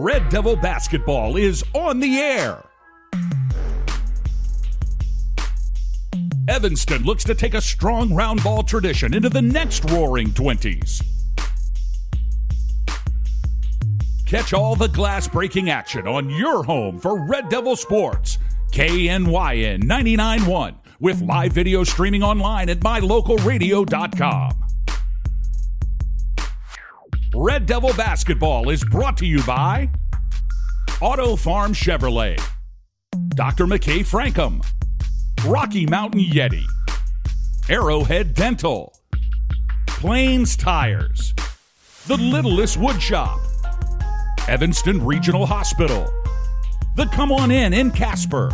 Red Devil basketball is on the air. Evanston looks to take a strong round ball tradition into the next roaring 20s. Catch all the glass-breaking action on your home for Red Devil Sports, KNYN 99.1, with live video streaming online at mylocalradio.com. Red Devil basketball is brought to you by Auto Farm Chevrolet, Dr. McKay Frankham, Rocky Mountain Yeti, Arrowhead Dental, Plains Tires, The Littlest Wood Shop, Evanston Regional Hospital, The Come On In Casper,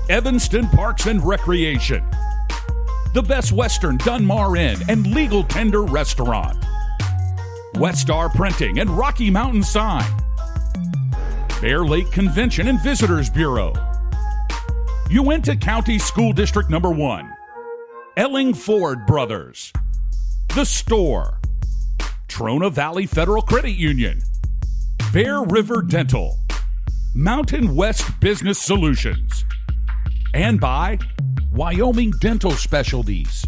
Evanston Parks and Recreation, The Best Western Dunmar Inn and Legal Tender Restaurant, Westar Printing and Rocky Mountain Sign, Bear Lake Convention and Visitors Bureau, Uinta County School District Number 1, Elling Ford Brothers, The Store, Trona Valley Federal Credit Union, Bear River Dental, Mountain West Business Solutions, and by Wyoming Dental Specialties.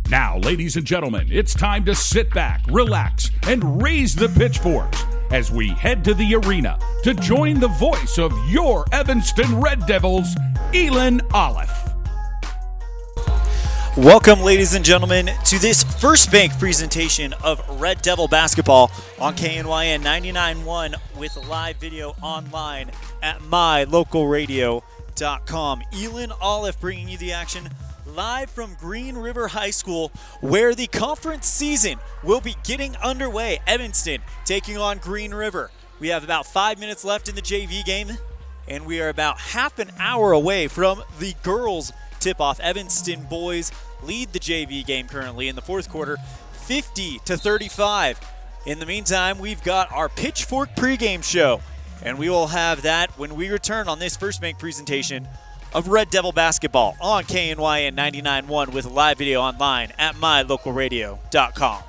Now, ladies and gentlemen, it's time to sit back, relax, and raise the pitchforks as we head to the arena to join the voice of your Evanston Red Devils, ELAN OLLIFF. Welcome, ladies and gentlemen, to this First Bank presentation of Red Devil basketball on KNYN 99.1 with live video online at mylocalradio.com. ELAN OLLIFF bringing you the action live from Green River High School, where the conference season will be getting underway. Evanston taking on Green River. We have about 5 minutes left in the JV game, and we are about half an hour away from the girls' tip-off. Evanston boys lead the JV game currently in the fourth quarter, 50-35. In the meantime, we've got our Pitchfork pregame show, and we will have that when we return on this First Bank presentation of Red Devil basketball on KNYN 99.1 with live video online at mylocalradio.com.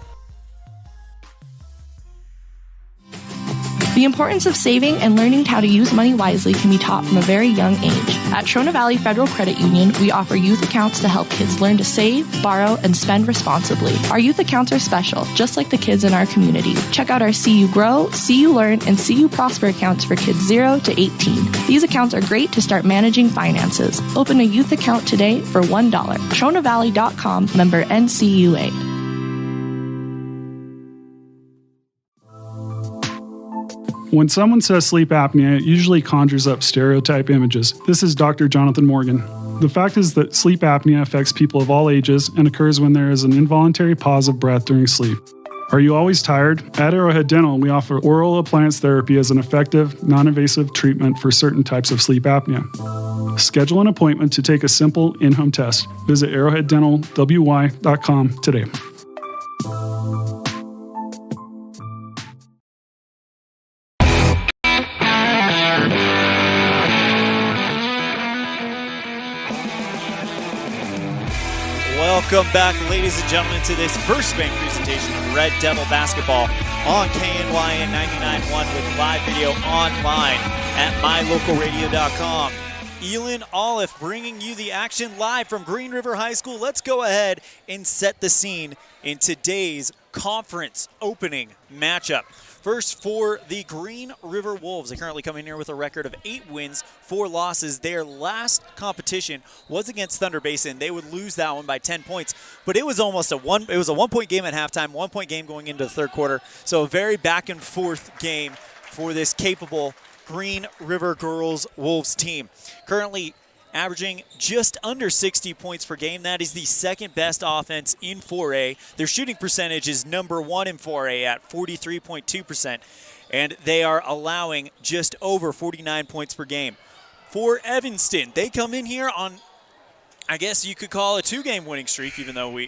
The importance of saving and learning how to use money wisely can be taught from a very young age. At Trona Valley Federal Credit Union, we offer youth accounts to help kids learn to save, borrow, and spend responsibly. Our youth accounts are special, just like the kids in our community. Check out our See You Grow, See You Learn, and See You Prosper accounts for kids 0 to 18. These accounts are great to start managing finances. Open a youth account today for $1. TronaValley.com, member NCUA. When someone says sleep apnea, it usually conjures up stereotype images. This is Dr. Jonathan Morgan. The fact is that sleep apnea affects people of all ages and occurs when there is an involuntary pause of breath during sleep. Are you always tired? At Arrowhead Dental, we offer oral appliance therapy as an effective, non-invasive treatment for certain types of sleep apnea. Schedule an appointment to take a simple in-home test. Visit arrowheaddentalwy.com today. Welcome back, ladies and gentlemen, to this First Bank presentation of Red Devil basketball on KNYN 99.1 with live video online at mylocalradio.com. ELAN OLLIFF bringing you the action live from Green River High School. Let's go ahead and set the scene in today's conference opening matchup. First, for the Green River Wolves, they currently come in here with a record of 8 wins, 4 losses. Their last competition was against Thunder Basin. They would lose that one by 10 points, but it was almost a one-point game at halftime, 1-point game going into the third quarter. So a very back-and-forth game for this capable Green River Girls Wolves team. Currently averaging just under 60 points per game. That is the second best offense in 4A. Their shooting percentage is number 1 in 4A at 43.2%, and they are allowing just over 49 points per game. For Evanston, they come in here on, I guess you could call a 2-game winning streak, even though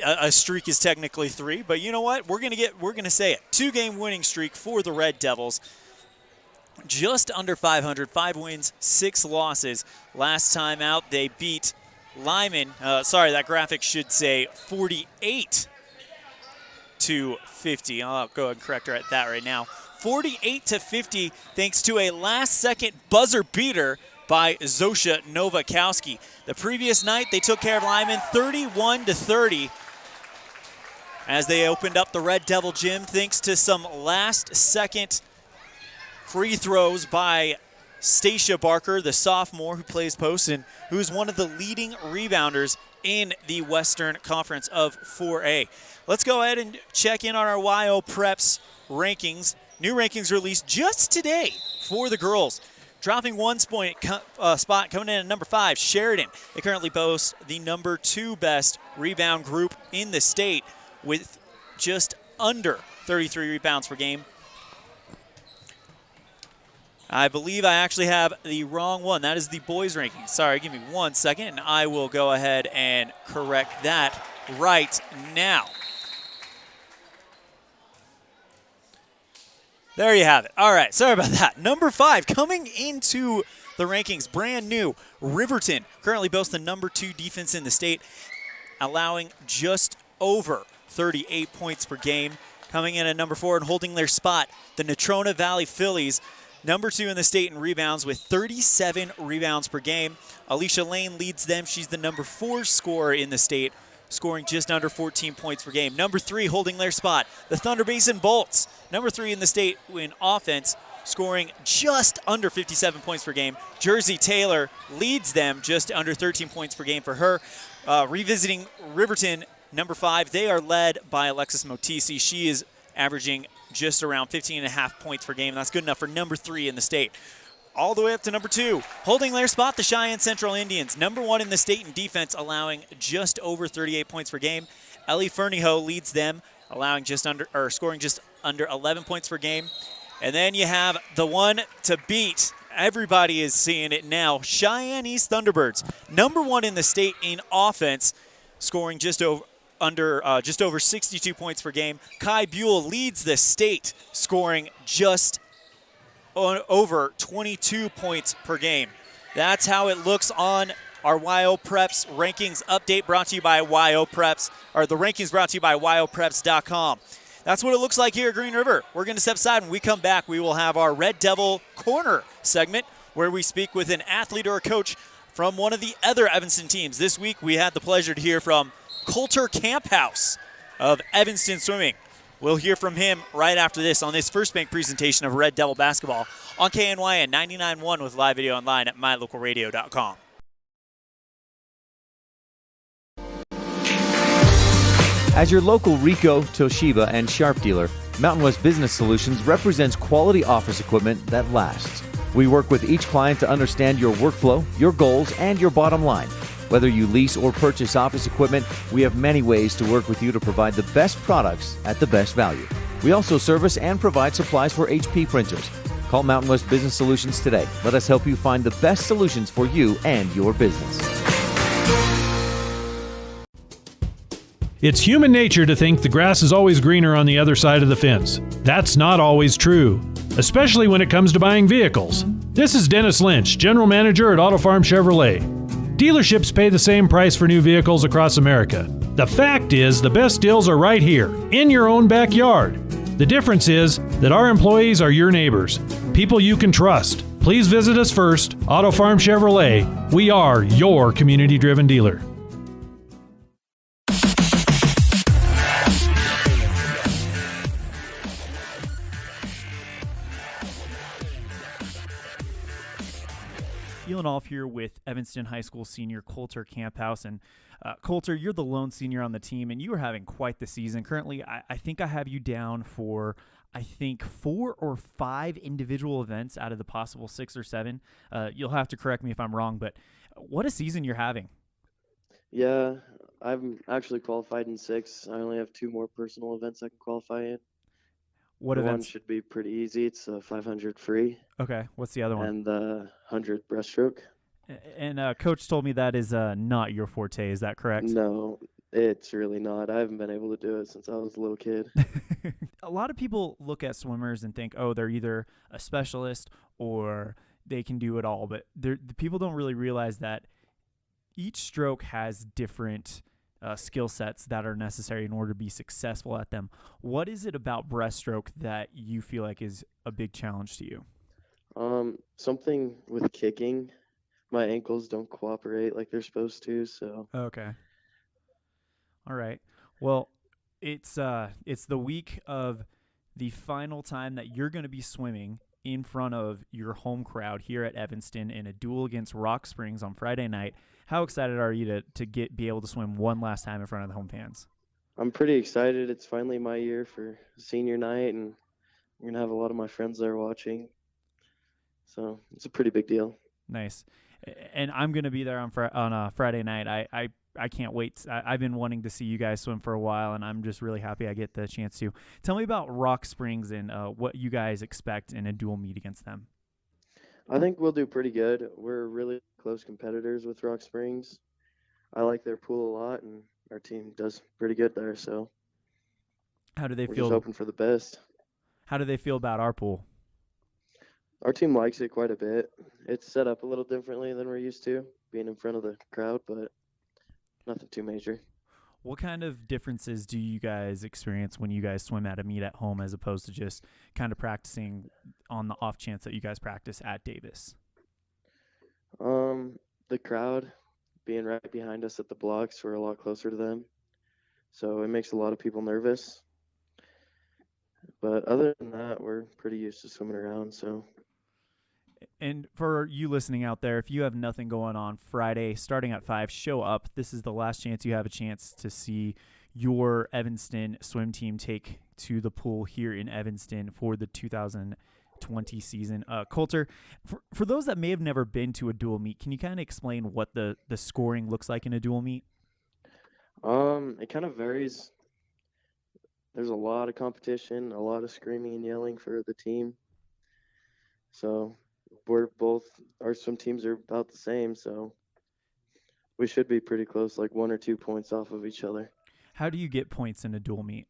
a streak is technically 3. But you know what? We're gonna say it. 2-game winning streak for the Red Devils. Just under 500, 5 wins, 6 losses. Last time out, they beat Lyman, that graphic should say 48 to 50. I'll go ahead and correct her at that right now. 48 to 50 thanks to a last-second buzzer beater by Zosha Novakowski. The previous night, they took care of Lyman 31 to 30 as they opened up the Red Devil gym thanks to some last-second free throws by Stacia Barker, the sophomore who plays post and who's one of the leading rebounders in the Western Conference of 4A. Let's go ahead and check in on our YO Preps rankings. New rankings released just today for the girls. Dropping one spot, coming in at number 5, Sheridan. They currently boast the number 2 best rebound group in the state with just under 33 rebounds per game. I believe I actually have the wrong one. That is the boys ranking. Sorry, give me 1 second, and I will go ahead and correct that right now. There you have it. All right, sorry about that. Number 5, coming into the rankings, brand new, Riverton. Currently boasts the number 2 defense in the state, allowing just over 38 points per game. Coming in at number 4 and holding their spot, the Natrona Valley Phillies. Number 2 in the state in rebounds with 37 rebounds per game. Alicia Lane leads them. She's the number 4 scorer in the state, scoring just under 14 points per game. Number 3 holding their spot, the Thunder Basin Bolts. Number 3 in the state in offense, scoring just under 57 points per game. Jersey Taylor leads them, just under 13 points per game for her. Revisiting Riverton, number 5, they are led by Alexis Motisi. She is averaging just around 15.5 points per game. That's good enough for number 3 in the state. All the way up to number 2, holding their spot, the Cheyenne Central Indians. Number 1 in the state in defense, allowing just over 38 points per game. Ellie Ferniho leads them, scoring just under 11 points per game. And then you have the one to beat. Everybody is seeing it now. Cheyenne East Thunderbirds, number 1 in the state in offense, scoring just over 62 points per game. Kai Buell leads the state, scoring just over 22 points per game. That's how it looks on our YO Preps rankings update, brought to you by YO Preps, or the rankings brought to you by YOPreps.com. That's what it looks like here at Green River. We're going to step aside. When we come back, we will have our Red Devil Corner segment where we speak with an athlete or a coach from one of the other Evanston teams. This week, we had the pleasure to hear from Coulter Camphouse of Evanston Swimming. We'll hear from him right after this on this First Bank presentation of Red Devil Basketball on KNYN 99.1 with live video online at mylocalradio.com. As your local Ricoh, Toshiba, and Sharp dealer, Mountain West Business Solutions represents quality office equipment that lasts. We work with each client to understand your workflow, your goals, and your bottom line. Whether you lease or purchase office equipment, we have many ways to work with you to provide the best products at the best value. We also service and provide supplies for HP printers. Call Mountain West Business Solutions today. Let us help you find the best solutions for you and your business. It's human nature to think the grass is always greener on the other side of the fence. That's not always true, especially when it comes to buying vehicles. This is Dennis Lynch, General Manager at Auto Farm Chevrolet. Dealerships pay the same price for new vehicles across America. The fact is, the best deals are right here, in your own backyard. The difference is that our employees are your neighbors, people you can trust. Please visit us first, Auto Farm Chevrolet. We are your community-driven dealer. Feeling off here with Evanston High School senior Coulter Camphouse. And Coulter, you're the lone senior on the team, and you are having quite the season. Currently, I think I have you down for, 4 or 5 individual events out of the possible 6 or 7. You'll have to correct me if I'm wrong, but what a season you're having. Yeah, I'm actually qualified in 6. I only have 2 more personal events I can qualify in. What the events? One should be pretty easy. It's a 500 free. Okay, what's the other one? And the 100 breaststroke. And Coach told me that is not your forte. Is that correct? No, it's really not. I haven't been able to do it since I was a little kid. A lot of people look at swimmers and think, oh, they're either a specialist or they can do it all. But the people don't really realize that each stroke has different skill sets that are necessary in order to be successful at them. What is it about breaststroke that you feel like is a big challenge to you? Something with kicking. My ankles don't cooperate like they're supposed to, so. Okay. All right. Well, it's the week of the final time that you're going to be swimming in front of your home crowd here at Evanston in a duel against Rock Springs on Friday night. How excited are you to be able to swim one last time in front of the home fans? I'm pretty excited. It's finally my year for senior night, and we're gonna have a lot of my friends there watching. So it's a pretty big deal. Nice. And I'm going to be there on Friday night. I can't wait. I've been wanting to see you guys swim for a while, and I'm just really happy I get the chance to. Tell me about Rock Springs and what you guys expect in a dual meet against them. I think we'll do pretty good. We're really close competitors with Rock Springs. I like their pool a lot, and our team does pretty good there. So how do they we're feel? Just hoping for the best. How do they feel about our pool? Our team likes it quite a bit. It's set up a little differently than we're used to, being in front of the crowd, but nothing too major. What kind of differences do you guys experience when you guys swim at a meet at home as opposed to just kind of practicing on the off chance that you guys practice at Davis? The crowd being right behind us at the blocks, we're a lot closer to them. So it makes a lot of people nervous. But other than that, we're pretty used to swimming around, so. And for you listening out there, if you have nothing going on Friday starting at 5, show up. This is the last chance you have a chance to see your Evanston swim team take to the pool here in Evanston for the 2020 season. Coulter, for those that may have never been to a dual meet, can you kind of explain what the scoring looks like in a dual meet? It kind of varies. There's a lot of competition, a lot of screaming and yelling for the team. So our swim teams are about the same, so we should be pretty close, like 1 or 2 points off of each other. How do you get points in a dual meet?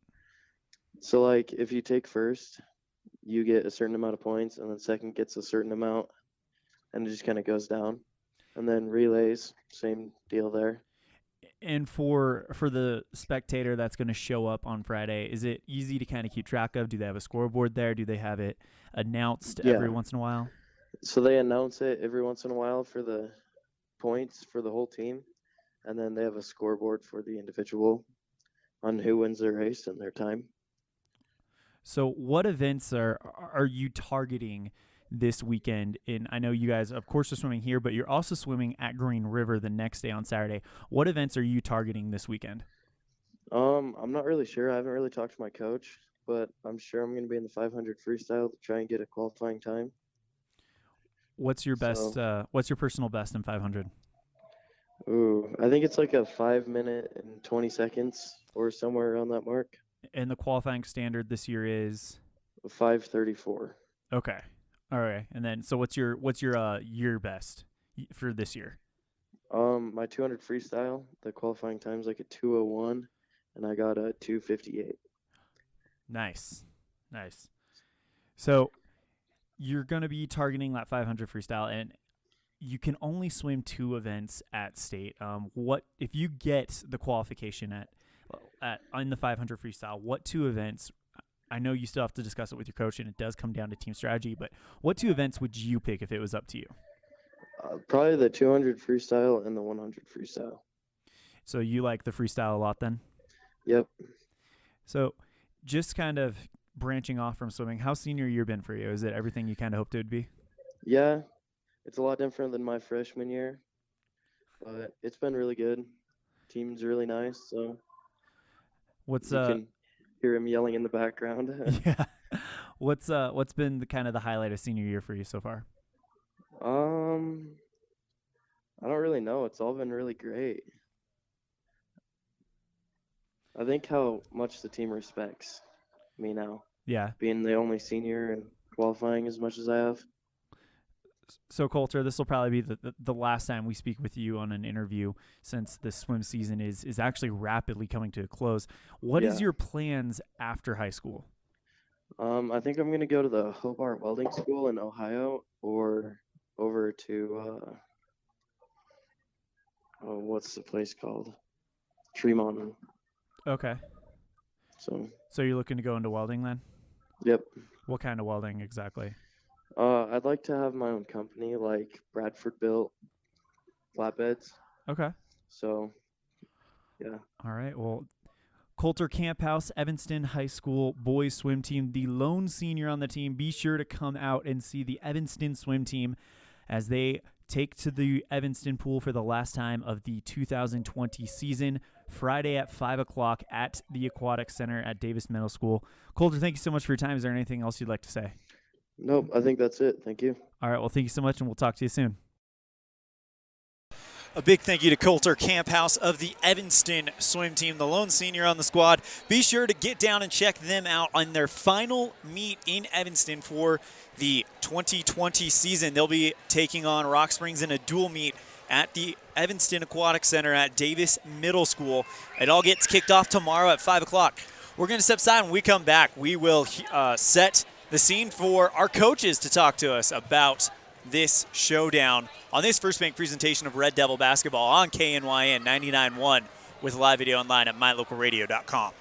So, like, if you take first, you get a certain amount of points, and then second gets a certain amount, and it just kind of goes down. And then relays, same deal there. And for the spectator that's going to show up on Friday, is it easy to kind of keep track of? Do they have a scoreboard there? Do they have it announced every once in a while? So they announce it every once in a while for the points for the whole team, and then they have a scoreboard for the individual on who wins their race and their time. So what events are you targeting this weekend? I know you guys, of course, are swimming here, but you're also swimming at Green River the next day on Saturday. What events are you targeting this weekend? I'm not really sure. I haven't really talked to my coach, but I'm sure I'm going to be in the 500 freestyle to try and get a qualifying time. What's your best? What's your personal best in 500? I think it's like a 5 minute and 20 seconds or somewhere around that mark. And the qualifying standard this year is 5:34. Okay. All right. And then, so what's your year best for this year? My 200 freestyle, the qualifying time is like a 2:01, and I got a 2:58. Nice. So you're going to be targeting that 500 freestyle, and you can only swim 2 events at state. What if you get the qualification in the 500 freestyle? What 2 events? I know you still have to discuss it with your coach, and it does come down to team strategy. But what 2 events would you pick if it was up to you? Probably the 200 freestyle and the 100 freestyle. So you like the freestyle a lot, then? Yep. So just kind of branching off from swimming, how's senior year been for you? Is it everything you kind of hoped it would be? Yeah, it's a lot different than my freshman year, but it's been really good. Team's really nice, so you can hear him yelling in the background. Yeah. What's been the kind of the highlight of senior year for you so far? I don't really know. It's all been really great. I think how much the team respects me now. Yeah. Being the only senior and qualifying as much as I have. So, Coulter, this will probably be the last time we speak with you on an interview since the swim season is actually rapidly coming to a close. What is your plans after high school? I think I'm going to go to the Hobart Welding School in Ohio or over to what's the place called? Tremont. Okay. So, So you're looking to go into welding then? yep. What kind of welding exactly? I'd like to have my own company, like Bradford built flatbeds. Okay. So, yeah. All right. Well, Coulter Camp House, Evanston High School boys swim team, the lone senior on the team. Be sure to come out and see the Evanston swim team as they take to the Evanston pool for the last time of the 2020 season, Friday at 5 o'clock at the Aquatic Center at Davis Middle School. Coulter, thank you so much for your time. Is there anything else you'd like to say? Nope, I think that's it. Thank you. All right. Well, thank you so much, and we'll talk to you soon. A big thank you to Coulter Camp House of the Evanston swim team, the lone senior on the squad. Be sure to get down and check them out on their final meet in Evanston for the 2020 season. They'll be taking on Rock Springs in a dual meet at the Evanston Aquatic Center at Davis Middle School. It all gets kicked off tomorrow at 5 o'clock. We're going to step aside. When we come back, we will set the scene for our coaches to talk to us about this showdown on this First Bank presentation of Red Devil basketball on KNYN 99.1 with live video online at mylocalradio.com.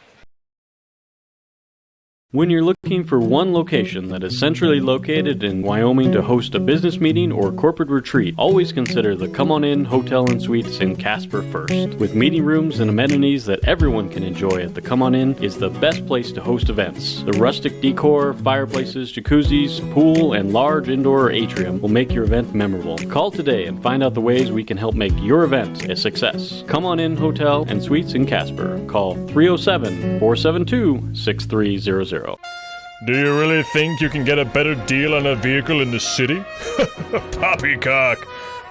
When you're looking for one location that is centrally located in Wyoming to host a business meeting or corporate retreat, always consider the Come On In Hotel and Suites in Casper first. With meeting rooms and amenities that everyone can enjoy at the Come On In is the best place to host events. The rustic decor, fireplaces, jacuzzis, pool, and large indoor atrium will make your event memorable. Call today and find out the ways we can help make your event a success. Come On In Hotel and Suites in Casper. Call 307-472-6300. Do you really think you can get a better deal on a vehicle in the city? Poppycock!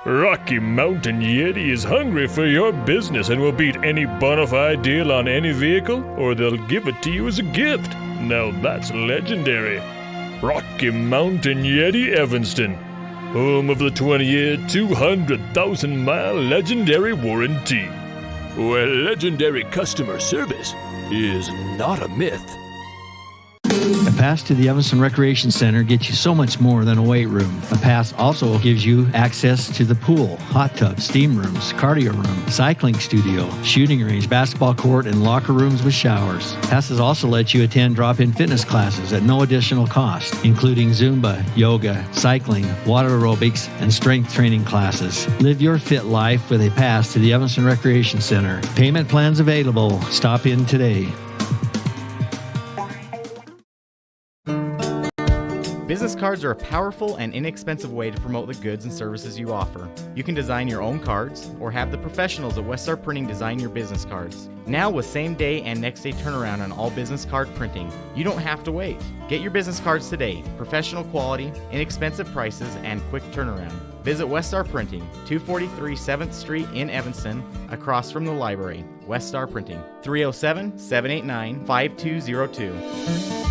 Rocky Mountain Yeti is hungry for your business and will beat any bona fide deal on any vehicle, or they'll give it to you as a gift. Now that's legendary. Rocky Mountain Yeti Evanston, home of the 20-year, 200,000-mile legendary warranty, where legendary customer service is not a myth. A pass to the Evanston Recreation Center gets you so much more than a weight room. A pass also gives you access to the pool, hot tub, steam rooms, cardio room, cycling studio, shooting range, basketball court, and locker rooms with showers. Passes also let you attend drop-in fitness classes at no additional cost, including Zumba, yoga, cycling, water aerobics, and strength training classes. Live your fit life with a pass to the Evanston Recreation Center. Payment plans available. Stop in today. Business cards are a powerful and inexpensive way to promote the goods and services you offer. You can design your own cards or have the professionals at Westar Printing design your business cards. Now with same-day and next-day turnaround on all business card printing, you don't have to wait. Get your business cards today. Professional quality, inexpensive prices, and quick turnaround. Visit Westar Printing, 243 7th Street in Evanston, across from the library. Westar Printing, 307-789-5202.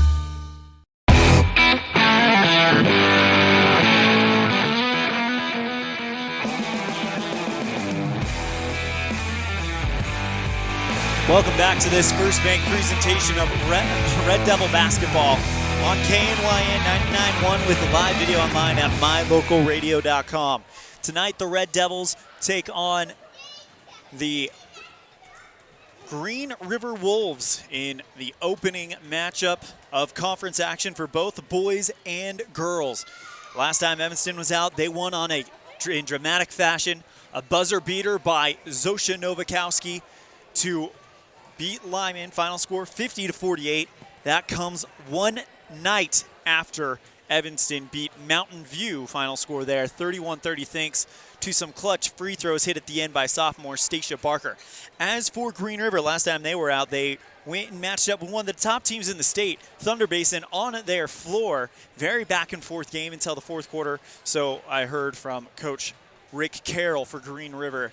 Welcome back to this First Bank presentation of Red Devil basketball on KNYN 99.1 with live video online at mylocalradio.com. Tonight, the Red Devils take on the Green River Wolves in the opening matchup of conference action for both boys and girls. Last time Evanston was out, they won in dramatic fashion. A buzzer beater by Zosha Novakowski to beat Lyman. Final score 50-48. That comes one night after Evanston beat Mountain View. Final score there 31-30 thanks to some clutch free throws hit at the end by sophomore Stacia Barker. As for Green River, last time they were out, they went and matched up with one of the top teams in the state, Thunder Basin, on their floor. Very back and forth game until the fourth quarter. So I heard from Coach Rick Carroll for Green River.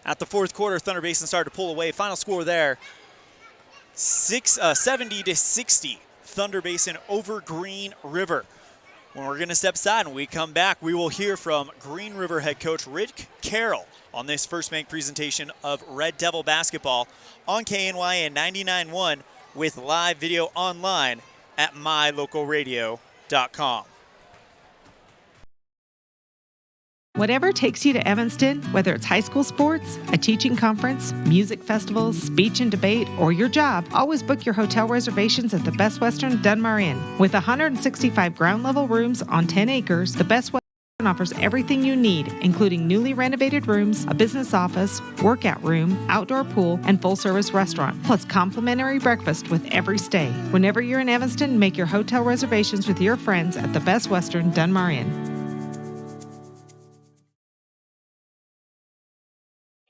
At the fourth quarter, Thunder Basin started to pull away. Final score there, 70-60. Thunder Basin over Green River. When we're going to step aside and we come back, we will hear from Green River head coach Rick Carroll on this First Bank presentation of Red Devil basketball on KNYN 99.1 with live video online at mylocalradio.com. Whatever takes you to Evanston, whether it's high school sports, a teaching conference, music festivals, speech and debate, or your job, always book your hotel reservations at the Best Western Dunmar Inn. With 165 ground-level rooms on 10 acres, the Best Western offers everything you need, including newly renovated rooms, a business office, workout room, outdoor pool, and full-service restaurant, plus complimentary breakfast with every stay. Whenever you're in Evanston, make your hotel reservations with your friends at the Best Western Dunmar Inn.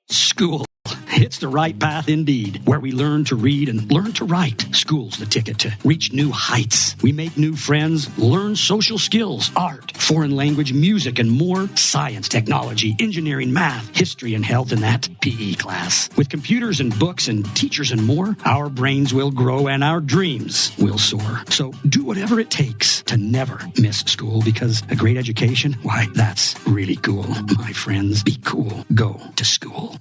School. It's the right path indeed, where we learn to read and learn to write. School's the ticket to reach new heights. We make new friends, learn social skills, art, foreign language, music, and more. Science, technology, engineering, math, history, and health in that PE class. With computers and books and teachers and more, our brains will grow and our dreams will soar. So do whatever it takes to never miss school, because a great education, why, that's really cool. My friends, be cool. Go to school.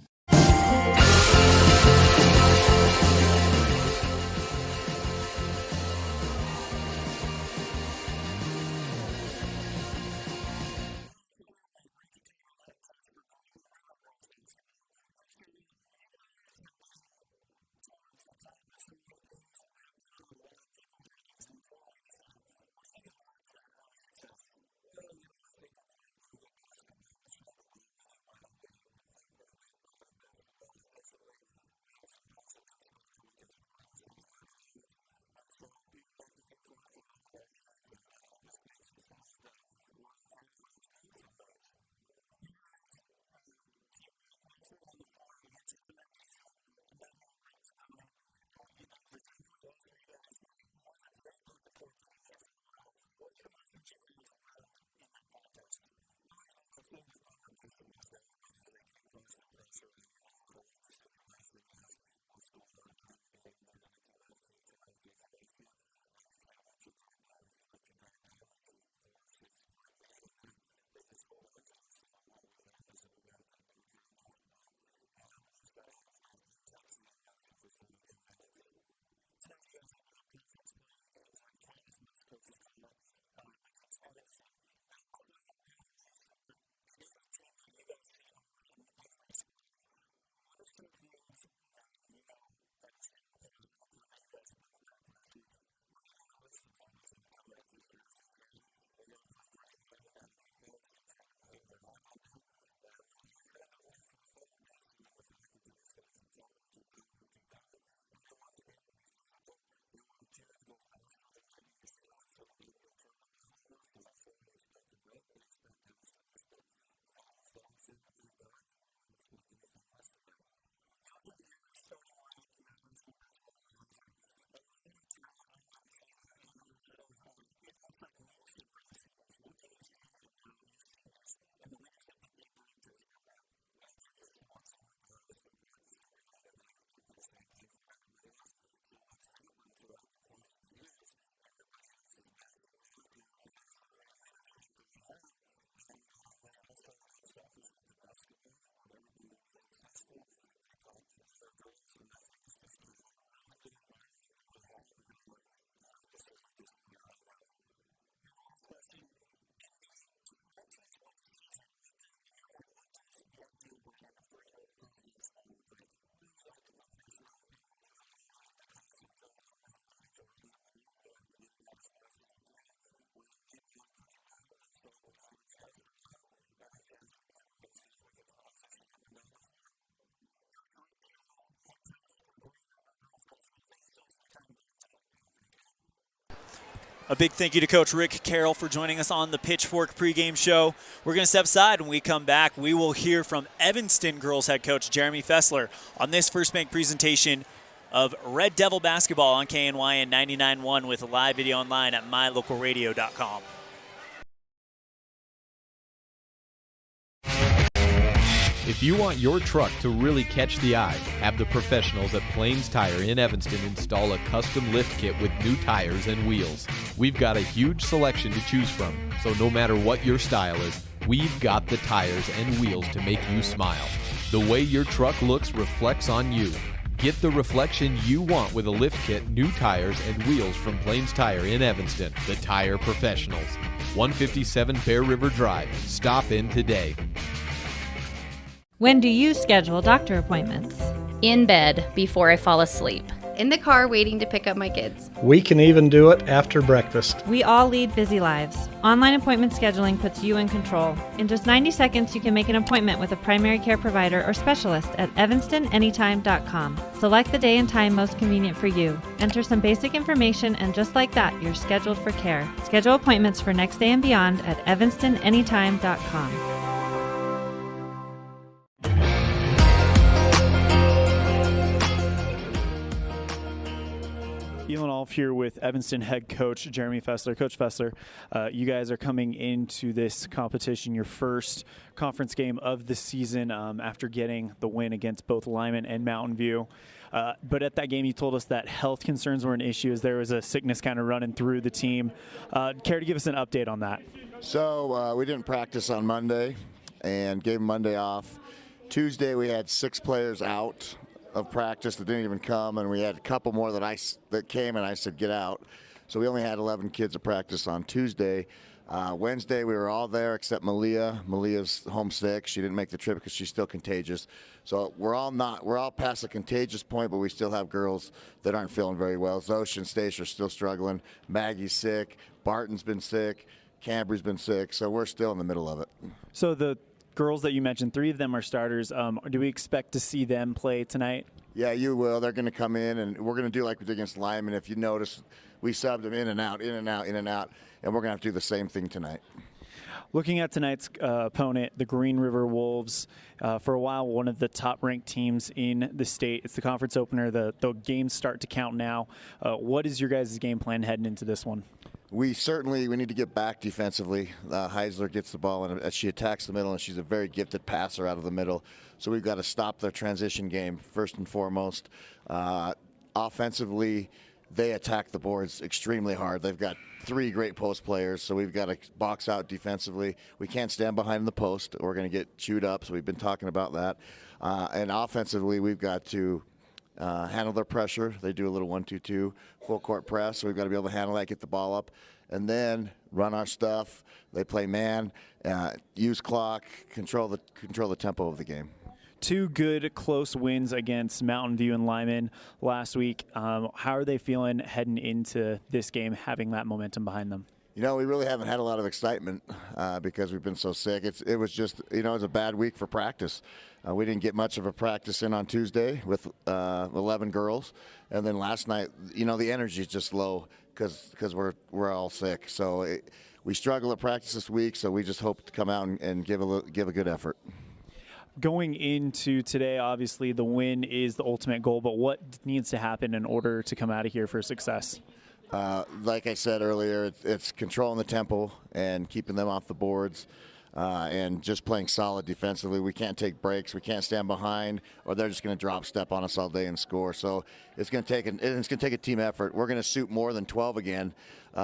A big thank you to Coach Rick Carroll for joining us on the Pitchfork pregame show. We're going to step aside. When we come back, we will hear from Evanston girls head coach Jeremy Fessler on this First Bank presentation of Red Devil basketball on KNYN 99.1 with a live video online at mylocalradio.com. If you want your truck to really catch the eye, have the professionals at Plains Tire in Evanston install a custom lift kit with new tires and wheels. We've got a huge selection to choose from, so no matter what your style is, we've got the tires and wheels to make you smile. The way your truck looks reflects on you. Get the reflection you want with a lift kit, new tires, and wheels from Plains Tire in Evanston, the tire professionals. 157 Bear River Drive. Stop in today. When do you schedule doctor appointments? In bed before I fall asleep. In the car waiting to pick up my kids. We can even do it after breakfast. We all lead busy lives. Online appointment scheduling puts you in control. In just 90 seconds, you can make an appointment with a primary care provider or specialist at evanstonanytime.com. Select the day and time most convenient for you. Enter some basic information, and just like that, you're scheduled for care. Schedule appointments for next day and beyond at evanstonanytime.com. ELAN OLLIFF here with Evanston head coach Jeremy Fessler. Coach Fessler, you guys are coming into this competition, your first conference game of the season after getting the win against both Lyman and Mountain View. But at that game, you told us that health concerns were an issue as there was a sickness kind of running through the team. Care to give us an update on that? So we didn't practice on Monday and gave Monday off. Tuesday, we had 6 players out of practice that didn't even come, and we had a couple more that came, and I said get out. So we only had 11 kids at practice on Tuesday. Wednesday we were all there except Malia. Malia's homesick. She didn't make the trip because she's still contagious. So we're all past the contagious point, but we still have girls that aren't feeling very well. Zosha and Stacia are still struggling. Maggie's sick. Barton's been sick. Cambry's been sick. So we're still in the middle of it. So the girls that you mentioned, 3 of them are starters. Do we expect to see them play tonight? Yeah, you will. They're going to come in, and we're going to do like we did against Lyman. If you notice, we subbed them in and out, in and out, in and out, and we're going to have to do the same thing tonight. Looking at tonight's opponent, the Green River Wolves, for a while one of the top-ranked teams in the state. It's the conference opener. The games start to count now. What is your guys' game plan heading into this one? We need to get back defensively. Heisler gets the ball, and she attacks the middle, and she's a very gifted passer out of the middle. So we've got to stop their transition game first and foremost. Offensively, they attack the boards extremely hard. They've got 3 great post players, so we've got to box out defensively. We can't stand behind the post, or we're going to get chewed up, so we've been talking about that. And offensively, we've got to handle their pressure. They do a little 1-2-2 full court press, so we've got to be able to handle that, get the ball up, and then run our stuff. They play man, use clock, control the tempo of the game. 2 good close wins against Mountain View and Lyman last week. How are they feeling heading into this game, having that momentum behind them? You know, we really haven't had a lot of excitement because we've been so sick. It was just, it was a bad week for practice. We didn't get much of a practice in on Tuesday with 11 girls. And then last night, the energy is just low because we're all sick. So we struggle at practice this week, so we just hope to come out and give a good effort. Going into today, obviously the win is the ultimate goal, but what needs to happen in order to come out of here for success? Like I said earlier, it's controlling the tempo and keeping them off the boards and just playing solid defensively. We can't take breaks. We can't stand behind, or they're just going to drop step on us all day and score. So it's going to take a team effort. We're going to shoot more than 12 again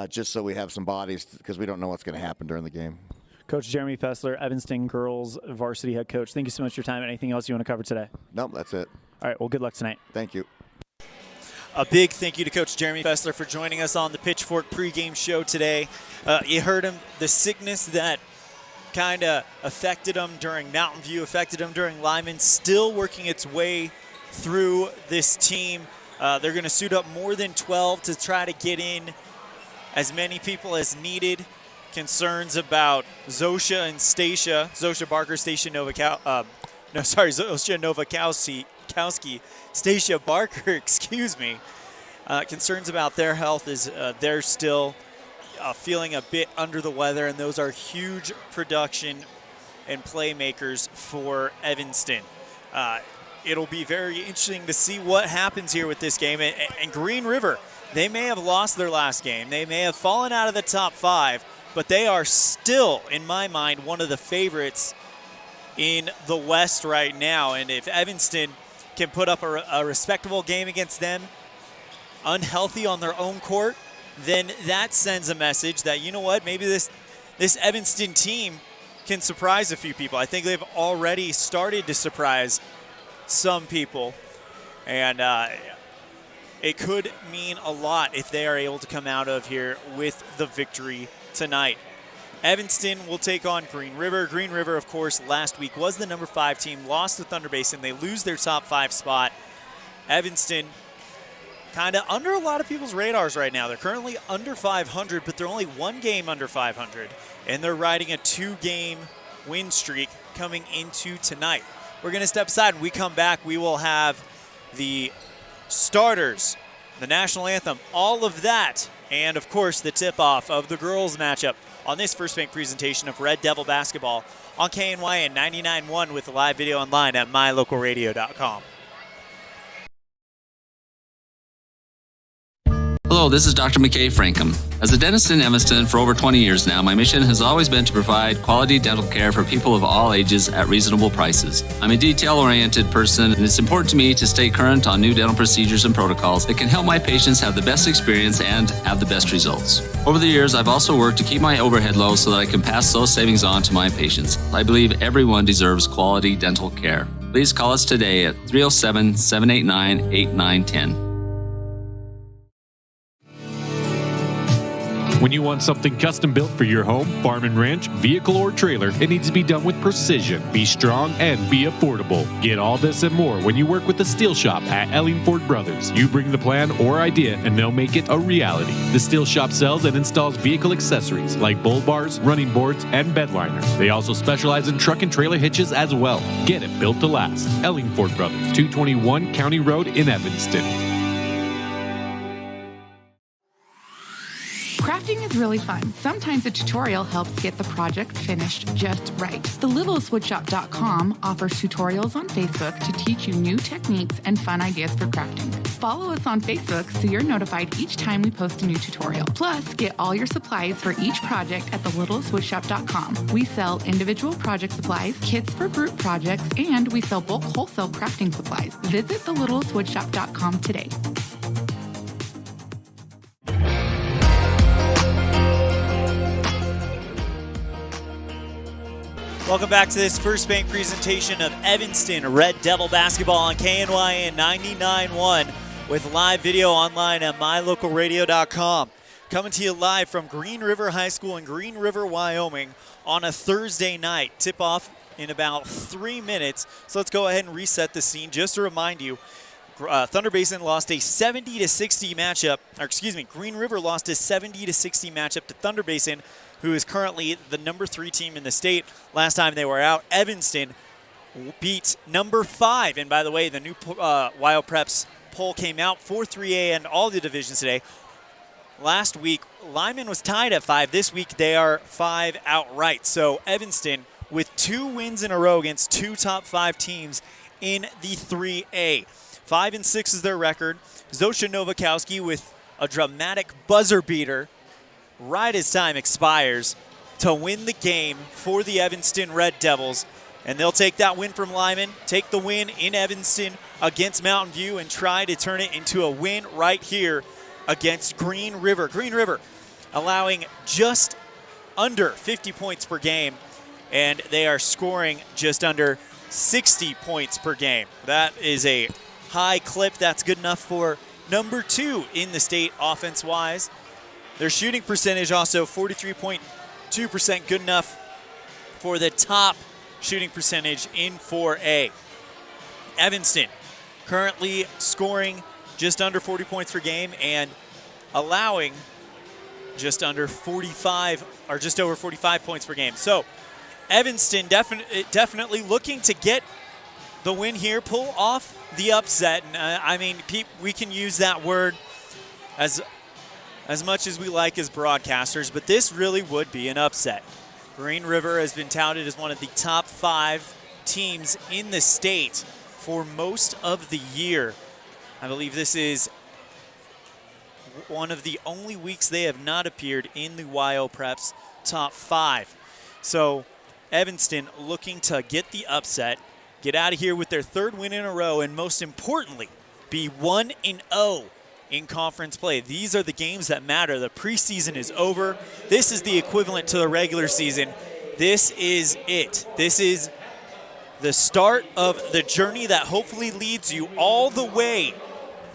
just so we have some bodies because we don't know what's going to happen during the game. Coach Jeremy Fessler, Evanston girls varsity head coach. Thank you so much for your time. Anything else you want to cover today? Nope, that's it. All right, well, good luck tonight. Thank you. A big thank you to Coach Jeremy Fessler for joining us on the Pitchfork pregame show today. You heard him, the sickness that kind of affected him during Mountain View, affected him during Lyman, still working its way through this team. They're going to suit up more than 12 to try to get in as many people as needed. Concerns about Zosha and Stacia, Zosha Barker, Stacia Novakowski, Stacia Barker, excuse me. Concerns about their health is they're still feeling a bit under the weather, and those are huge production and playmakers for Evanston. It'll be very interesting to see what happens here with this game. And Green River, they may have lost their last game. They may have fallen out of the top 5, but they are still, in my mind, one of the favorites in the West right now. And if Evanston can put up a respectable game against them, unhealthy on their own court, then that sends a message that, you know what, maybe this Evanston team can surprise a few people. I think they've already started to surprise some people. And it could mean a lot if they are able to come out of here with the victory tonight. Evanston will take on Green River. Green River, of course, last week was the number 5 team, lost to Thunder Basin. They lose their top 5 spot. Evanston kind of under a lot of people's radars right now. They're currently under 500, but they're only 1 game under 500, and they're riding a 2-game win streak coming into tonight. We're going to step aside. When we come back, we will have the starters, the national anthem, all of that, and, of course, the tip-off of the girls' matchup on this First Bank presentation of Red Devil Basketball on KNYN 99.1 with live video online at mylocalradio.com. Hello, this is Dr. McKay Frankham. As a dentist in Evanston for over 20 years now, my mission has always been to provide quality dental care for people of all ages at reasonable prices. I'm a detail-oriented person, and it's important to me to stay current on new dental procedures and protocols that can help my patients have the best experience and have the best results. Over the years, I've also worked to keep my overhead low so that I can pass those savings on to my patients. I believe everyone deserves quality dental care. Please call us today at 307-789-8910. When you want something custom built for your home, farm and ranch, vehicle, or trailer, it needs to be done with precision, be strong, and be affordable. Get all this and more when you work with the Steel Shop at Ellingford Brothers. You bring the plan or idea, and they'll make it a reality. The Steel Shop sells and installs vehicle accessories like bull bars, running boards, and bed liners. They also specialize in truck and trailer hitches as well. Get it built to last. Ellingford Brothers, 221 County Road in Evanston. Crafting is really fun. Sometimes a tutorial helps get the project finished just right. TheLittleSwoodShop.com offers tutorials on Facebook to teach you new techniques and fun ideas for crafting. Follow us on Facebook so you're notified each time we post a new tutorial. Plus, get all your supplies for each project at TheLittleSwoodShop.com. We sell individual project supplies, kits for group projects, and we sell bulk wholesale crafting supplies. Visit TheLittleSwoodShop.com today. Welcome back to this First Bank presentation of Evanston Red Devil Basketball on KNYN 99.1 with live video online at mylocalradio.com. Coming to you live from Green River High School in Green River, Wyoming on a Thursday night. Tip-off in about 3 minutes. So let's go ahead and reset the scene. Just to remind you, Thunder Basin lost a 70-60 matchup, or excuse me, Green River lost a 70-60 matchup to Thunder Basin, who is currently the number 3 team in the state. Last time they were out, Evanston beat number 5. And by the way, the new WyoPreps poll came out for 3A and all the divisions today. Last week, Lyman was tied at 5. This week, they are 5 outright. So Evanston with 2 wins in a row against 2 top 5 teams in the 3A. 5-6 is their record. Zosha Nowakowski with a dramatic buzzer beater right as time expires to win the game for the Evanston Red Devils. And they'll take that win from Lyman, take the win in Evanston against Mountain View, and try to turn it into a win right here against Green River. Green River allowing just under 50 points per game, and they are scoring just under 60 points per game. That is a high clip. That's good enough for number 2 in the state offense-wise. Their shooting percentage also 43.2%, good enough for the top shooting percentage in 4A. Evanston currently scoring just under 40 points per game and allowing just under 45 or just over 45 points per game. So Evanston definitely looking to get the win here, pull off the upset. And I mean, we can use that word as much as we like as broadcasters, but this really would be an upset. Green River has been touted as one of the top 5 teams in the state for most of the year. I believe this is one of the only weeks they have not appeared in the WyoPreps top 5. So Evanston looking to get the upset, get out of here with their 3rd win in a row, and most importantly, be 1-0 in conference play. These are the games that matter. The preseason is over. This is the equivalent to the regular season. This is it. This is the start of the journey that hopefully leads you all the way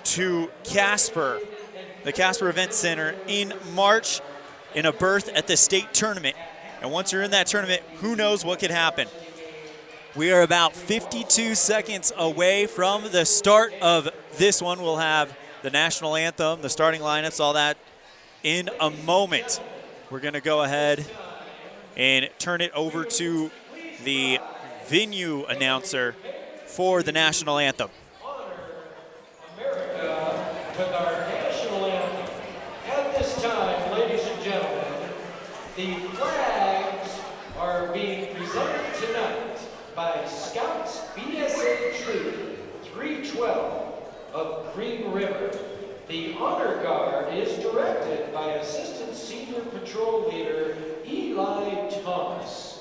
to Casper, the Casper Event Center in March, in a berth at the state tournament And once you're in that tournament, who knows what could happen. We are about 52 seconds away from the start of this one. We'll have the national anthem, the starting lineups, all that in a moment. We're going to go ahead and turn it over to the venue announcer for the national anthem. America with our national anthem. At this time, ladies and gentlemen, the flags are being presented tonight by Scouts BSA Troop 312 of Green River. The honor guard is directed by Assistant Senior Patrol Leader Eli Thomas.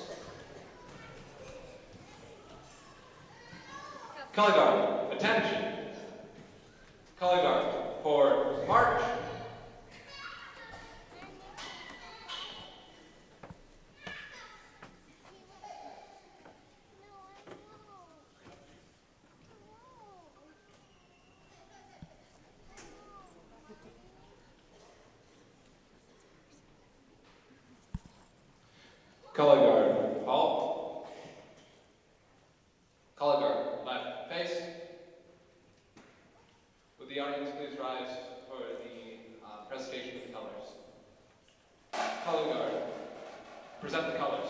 Color guard, attention. Color guard for march. Color guard, halt. Color guard, left face. Would the audience please rise for the presentation of the colors? Color guard, present the colors.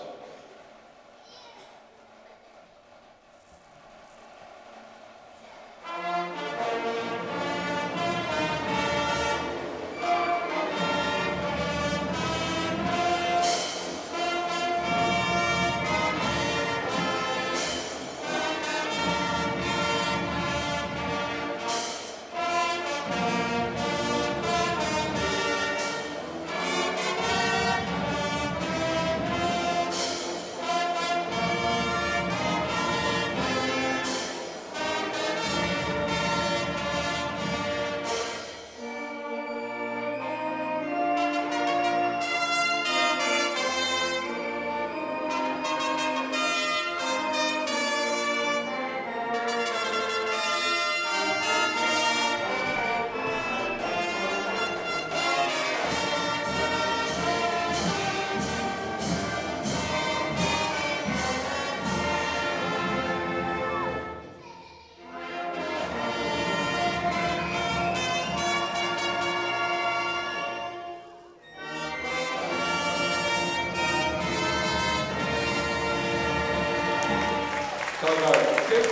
Color guard, good.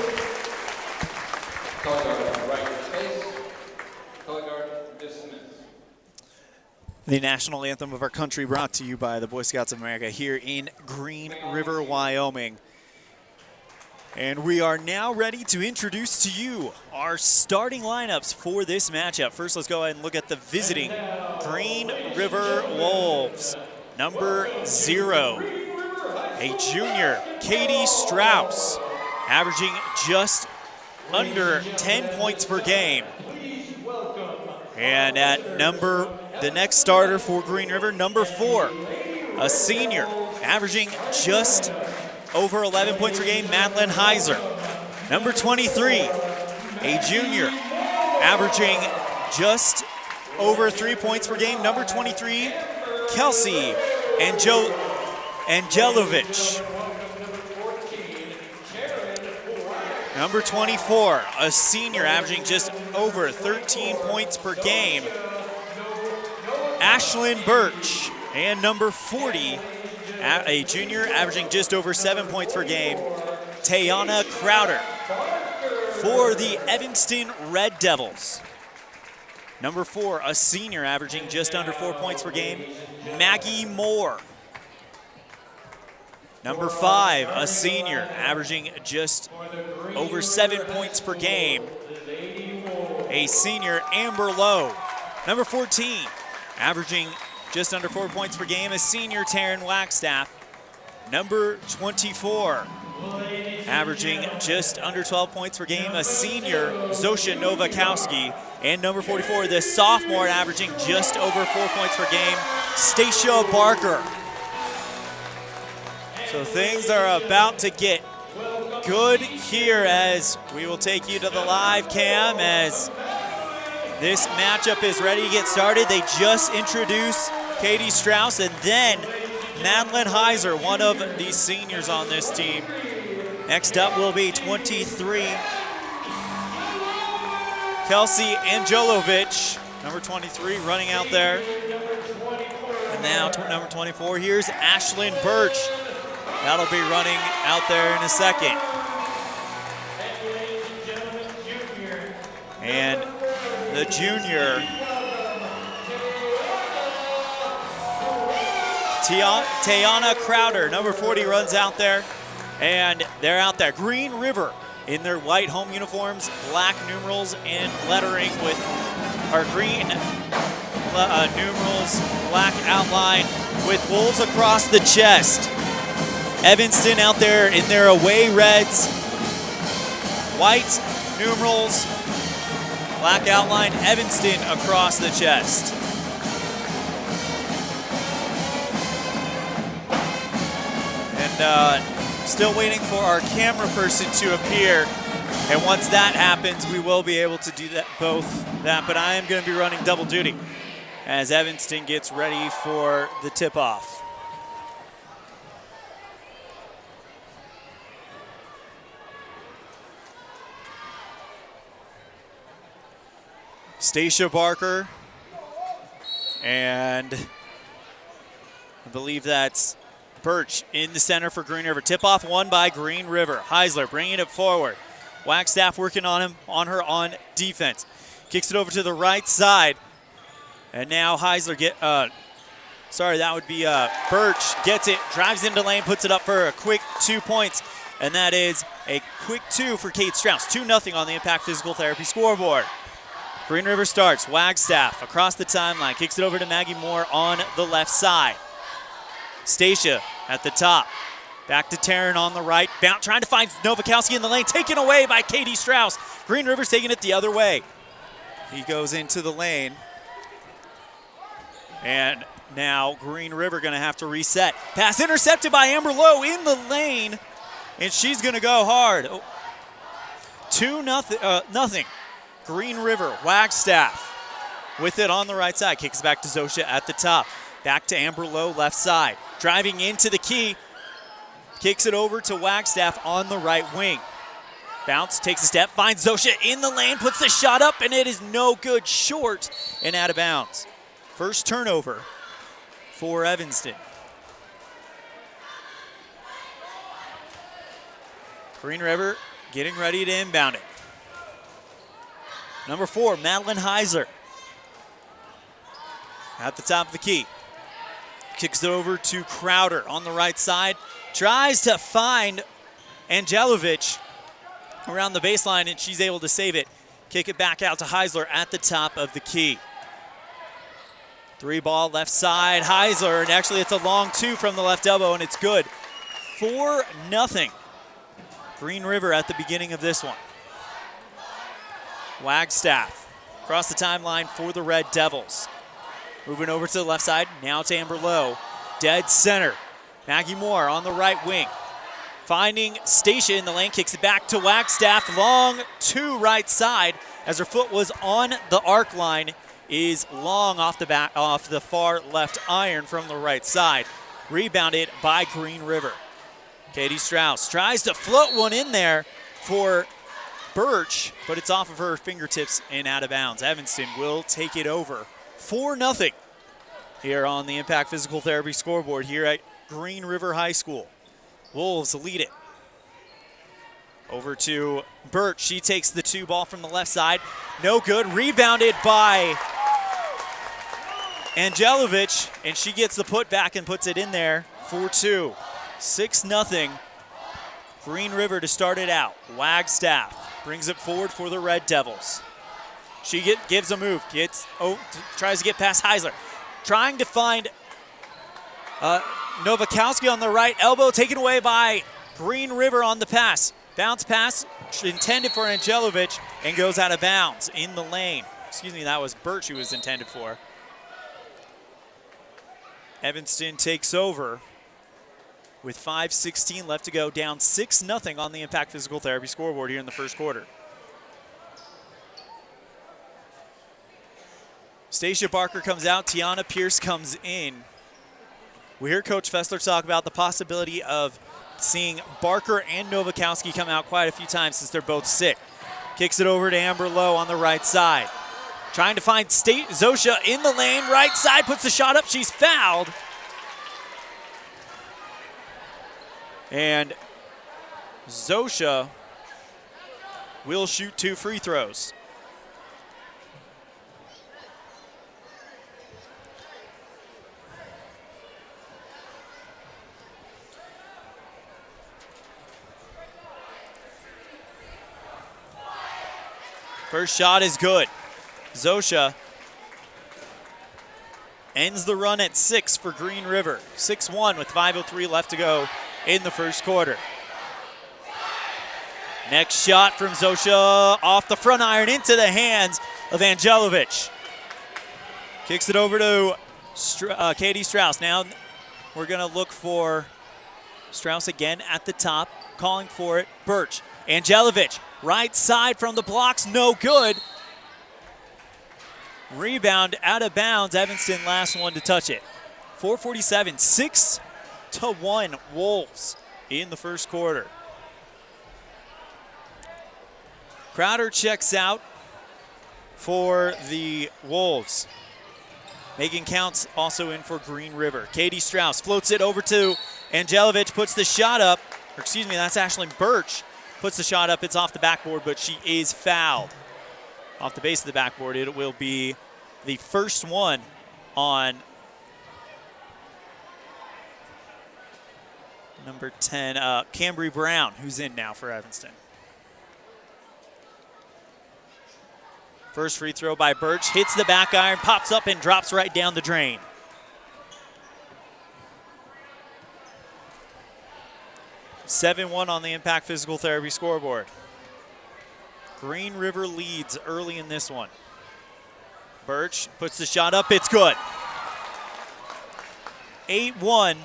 Color guard, right space. Color guard, dismiss. The national anthem of our country brought to you by the Boy Scouts of America here in Green River, Wyoming. And we are now ready to introduce to you our starting lineups for this matchup. First, let's go ahead and look at the visiting Green River Wolves. Number 0, a junior, Katie Strauss, averaging just under 10 points per game. And at the next starter for Green River, number 4, a senior, averaging just over 11 points per game, Madeline Heiser. Number 23, a junior, averaging just over 3 points per game, number 23, Kelsey Angelovich. Number 24, a senior, averaging just over 13 points per game, Ashlyn Birch. And number 40, a junior, averaging just over 7 points per game, Tayana Crowder. For the Evanston Red Devils, number 4, a senior, averaging just under 4 points per game, Maggie Moore. Number 5, a senior, averaging just over 7 points per game, a senior, Amber Lowe. Number 14, averaging just under 4 points per game, a senior, Taryn Wagstaff. Number 24, averaging just under 12 points per game, a senior, Zosha Novakowski. And number 44, the sophomore, averaging just over 4 points per game, Stacia Barker. So things are about to get good here as we will take you to the live cam as this matchup is ready to get started. They just introduced Katie Strauss, and then Madeline Heiser, one of the seniors on this team. Next up will be 23, Kelsey Angelovich, number 23, running out there. And now number 24, here's Ashlyn Birch. That'll be running out there in a second. And the junior, Tayana Crowder, number 40, runs out there. And they're out there. Green River in their white home uniforms, black numerals and lettering with our green numerals, black outline with wolves across the chest. Evanston out there in their away reds, white numerals, black outline, Evanston across the chest. And still waiting for our camera person to appear. And once that happens, we will be able to do that, but I am going to be running double duty as Evanston gets ready for the tip-off. Stacia Barker, and I believe that's Birch in the center for Green River. Tip-off won by Green River. Heisler bringing it forward. Wagstaff working on her on defense. Kicks it over to the right side. And now Heisler that would be Birch, gets it, drives into lane, puts it up for a quick 2 points. And that is a quick 2 for Kate Strauss. 2-0 on the Impact Physical Therapy scoreboard. Green River starts. Wagstaff across the timeline. Kicks it over to Maggie Moore on the left side. Stacia at the top. Back to Taryn on the right. Trying to find Novakowski in the lane. Taken away by Katie Strauss. Green River's taking it the other way. He goes into the lane. And now Green River going to have to reset. Pass intercepted by Amber Lowe in the lane. And she's going to go hard. 2-0. Green River, Wagstaff with it on the right side. Kicks back to Zosha at the top. Back to Amber Lowe, left side. Driving into the key. Kicks it over to Wagstaff on the right wing. Bounce, takes a step, finds Zosha in the lane, puts the shot up, and it is no good, short and out of bounds. First turnover for Evanston. Green River getting ready to inbound it. Number 4, Madeline Heiser at the top of the key. Kicks it over to Crowder on the right side. Tries to find Angelovich around the baseline, and she's able to save it. Kick it back out to Heisler at the top of the key. 3-ball left side, Heisler, and actually it's a long 2 from the left elbow, and it's good. 4-0. Green River at the beginning of this one. Wagstaff across the timeline for the Red Devils. Moving over to the left side, now to Amber Lowe. Dead center. Maggie Moore on the right wing. Finding Stacia in the lane, kicks it back to Wagstaff. Long to right side as her foot was on the arc line. Is long off the far left iron from the right side. Rebounded by Green River. Katie Strauss tries to float one in there for Birch, but it's off of her fingertips and out of bounds. Evanston will take it over. 4-0 here on the Impact Physical Therapy scoreboard here at Green River High School. Wolves lead it. Over to Birch. She takes the 2 ball from the left side. No good. Rebounded by Angelovich, and she gets the putback and puts it in there for 2. 6-0. Green River to start it out. Wagstaff brings it forward for the Red Devils. She gives a move, tries to get past Heisler. Trying to find Novakowski on the right elbow, taken away by Green River on the pass. Bounce pass intended for Angelovich and goes out of bounds in the lane. Excuse me, that was Birch who was intended for. Evanston takes over with 5:16 left to go, down 6-0 on the Impact Physical Therapy scoreboard here in the first quarter. Stacia Barker comes out, Tiana Pierce comes in. We hear Coach Fessler talk about the possibility of seeing Barker and Nowakowski come out quite a few times since they're both sick. Kicks it over to Amber Lowe on the right side. Trying to find Zosha in the lane, right side, puts the shot up, she's fouled. And Zosha will shoot 2 free throws. First shot is good. Zosha ends the run at 6 for Green River. 6-1 with 5:03 left to go in the first quarter. Next shot from Zosha off the front iron into the hands of Angelovic. Kicks it over to Katie Strauss. Now we're going to look for Strauss again at the top, calling for it. Birch, Angelovic, right side from the blocks, no good. Rebound out of bounds. Evanston last one to touch it. 4:47, 6-1 Wolves in the first quarter. Crowder checks out for the Wolves. Megan Counts also in for Green River. Katie Strauss floats it over to Angelovic, puts the shot up. Or excuse me, that's Ashlyn Birch. Puts the shot up, it's off the backboard, but she is fouled. Off the base of the backboard, it will be the first one on number 10, Cambry Brown, who's in now for Evanston. First free throw by Birch, hits the back iron, pops up and drops right down the drain. (7-1) on the Impact Physical Therapy scoreboard. Green River leads early in this one. Birch puts the shot up, it's good. 8-1,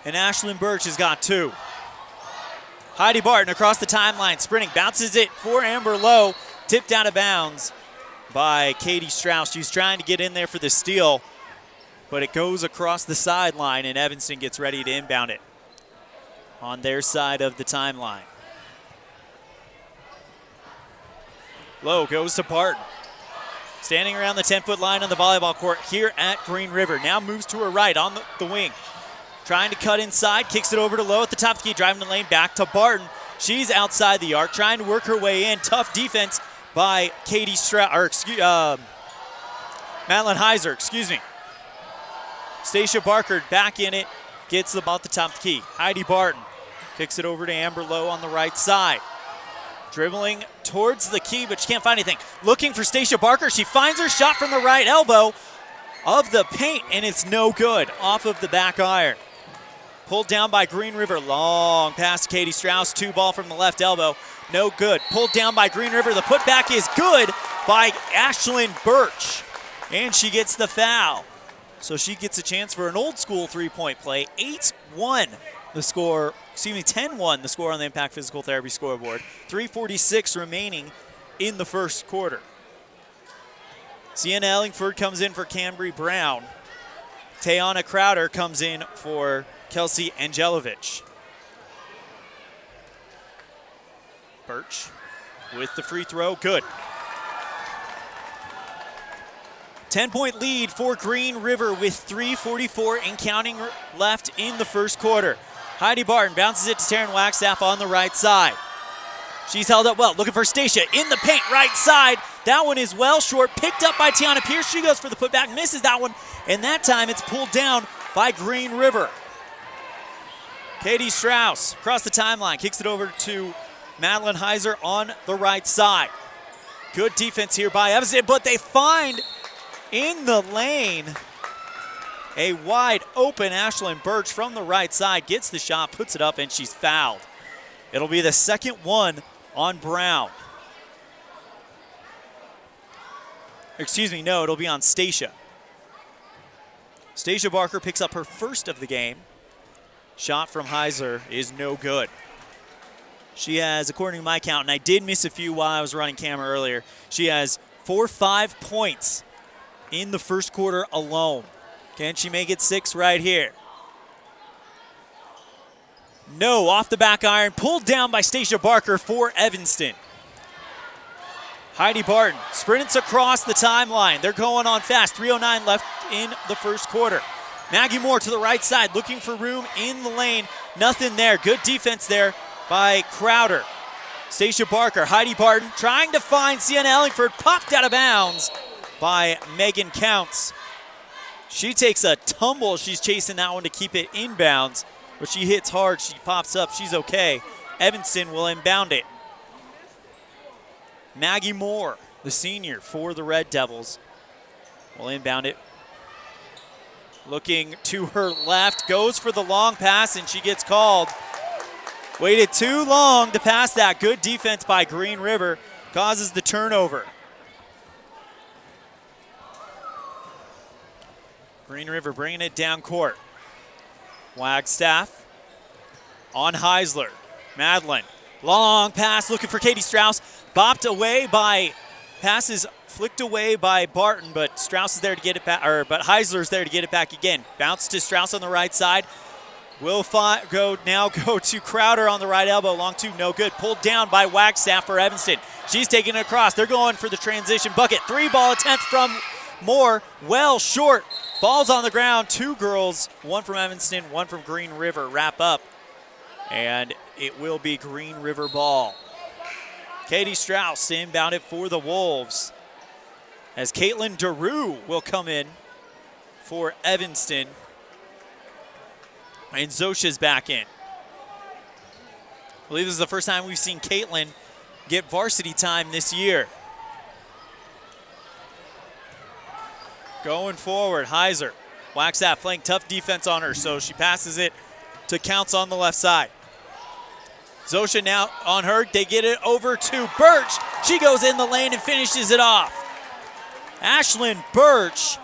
and Ashlyn Birch has got 2. Heidi Barton across the timeline, sprinting, bounces it for Amber Lowe, tipped out of bounds by Katie Strauss. She's trying to get in there for the steal, but it goes across the sideline, and Evanston gets ready to inbound it on their side of the timeline. Lowe goes to Barton. Standing around the 10-foot line on the volleyball court here at Green River. Now moves to her right on the wing. Trying to cut inside, kicks it over to Lowe at the top of the key, driving the lane back to Barton. She's outside the arc, trying to work her way in. Tough defense by Katie Madeline Heiser, excuse me. Stacia Barker back in it, gets the ball at the top of the key. Heidi Barton kicks it over to Amber Lowe on the right side. Dribbling towards the key, but she can't find anything. Looking for Stacia Barker. She finds her shot from the right elbow of the paint, and it's no good. Off of the back iron. Pulled down by Green River. Long pass to Katie Strauss. 2 ball from the left elbow. No good. Pulled down by Green River. The putback is good by Ashlyn Birch. And she gets the foul. So she gets a chance for an old school 3-point play. 8-1 the score. 10-1 the score on the Impact Physical Therapy scoreboard. 3:46 remaining in the first quarter. Sienna Ellingford comes in for Cambry Brown. Tayana Crowder comes in for Kelsey Angelovic. Birch with the free throw, good. 10-point lead for Green River with 3:44 and counting left in the first quarter. Heidi Barton bounces it to Taryn Wagstaff on the right side. She's held up well, looking for Stacia in the paint, right side. That one is well short, picked up by Tiana Pierce. She goes for the putback, misses that one, and that time it's pulled down by Green River. Katie Strauss across the timeline, kicks it over to Madeline Heiser on the right side. Good defense here by Evanston, but they find in the lane a wide open Ashlyn Birch from the right side, gets the shot, puts it up, and she's fouled. It'll be the second one on Brown. Excuse me, no, it'll be on Stacia. Stacia Barker picks up her first of the game. Shot from Heiser is no good. She has, according to my count, and I did miss a few while I was running camera earlier, she has 4-5 points in the first quarter alone. Can she make it 6 right here? No, off the back iron, pulled down by Stacia Barker for Evanston. Heidi Barton sprints across the timeline. They're going on fast. 3:09 left in the first quarter. Maggie Moore to the right side, looking for room in the lane. Nothing there. Good defense there by Crowder. Stacia Barker, Heidi Barton trying to find Sienna Ellingford, popped out of bounds by Megan Counts. She takes a tumble. She's chasing that one to keep it inbounds, but she hits hard. She pops up. She's okay. Evanston will inbound it. Maggie Moore, the senior for the Red Devils, will inbound it. Looking to her left, goes for the long pass, and she gets called. Waited too long to pass that. Good defense by Green River causes the turnover. Green River bringing it down court. Wagstaff on Heisler. Madeline, long pass looking for Katie Strauss. Bopped away by, passes flicked away by Barton, but Strauss is there to get it back, but Heisler's there to get it back again. Bounce to Strauss on the right side. Will go to Crowder on the right elbow. Long two, no good. Pulled down by Wagstaff for Evanston. She's taking it across. They're going for the transition bucket. 3-ball attempt from Moore. Well short. Ball's on the ground. Two girls, one from Evanston, one from Green River, wrap up. And it will be Green River ball. Katie Strauss inbound it for the Wolves. As Caitlin DeRue will come in for Evanston. And Zosha's back in. I believe this is the first time we've seen Caitlin get varsity time this year. Going forward, Heiser. Wagstaff playing tough defense on her, so she passes it to Counts on the left side. Zosha now on her. They get it over to Birch. She goes in the lane and finishes it off. Ashlyn Birch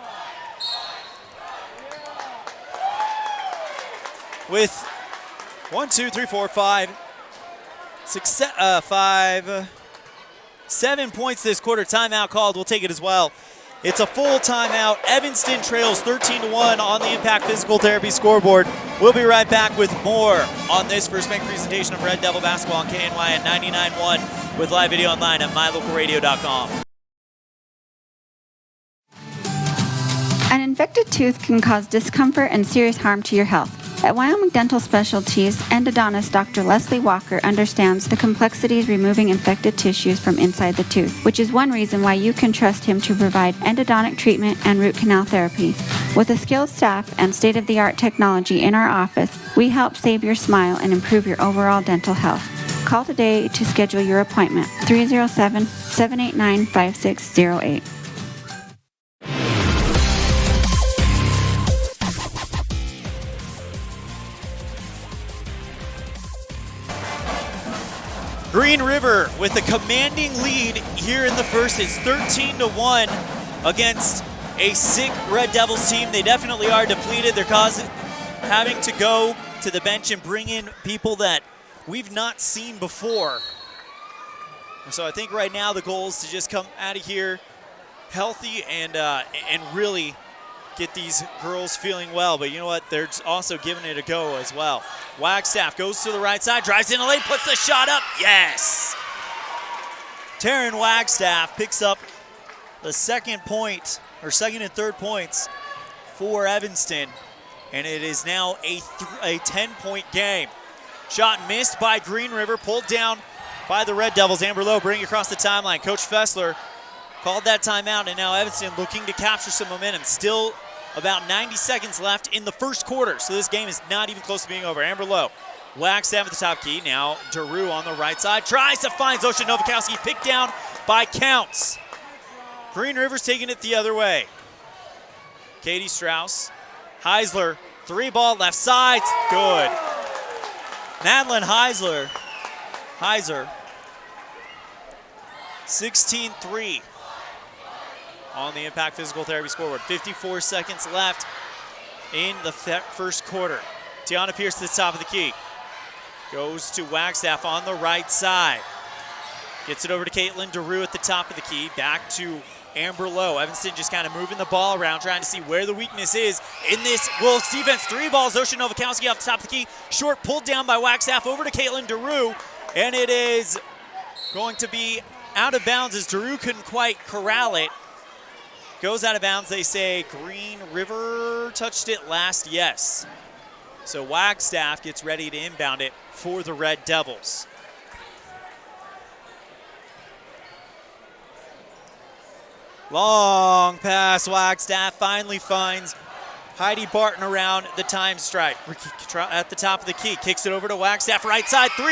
with 7 points this quarter. Timeout called. We'll take it as well. It's a full timeout. Evanston trails 13-1 on the Impact Physical Therapy scoreboard. We'll be right back with more on this First Bank presentation of Red Devil Basketball on KNY at 99.1 with live video online at mylocalradio.com. An infected tooth can cause discomfort and serious harm to your health. At Wyoming Dental Specialties, endodontist Dr. Leslie Walker understands the complexities removing infected tissues from inside the tooth, which is one reason why you can trust him to provide endodontic treatment and root canal therapy. With a skilled staff and state-of-the-art technology in our office, we help save your smile and improve your overall dental health. Call today to schedule your appointment, 307-789-5608. Green River with a commanding lead here in the first. It's 13-1 against a sick Red Devils team. They definitely are depleted. They're having to go to the bench and bring in people that we've not seen before. So I think right now the goal is to just come out of here healthy and really get these girls feeling well. But you know what? They're also giving it a go as well. Wagstaff goes to the right side, drives in the lane, puts the shot up. Yes! Taryn Wagstaff picks up the second and third points for Evanston. And it is now a 10-point game. Shot missed by Green River, pulled down by the Red Devils. Amber Lowe bringing across the timeline. Coach Fessler called that timeout, and now Evanston looking to capture some momentum. Still about 90 seconds left in the first quarter, so this game is not even close to being over. Amber Lowe, Wagstaff at the top key. Now DeRue on the right side. Tries to find Zosha Novakowski, picked down by Counts. Green River's taking it the other way. Katie Strauss, Heisler, 3-ball left side, good. Madeline Heiser, 16-3 on the Impact Physical Therapy scoreboard. 54 seconds left in the first quarter. Tiana Pierce to the top of the key. Goes to Wagstaff on the right side. Gets it over to Caitlin DeRue at the top of the key. Back to Amber Lowe. Evanston just kind of moving the ball around, trying to see where the weakness is in this Wolves defense. 3 balls, Zosha Novakowski off the top of the key. Short pulled down by Wagstaff over to Caitlin DeRue, and it is going to be out of bounds as DeRue couldn't quite corral it. Goes out of bounds. They say Green River touched it last. Yes. So Wagstaff gets ready to inbound it for the Red Devils. Long pass. Wagstaff finally finds Heidi Barton around the time stripe. At the top of the key. Kicks it over to Wagstaff. Right side 3.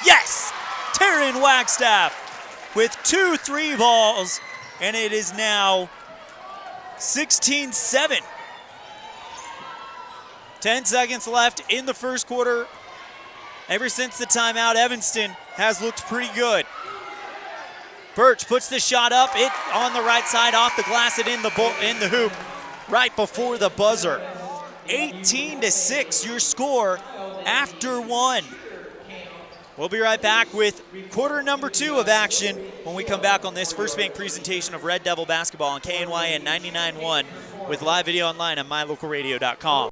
Yes! Taryn Wagstaff with 2 3 balls. And it is now 16-7. 10 seconds left in the first quarter. Ever since the timeout, Evanston has looked pretty good. Birch puts the shot up, it on the right side, off the glass, and in the hoop, right before the buzzer. 18-6, your score after 1. We'll be right back with quarter number 2 of action when we come back on this First Bank presentation of Red Devil basketball on KNYN 99.1 with live video online at mylocalradio.com.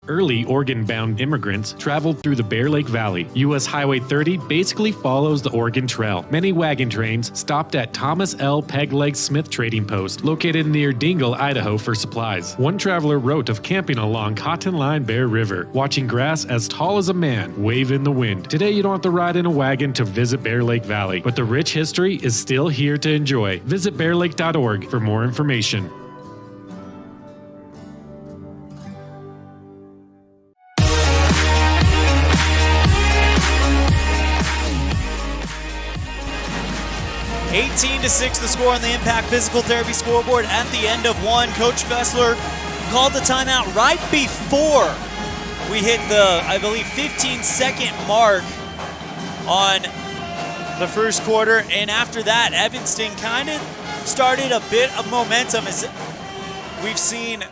Early Oregon-bound immigrants traveled through the Bear Lake Valley. U.S. Highway 30 basically follows the Oregon Trail. Many wagon trains stopped at Thomas L. Pegleg Smith Trading Post, located near Dingle, Idaho, for supplies. One traveler wrote of camping along Cotton Line Bear River, watching grass as tall as a man wave in the wind. Today, you don't have to ride in a wagon to visit Bear Lake Valley, but the rich history is still here to enjoy. Visit bearlake.org for more information. (18-6) the score on the Impact Physical Therapy scoreboard at the end of 1. Coach Fessler called the timeout right before we hit the, I believe, 15-second mark on the first quarter. And after that, Evanston kind of started a bit of momentum as we've seen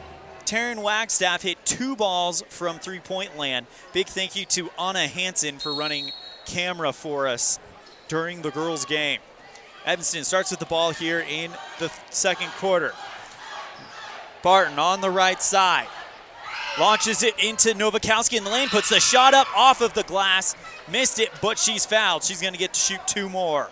Taryn Wagstaff hit 2 balls from three-point land. Big thank you to Anna Hansen for running camera for us during the girls' game. Evanston starts with the ball here in the second quarter. Barton on the right side. Launches it into Novakowski in the lane, puts the shot up off of the glass. Missed it, but she's fouled. She's going to get to shoot 2 more.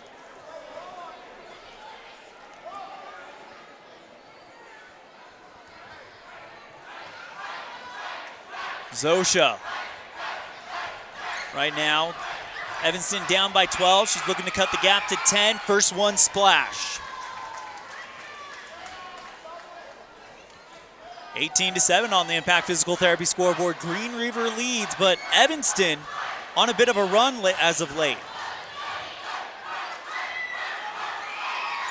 Zosha. Right now, Evanston down by 12. She's looking to cut the gap to 10. First one splash. 18-7 on the Impact Physical Therapy scoreboard. Green River leads, but Evanston on a bit of a run as of late.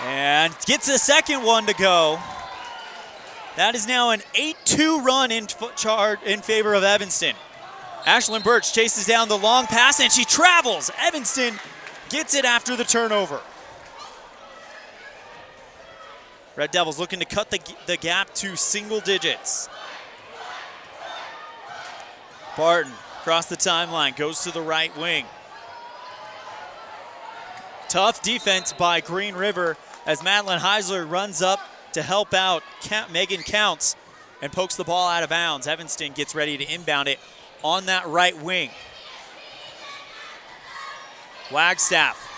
And gets the second one to go. That is now an 8-2 run in favor of Evanston. Ashlyn Birch chases down the long pass, and she travels. Evanston gets it after the turnover. Red Devils looking to cut the gap to single digits. Barton across the timeline, goes to the right wing. Tough defense by Green River as Madeline Heisler runs up to help out Megan Counts and pokes the ball out of bounds. Evanston gets ready to inbound it on that right wing. Wagstaff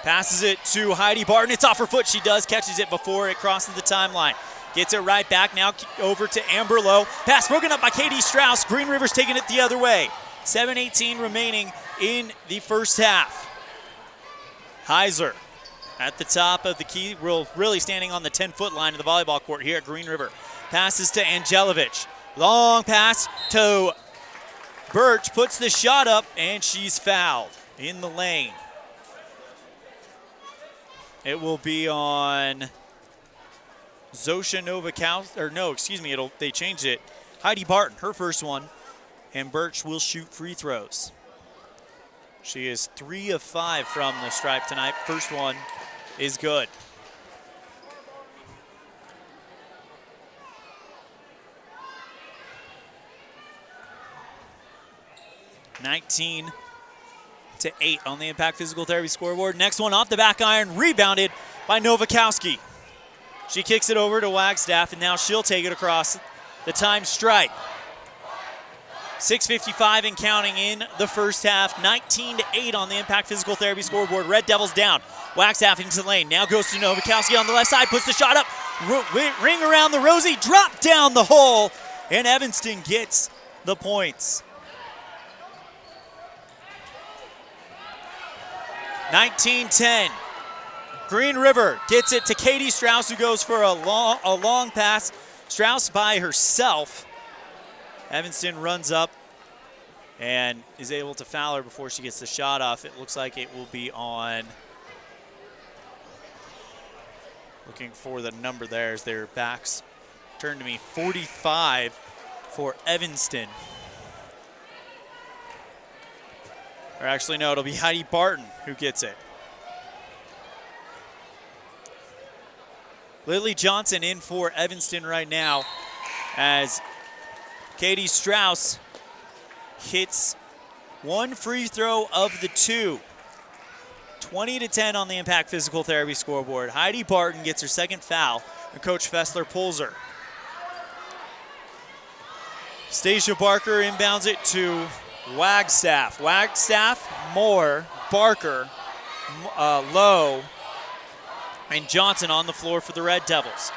passes it to Heidi Barton. It's off her foot. She catches it before it crosses the timeline. Gets it right back now over to Amber Lowe. Pass broken up by Katie Strauss. Green River's taking it the other way. 7:18 remaining in the first half. Heiser at the top of the key, really standing on the 10-foot line of the volleyball court here at Green River. Passes to Angelovich. Long pass to Birch, puts the shot up, and she's fouled in the lane. It will be on Zosha Novakowski, or no, excuse me, they changed it. Heidi Barton, her first one, and Birch will shoot free throws. She is 3 of 5 from the stripe tonight. First one is good. to 8 on the Impact Physical Therapy scoreboard. Next one off the back iron, rebounded by Nowakowski. She kicks it over to Wagstaff, and now she'll take it across the time stripe. 6:55 and counting in the first half. 19-8 on the Impact Physical Therapy scoreboard. Red Devils down. Wagstaff into the lane. Now goes to Nowakowski on the left side. Puts the shot up. Ring around the Rosie. Drop down the hole. And Evanston gets the points. 19-10. Green River gets it to Katie Strauss, who goes for a long pass. Strauss by herself. Evanston runs up and is able to foul her before she gets the shot off. It looks like it will be on, looking for the number there as their backs turn to me, 45 for Evanston. Or actually, no, it'll be Heidi Barton who gets it. Lily Johnson in for Evanston right now as Katie Strauss hits one free throw of the 2. 20-10 on the Impact Physical Therapy scoreboard. Heidi Barton gets her second foul, and Coach Fessler pulls her. Stacia Barker inbounds it to Wagstaff. Wagstaff, Moore, Barker, Lowe, and Johnson on the floor for the Red Devils.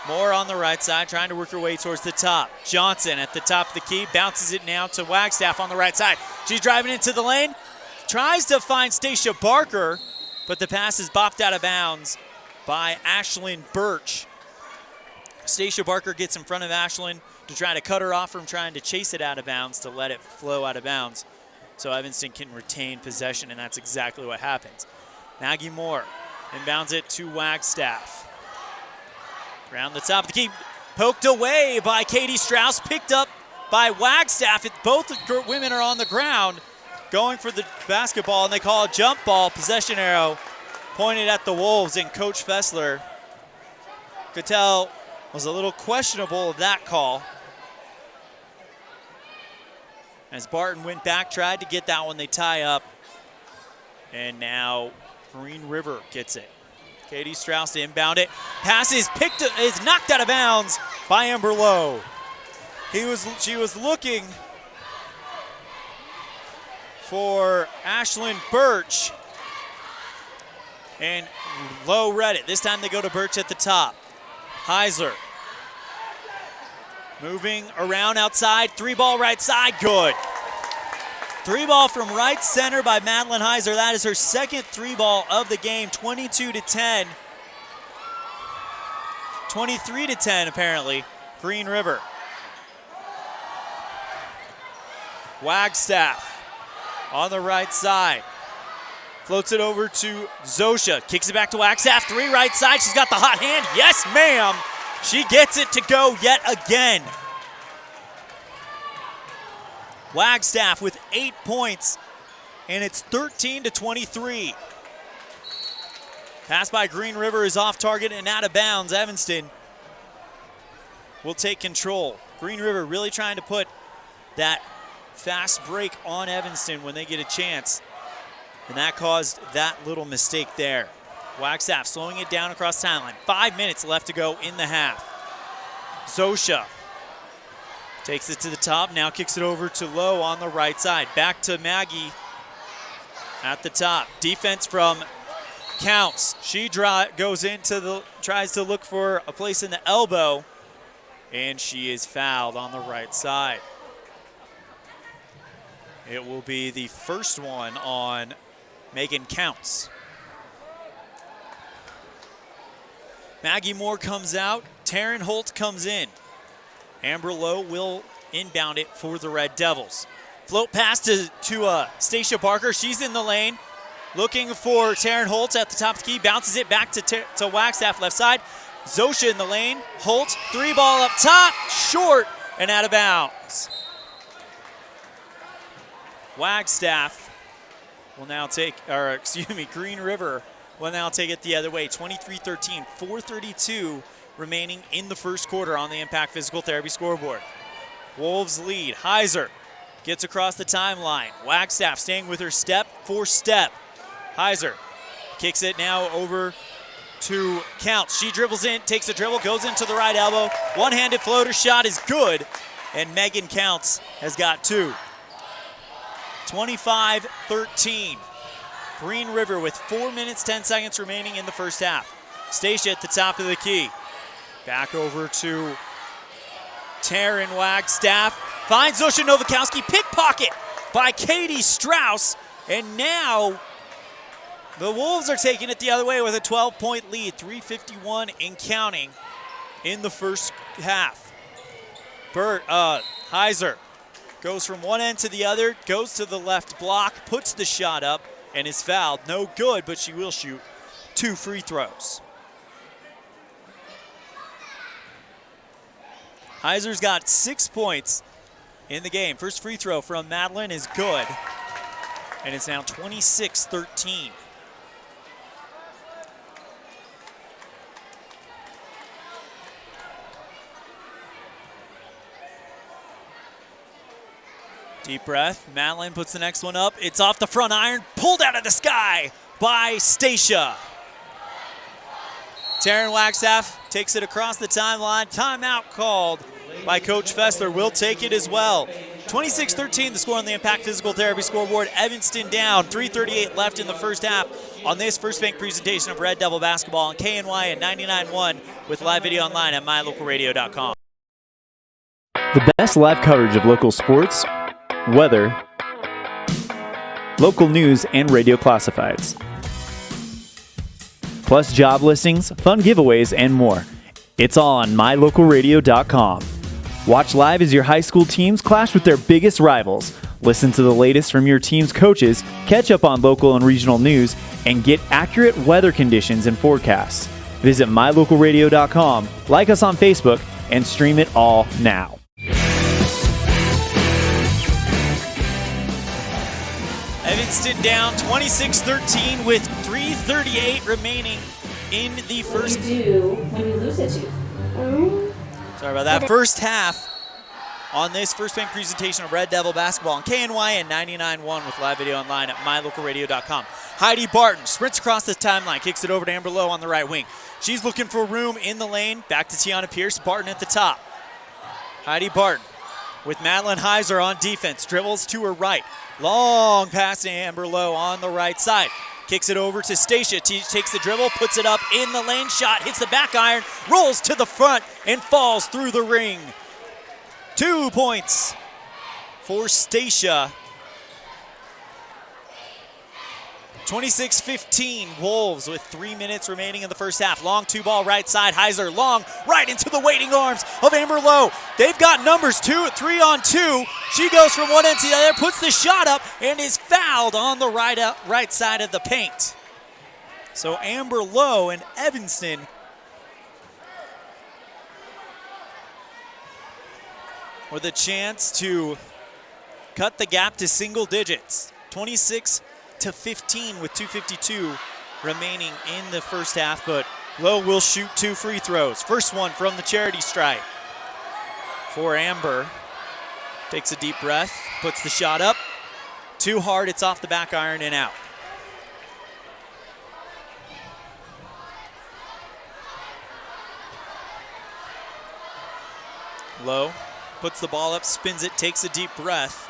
Moore on the right side, trying to work her way towards the top. Johnson at the top of the key, bounces it now to Wagstaff on the right side. She's driving into the lane, tries to find Stacia Barker, but the pass is bopped out of bounds by Ashlyn Birch. Stacia Barker gets in front of Ashlyn to try to cut her off from trying to chase it out of bounds, to let it flow out of bounds so Evanston can retain possession, and that's exactly what happens. Maggie Moore inbounds it to Wagstaff. Around the top of the key, poked away by Katie Strauss, picked up by Wagstaff. Both women are on the ground going for the basketball, and they call a jump ball. Possession arrow pointed at the Wolves, and Coach Fessler could tell was a little questionable of that call. As Barton went back, tried to get that one, they tie up, and now Green River gets it. Katie Strauss to inbound it. Pass is knocked out of bounds by Amber Lowe. She was looking for Ashlyn Birch, and Lowe read it. This time they go to Birch at the top. Heiser moving around outside. 3-ball right side, good. 3-ball from right center by Madeline Heiser. That is her second 3-ball of the game, 22-10. 23-10 apparently, Green River. Wagstaff on the right side. Floats it over to Zosha, kicks it back to Wagstaff, 3 right side. She's got the hot hand, yes ma'am. She gets it to go yet again. Wagstaff with 8 points, and it's 13-23. Pass by Green River is off target and out of bounds. Evanston will take control. Green River really trying to put that fast break on Evanston when they get a chance, and that caused that little mistake there. Wagstaff slowing it down across the timeline. 5 minutes left to go in the half. Zosha takes it to the top, now kicks it over to Lowe on the right side. Back to Maggie at the top. Defense from Counts. She goes into tries to look for a place in the elbow, and she is fouled on the right side. It will be the first one on Megan Counts. Maggie Moore comes out. Taryn Holt comes in. Amber Lowe will inbound it for the Red Devils. Float pass to Stacia Barker. She's in the lane, looking for Taryn Holt at the top of the key. Bounces it back to Wagstaff left side. Zosha in the lane. Holt, 3-ball up top, short and out of bounds. Wagstaff will now take, Green River will now take it the other way. 23-13, 4:32 remaining in the first quarter on the Impact Physical Therapy scoreboard. Wolves lead. Heiser Gets across the timeline. Wagstaff staying with her step for step. Heiser kicks it now over to Counts. She dribbles in, takes a dribble, goes into the right elbow. One-handed floater shot is good, and Megan Counts has got 2. 25-13. Green River with 4 minutes, 10 seconds remaining in the first half. Stacia at the top of the key. Back over to Taryn Wagstaff. Finds Zosha Nowakowski. Pickpocket by Katie Strauss. And now the Wolves are taking it the other way with a 12-point lead. 3:51 and counting in the first half. Heiser goes from one end to the other, goes to the left block, puts the shot up, and is fouled. No good, but she will shoot 2 free throws. Heiser's got 6 points in the game. First free throw from Madeline is good, and it's now 26-13. Deep breath. Madeline puts the next one up. It's off the front iron, pulled out of the sky by Stacia. Taryn Wagstaff takes it across the timeline. Timeout called by Coach Fessler. We'll take it as well. 26-13, the score on the Impact Physical Therapy scoreboard. Evanston down, 3:38 left in the first half on this First Bank presentation of Red Devil basketball on KNY and 99.1 with live video online at mylocalradio.com. The best live coverage of local sports, weather, local news, and radio classifieds. Plus job listings, fun giveaways, and more. It's all on mylocalradio.com. Watch live as your high school teams clash with their biggest rivals. Listen to the latest from your team's coaches, catch up on local and regional news, and get accurate weather conditions and forecasts. Visit mylocalradio.com, like us on Facebook, and stream it all now. Evanston down 26-13 with 3:38 remaining in the first. What do you do when you lose a tooth? Sorry about that. First half on this First Bank presentation of Red Devil basketball on KNY and 99.1 with live video online at mylocalradio.com. Heidi Barton sprints across the timeline, kicks it over to Amber Lowe on the right wing. She's looking for room in the lane. Back to Tiana Pierce. Barton at the top. Heidi Barton with Madeline Heiser on defense. Dribbles to her right. Long pass to Amber Lowe on the right side. Kicks it over to Stacia. Takes the dribble, puts it up in the lane. Shot hits the back iron, rolls to the front, and falls through the ring. 2 points for Stacia. 26-15, Wolves with 3 minutes remaining in the first half. Long 2-ball right side. Heiser long right into the waiting arms of Amber Lowe. They've got numbers 3 on 2. She goes from one end to the other, puts the shot up, and is fouled on the right side of the paint. So Amber Lowe and Evanston with a chance to cut the gap to single digits. 26-15 with 2:52 remaining in the first half, but Lowe will shoot 2 free throws. First one from the charity stripe for Amber. Takes a deep breath, puts the shot up. Too hard, it's off the back iron and out. Lowe puts the ball up, spins it, takes a deep breath.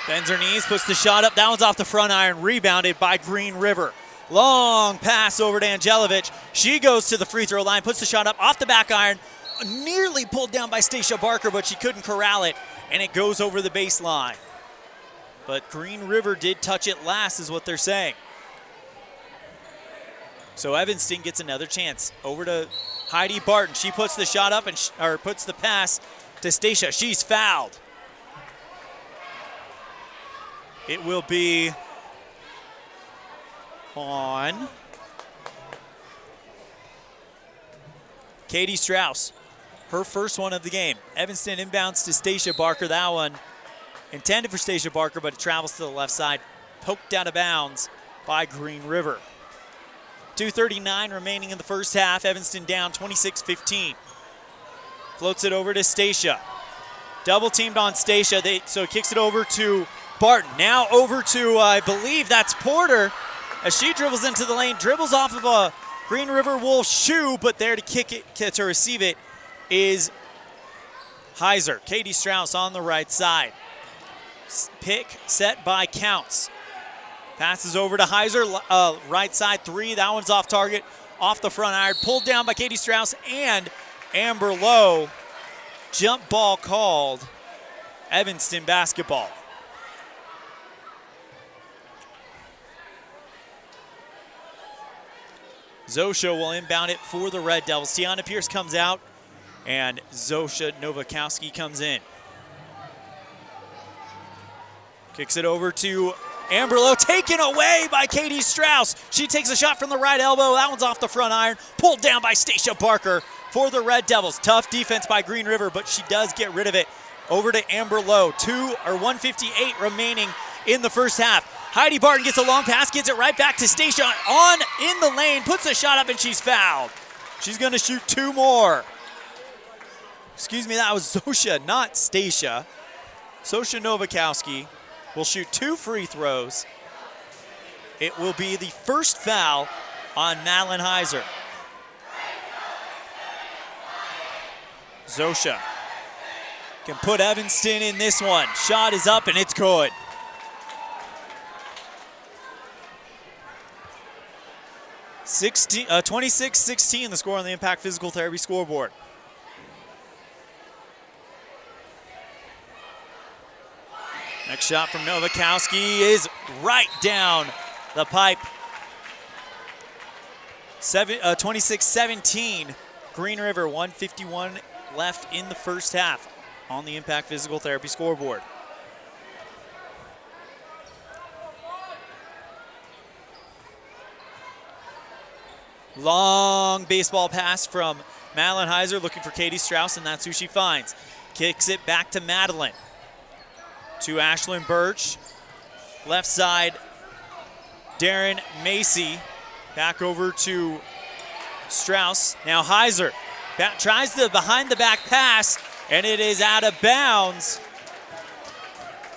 Bends her knees, puts the shot up. That one's off the front iron, rebounded by Green River. Long pass over to Angelovich. She goes to the free throw line, puts the shot up off the back iron. Nearly pulled down by Stacia Barker, but she couldn't corral it, and it goes over the baseline. But Green River did touch it last, is what they're saying. So Evanston gets another chance. Over to Heidi Barton. She puts the shot up and puts the pass to Stacia. She's fouled. It will be on Katie Strauss. Her first one of the game. Evanston inbounds to Stacia Barker. That one intended for Stacia Barker, but it travels to the left side. Poked out of bounds by Green River. 2:39 remaining in the first half. Evanston down 26-15. Floats it over to Stacia. Double teamed on Stacia. So he kicks it over to Barton. Now over to, I believe that's Porter, as she dribbles into the lane, dribbles off of a Green River Wolf shoe, but there to kick it, to receive it is Heiser. Katie Strauss on the right side. Pick set by Counts. Passes over to Heiser, right side three. That one's off target, off the front iron. Pulled down by Katie Strauss and Amber Lowe. Jump ball called. Evanston basketball. Zosha will inbound it for the Red Devils. Tiana Pierce comes out, and Zosha Novakowski comes in. Kicks it over to Amber Lowe, taken away by Katie Strauss. She takes a shot from the right elbow. That one's off the front iron. Pulled down by Stacia Barker for the Red Devils. Tough defense by Green River, but she does get rid of it. Over to Amber Lowe. 1:58 remaining in the first half. Heidi Barton gets a long pass, gets it right back to Stacia on in the lane, puts a shot up, and she's fouled. She's going to shoot two more. Excuse me, that was Zosha, not Stacia. Zosha Novakowski will shoot two free throws. It will be the first foul on Madeline Heiser. Zosha can put Evanston in this one. Shot is up, and it's good. 26-16 the score on the Impact Physical Therapy scoreboard. Next shot from Novakowski is right down the pipe. 26-17, Green River, 1:51 left in the first half on the Impact Physical Therapy scoreboard. Long baseball pass from Madeline Heiser, looking for Katie Strauss, and that's who she finds. Kicks it back to Madeline. To Ashlyn Birch. Left side, Darren Macy. Back over to Strauss. Now Heiser tries the behind-the-back pass, and it is out of bounds.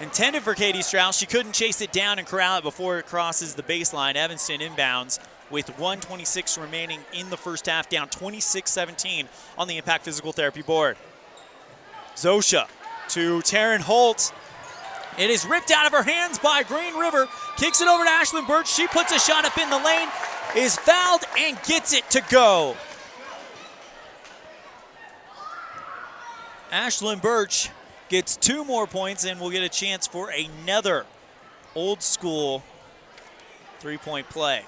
Intended for Katie Strauss. She couldn't chase it down and corral it before it crosses the baseline. Evanston inbounds with 1:26 remaining in the first half, down 26-17 on the Impact Physical Therapy board. Zosha to Taryn Holt. It is ripped out of her hands by Green River. Kicks it over to Ashlyn Birch. She puts a shot up in the lane, is fouled, and gets it to go. Ashlyn Birch gets two more points and will get a chance for another old school three-point play.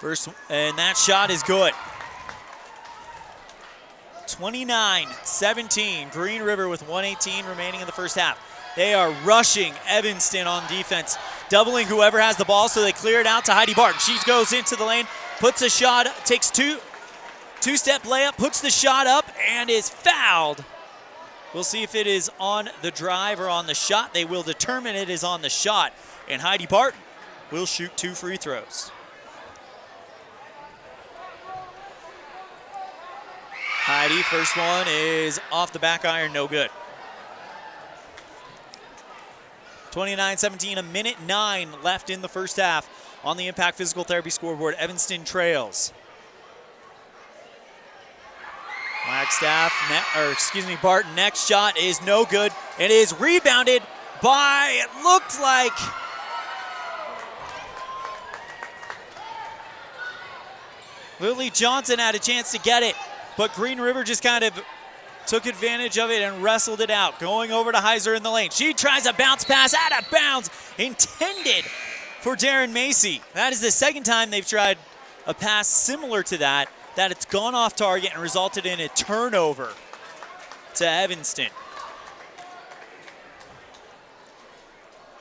First, and that shot is good. 29-17, Green River with 1:18 remaining in the first half. They are rushing Evanston on defense, doubling whoever has the ball, so they clear it out to Heidi Barton. She goes into the lane, puts a shot, takes two-step layup, puts the shot up, and is fouled. We'll see if it is on the drive or on the shot. They will determine it is on the shot, and Heidi Barton will shoot two free throws. Heidi, first one is off the back iron, no good. 29-17, a minute 9 left in the first half on the Impact Physical Therapy scoreboard. Evanston trails. Barton, next shot is no good. It is rebounded by, it looked like, Lily Johnson had a chance to get it, but Green River just kind of took advantage of it and wrestled it out. Going over to Heiser in the lane. She tries a bounce pass out of bounds, intended for Darren Macy. That is the second time they've tried a pass similar to that it's gone off target and resulted in a turnover to Evanston.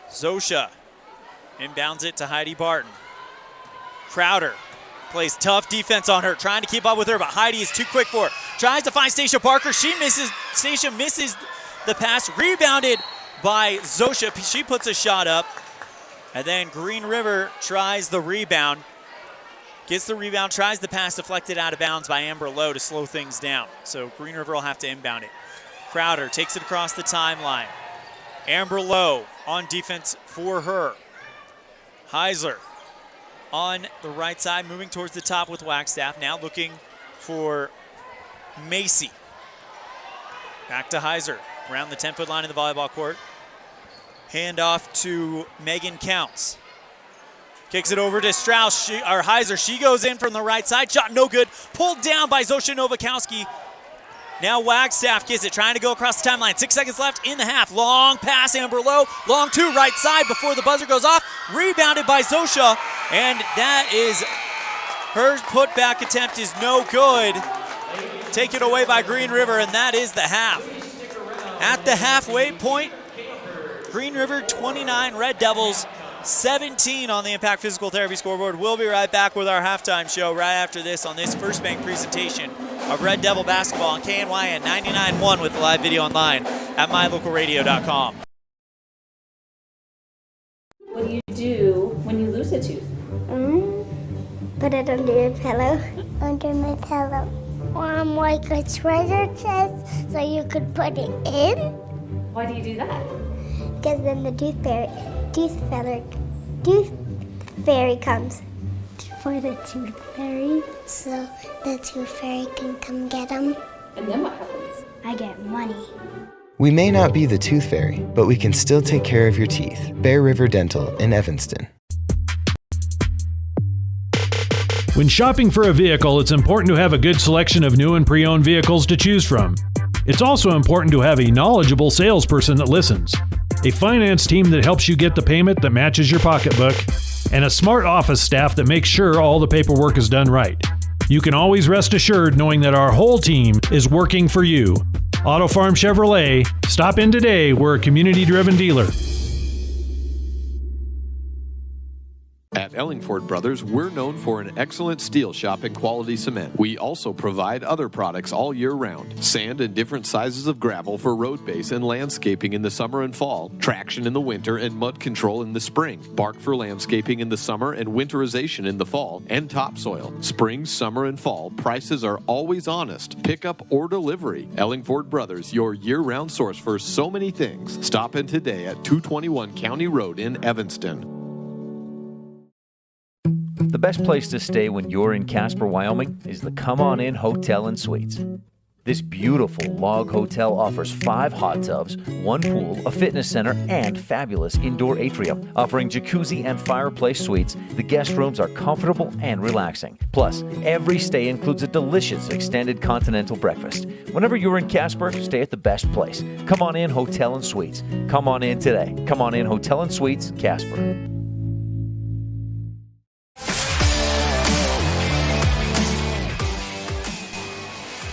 Zosha inbounds it to Heidi Barton. Crowder plays tough defense on her, trying to keep up with her, but Heidi is too quick for her. Tries to find Stacia Barker. Stacia misses the pass. Rebounded by Zosha. She puts a shot up. And then Green River tries the rebound. Gets the rebound, tries the pass deflected out of bounds by Amber Lowe to slow things down. So Green River will have to inbound it. Crowder takes it across the timeline. Amber Lowe on defense for her. Heisler on the right side, moving towards the top with Wagstaff. Now looking for Macy. Back to Heiser, around the 10-foot line of the volleyball court. Hand off to Megan Counts. Kicks it over to Strauss, Heiser. She goes in from the right side. Shot no good. Pulled down by Zosha Novakowski. Now Wagstaff gets it, trying to go across the timeline. 6 seconds left in the half. Long pass, Amber Lowe. Long two, right side before the buzzer goes off. Rebounded by Zosha, and that is her putback attempt is no good. Taken away by Green River, and that is the half. At the halfway point, Green River 29, Red Devils 17 on the Impact Physical Therapy scoreboard. We'll be right back with our halftime show right after this on this First Bank presentation of Red Devil basketball on KNYN 99.1 with live video online at mylocalradio.com. What do you do when you lose a tooth? Put it under your pillow. Under my pillow. Like a treasure chest so you could put it in. Why do you do that? Because then the tooth fairy comes. For the tooth fairy, so the tooth fairy can come get them. And then what happens? I get money. We may not be the tooth fairy, but we can still take care of your teeth. Bear River Dental in Evanston. When shopping for a vehicle, it's important to have a good selection of new and pre-owned vehicles to choose from. It's also important to have a knowledgeable salesperson that listens, a finance team that helps you get the payment that matches your pocketbook, and a smart office staff that makes sure all the paperwork is done right. You can always rest assured knowing that our whole team is working for you. Auto Farm Chevrolet, stop in today. We're a community-driven dealer. At Ellingford Brothers, we're known for an excellent steel shop and quality cement. We also provide other products all year round. Sand and different sizes of gravel for road base and landscaping in the summer and fall. Traction in the winter and mud control in the spring. Bark for landscaping in the summer and winterization in the fall. And topsoil. Spring, summer, and fall, prices are always honest. Pickup or delivery. Ellingford Brothers, your year-round source for so many things. Stop in today at 221 County Road in Evanston. The best place to stay when you're in Casper, Wyoming is the Come On In Hotel and Suites. This beautiful log hotel offers 5 hot tubs, 1 pool, a fitness center, and fabulous indoor atrium. Offering jacuzzi and fireplace suites, the guest rooms are comfortable and relaxing. Plus, every stay includes a delicious extended continental breakfast. Whenever you're in Casper, stay at the best place. Come On In Hotel and Suites. Come on in today. Come On In Hotel and Suites, Casper.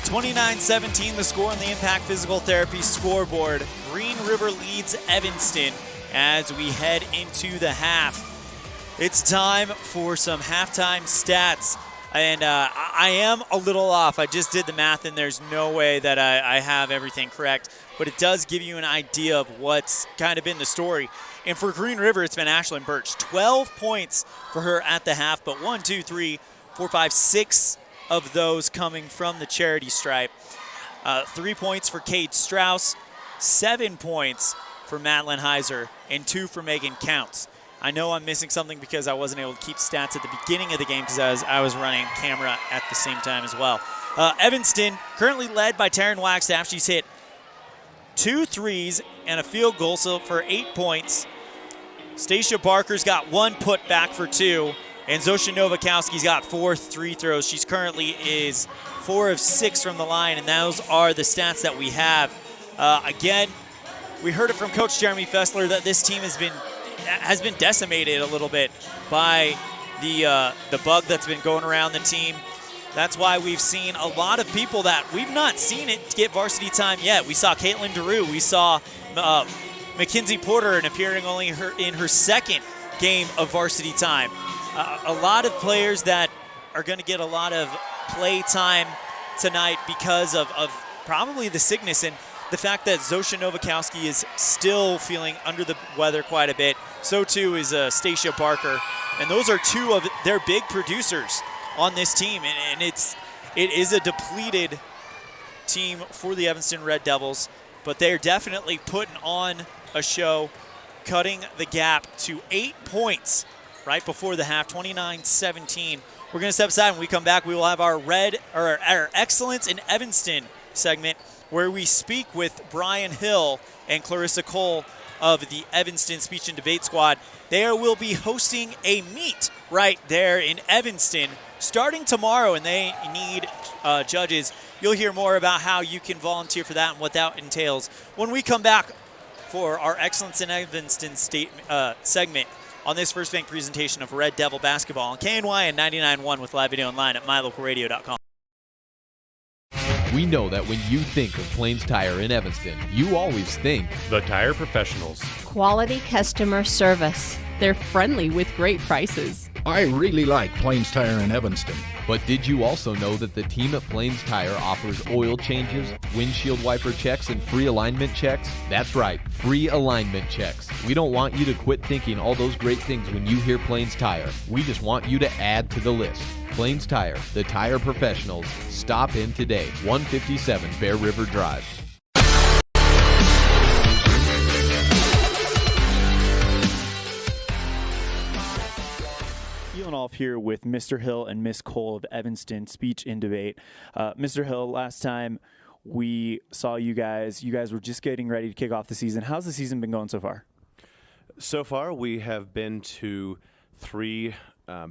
29-17 the score on the Impact Physical Therapy scoreboard. Green River leads Evanston as we head into the half. It's time for some halftime stats. And I am a little off. I just did the math, and there's no way that I have everything correct. But it does give you an idea of what's kind of been the story. And for Green River, it's been Ashlyn Birch. 12 points for her at the half, but 1, 2, 3, 4, 5, 6 of those coming from the charity stripe. 3 points for Kate Strauss, 7 points for Madeline Heiser, and 2 for Megan Counts. I know I'm missing something because I wasn't able to keep stats at the beginning of the game because I was running camera at the same time as well. Evanston currently led by Taryn Wagstaff. She's hit 2 threes and a field goal, so for 8 points. Stacia Barker's got 1 put back for 2. And Zosha Novakowski's got 4 free throws. She's currently is 4 of 6 from the line, and those are the stats that we have. Again, we heard it from Coach Jeremy Fessler that this team has been decimated a little bit by the bug that's been going around the team. That's why we've seen a lot of people that we've not seen it get varsity time yet. We saw Caitlin DeRue. We saw Mackenzie Porter and appearing only in her second game of varsity time. A lot of players that are going to get a lot of play time tonight because of probably the sickness and the fact that Zosha Novakowski is still feeling under the weather quite a bit. So too is Stacia Barker. And those are 2 of their big producers on this team, and it is a depleted team for the Evanston Red Devils, but they're definitely putting on a show, cutting the gap to 8 points right before the half, 29-17. We're going to step aside. When we come back, we will have our Excellence in Evanston segment, where we speak with Brian Hill and Clarissa Cole of the Evanston Speech and Debate Squad. They will be hosting a meet right there in Evanston starting tomorrow, and they need judges. You'll hear more about how you can volunteer for that and what that entails when we come back for our Excellence in Evanston segment on this First Bank presentation of Red Devil basketball on KNY and 99.1 with live video online at mylocalradio.com. We know that when you think of Plains Tire in Evanston, you always think The Tire Professionals. Quality customer service. They're friendly with great prices. I really like Plains Tire in Evanston. But did you also know that the team at Plains Tire offers oil changes, windshield wiper checks, and free alignment checks? That's right, free alignment checks. We don't want you to quit thinking all those great things when you hear Plains Tire. We just want you to add to the list. Plains Tire, the tire professionals. Stop in today, 157 Bear River Drive. Off here with Mr. Hill and Miss Cole of Evanston Speech and Debate. Mr. Hill, last time we saw you guys were just getting ready to kick off the season. How's the season been going so far? So far, we have been to 3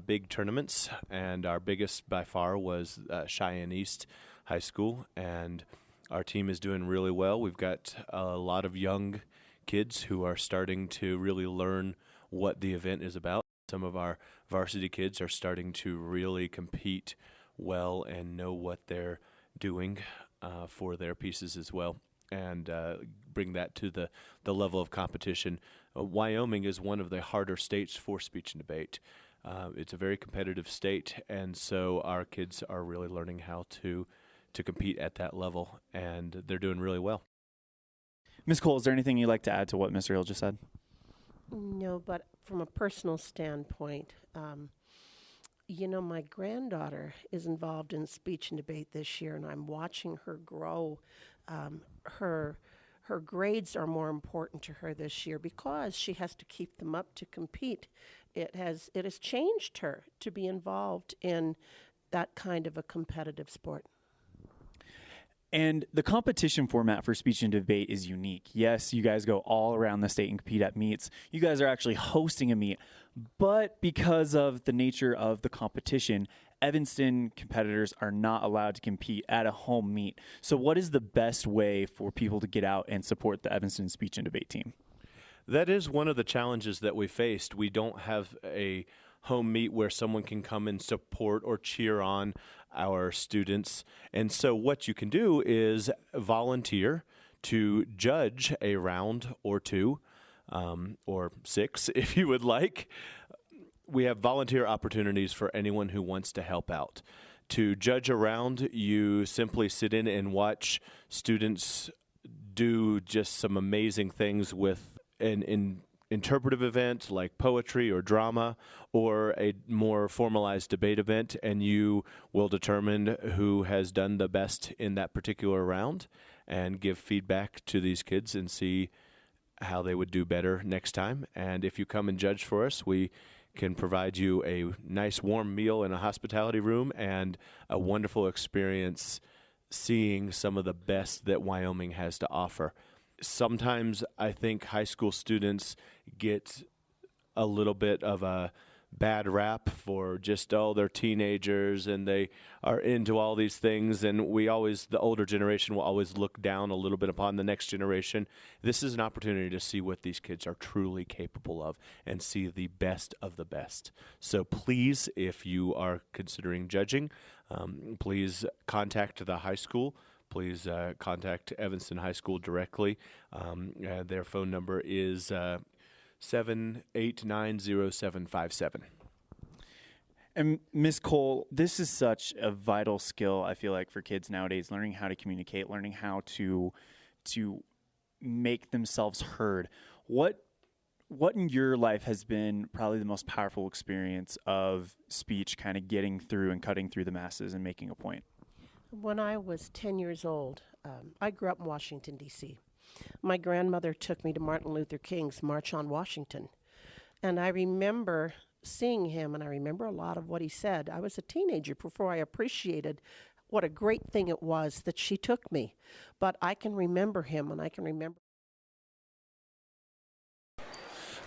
big tournaments, and our biggest by far was Cheyenne East High School, and our team is doing really well. We've got a lot of young kids who are starting to really learn what the event is about. Some of our varsity kids are starting to really compete well and know what they're doing for their pieces as well, and bring that to the level of competition. Wyoming is one of the harder states for speech and debate. It's a very competitive state, and so our kids are really learning how to compete at that level, and they're doing really well. Ms. Cole, is there anything you'd like to add to what Mr. Hill just said? No, but from a personal standpoint, my granddaughter is involved in speech and debate this year, and I'm watching her grow. Her grades are more important to her this year because she has to keep them up to compete. It has changed her to be involved in that kind of a competitive sport. And the competition format for speech and debate is unique. Yes, you guys go all around the state and compete at meets. You guys are actually hosting a meet. But because of the nature of the competition, Evanston competitors are not allowed to compete at a home meet. So what is the best way for people to get out and support the Evanston speech and debate team? That is one of the challenges that we faced. We don't have a home meet where someone can come and support or cheer on our students. And so what you can do is volunteer to judge a round or 2, or 6 if you would like. We have volunteer opportunities for anyone who wants to help out. To judge a round, you simply sit in and watch students do just some amazing things with an interpretive event like poetry or drama, or a more formalized debate event, and you will determine who has done the best in that particular round and give feedback to these kids and see how they would do better next time. And if you come and judge for us, we can provide you a nice warm meal in a hospitality room and a wonderful experience seeing some of the best that Wyoming has to offer. Sometimes I think high school students get a little bit of a bad rap for just, they're teenagers and they are into all these things, and the older generation will always look down a little bit upon the next generation. This is an opportunity to see what these kids are truly capable of and see the best of the best. So please, if you are considering judging, please contact the high school. Please contact Evanston High School directly. Their phone number is 7890757. And Ms. Cole, this is such a vital skill, I feel like, for kids nowadays, learning how to communicate, learning how to make themselves heard. What What in your life has been probably the most powerful experience of speech kind of getting through and cutting through the masses and making a point? When I was 10 years old, I grew up in Washington, D.C. My grandmother took me to Martin Luther King's March on Washington. And I remember seeing him, and I remember a lot of what he said. I was a teenager before I appreciated what a great thing it was that she took me. But I can remember him, and I can remember.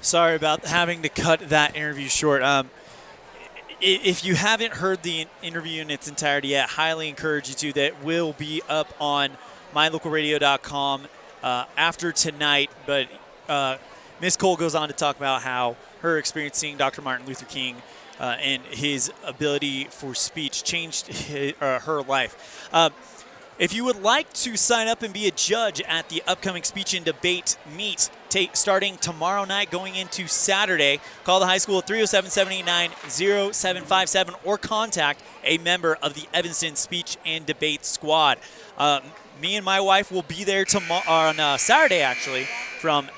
Sorry about having to cut that interview short. If you haven't heard the interview in its entirety yet, highly encourage you to. That will be up on mylocalradio.com after tonight. But Ms. Cole goes on to talk about how her experience seeing Dr. Martin Luther King and his ability for speech changed her life. If you would like to sign up and be a judge at the upcoming speech and debate meet starting tomorrow night going into Saturday, call the high school at 307-789-0757 or contact a member of the Evanston Speech and Debate Squad. Me and my wife will be there on Saturday, actually, from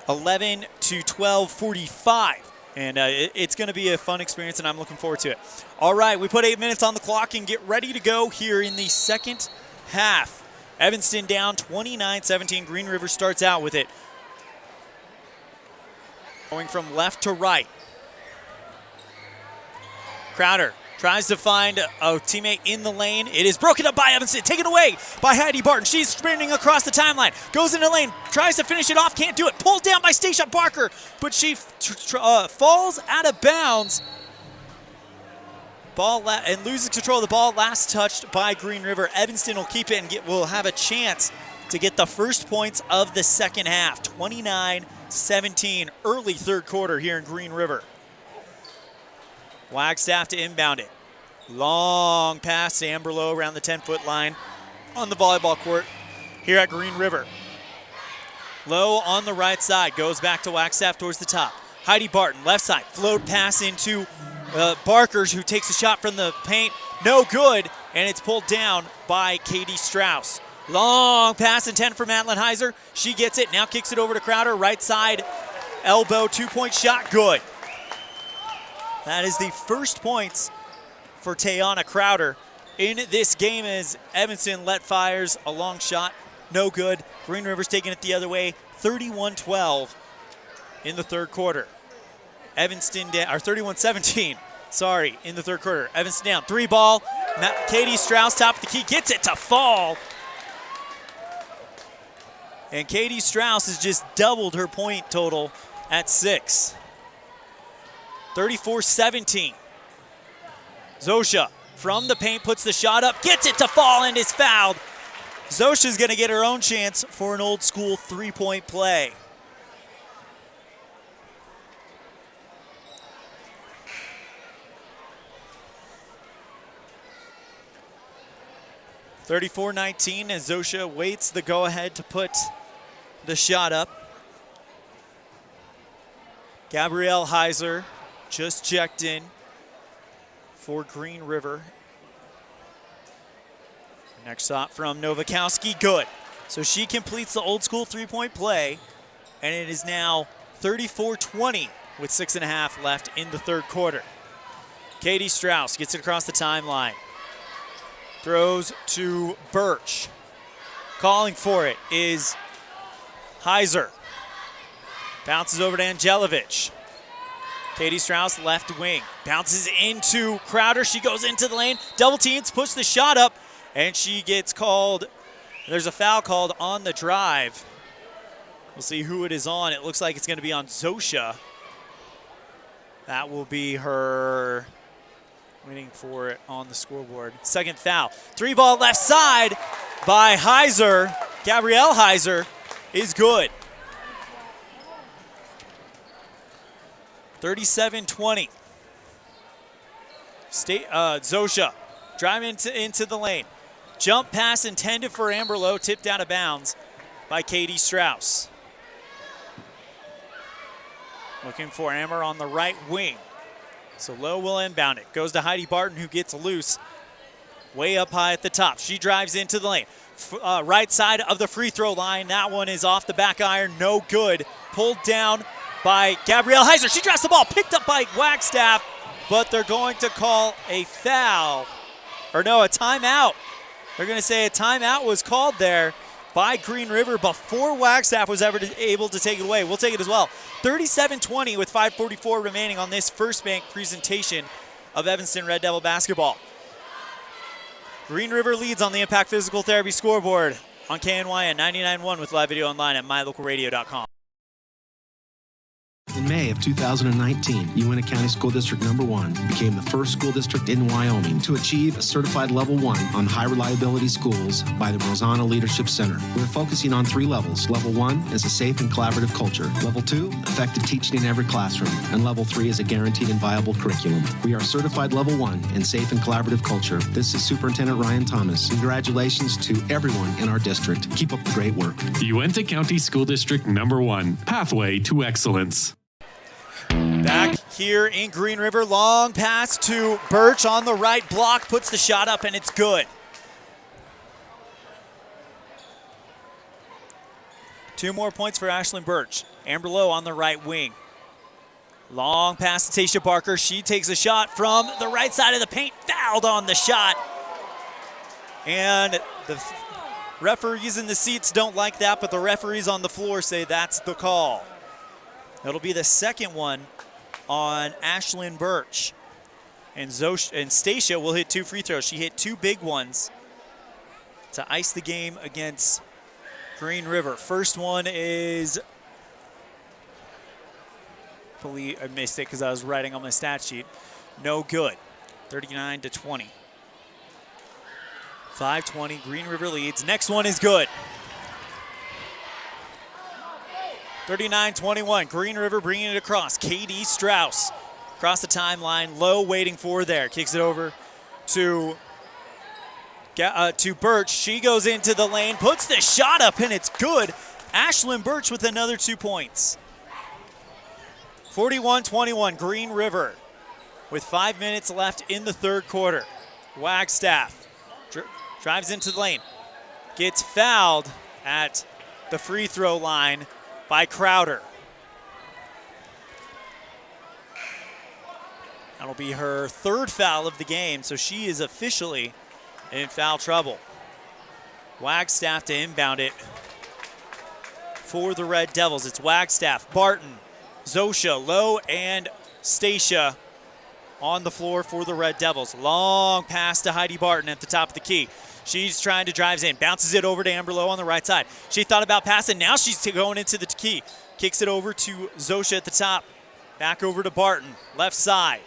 11 to 12:45. And it's going to be a fun experience, and I'm looking forward to it. All right, we put 8 minutes on the clock and get ready to go here in the second half. Evanston down 29-17. Green River starts out with it. Going from left to right. Crowder tries to find a teammate in the lane. It is broken up by Evanston, taken away by Heidi Barton. She's sprinting across the timeline, goes into the lane, tries to finish it off, can't do it. Pulled down by Stacia Barker, but she falls out of bounds. And loses control of the ball. Last touched by Green River. Evanston will keep it and will have a chance to get the first points of the second half. 29-17, early third quarter here in Green River. Wagstaff to inbound it. Long pass to Amberlow around the 10-foot line on the volleyball court here at Green River. Low on the right side, goes back to Wagstaff towards the top. Heidi Barton, left side, float pass into Barkers, who takes a shot from the paint. No good, and it's pulled down by Katie Strauss. Long pass intended for Madeline Heiser. She gets it, now kicks it over to Crowder. Right side, elbow, two-point shot, good. That is the first points for Tayana Crowder in this game as Evanston fires a long shot. No good. Green River's taking it the other way. 31-12 in the third quarter. Evanston down, or 31-17, sorry, in the third quarter. Evanston down, three ball. Katie Strauss, top of the key, gets it to fall. And Katie Strauss has just doubled her point total at 6. 34-17. Zosha from the paint puts the shot up, gets it to fall, and is fouled. Zosha's going to get her own chance for an old school three-point play. (34-19) as Zosha waits the go-ahead to put the shot up. Gabrielle Heiser just checked in for Green River. Next shot from Nowakowski, good. So she completes the old school three-point play, and it is now 34-20 with 6.5 left in the third quarter. Katie Strauss gets it across the timeline. Throws to Birch. Calling for it is Heiser. Bounces over to Angelovich. Katie Strauss, left wing. Bounces into Crowder. She goes into the lane. Double teams, push the shot up, and she gets called. There's a foul called on the drive. We'll see who it is on. It looks like it's going to be on Zosha. That will be her. Waiting for it on the scoreboard. Second foul. Three ball left side by Heiser. Gabrielle Heiser is good. 37-20. Zosha driving into the lane. Jump pass intended for Amberlow, tipped out of bounds by Katie Strauss. Looking for Amber on the right wing. So Lowe will inbound it. Goes to Heidi Barton, who gets loose. way up high at the top. She drives into the lane. Right side of the free throw line. That one is off the back iron. No good. Pulled down by Gabrielle Heiser. She drops the ball. Picked up by Wagstaff, but they're going to call a foul. Or no, a timeout. They're going to say a timeout was called there by Green River before Wagstaff was ever able to take it away. We'll take it as well. 37-20 with 5:44 remaining on this First Bank presentation of Evanston Red Devil basketball. Green River leads on the Impact Physical Therapy scoreboard on KNYN 99.1 with live video online at mylocalradio.com. In May of 2019, Uintah County School District No. 1 became the first school district in Wyoming to achieve a certified Level 1 on high reliability schools by the Rosanna Leadership Center. We're focusing on 3 levels. Level 1 is a safe and collaborative culture. Level 2, effective teaching in every classroom. And Level 3 is a guaranteed and viable curriculum. We are certified Level 1 in safe and collaborative culture. This is Superintendent Ryan Thomas. Congratulations to everyone in our district. Keep up the great work. Uintah County School District No. 1, Pathway to Excellence. Back here in Green River, long pass to Birch on the right block, puts the shot up, and it's good. 2 more points for Ashlyn Birch. Amber Lowe on the right wing. Long pass to Tasha Barker. She takes a shot from the right side of the paint, fouled on the shot. And the referees in the seats don't like that, but the referees on the floor say that's the call. It'll be the second one on Ashlyn Birch. And Stacia will hit 2 free throws. She hit 2 big ones to ice the game against Green River. First one is, I missed it because I was writing on my stat sheet. No good. 39-20. 5:20, Green River leads. Next one is good. 39-21, Green River bringing it across. Katie Strauss across the timeline. Lowe waiting for there. Kicks it over to Birch. She goes into the lane, puts the shot up, and it's good. Ashlyn Birch with another 2 points. 41-21, Green River with 5 minutes left in the third quarter. Wagstaff drives into the lane. Gets fouled at the free throw line by Crowder. That'll be her 3rd foul of the game, so she is officially in foul trouble. Wagstaff to inbound it for the Red Devils. It's Wagstaff, Barton, Zosha, Lowe, and Stacia on the floor for the Red Devils. Long pass to Heidi Barton at the top of the key. She's trying to drive in, bounces it over to Amber Lowe on the right side. She thought about passing, now she's going into the key. Kicks it over to Zosha at the top. Back over to Barton, left side.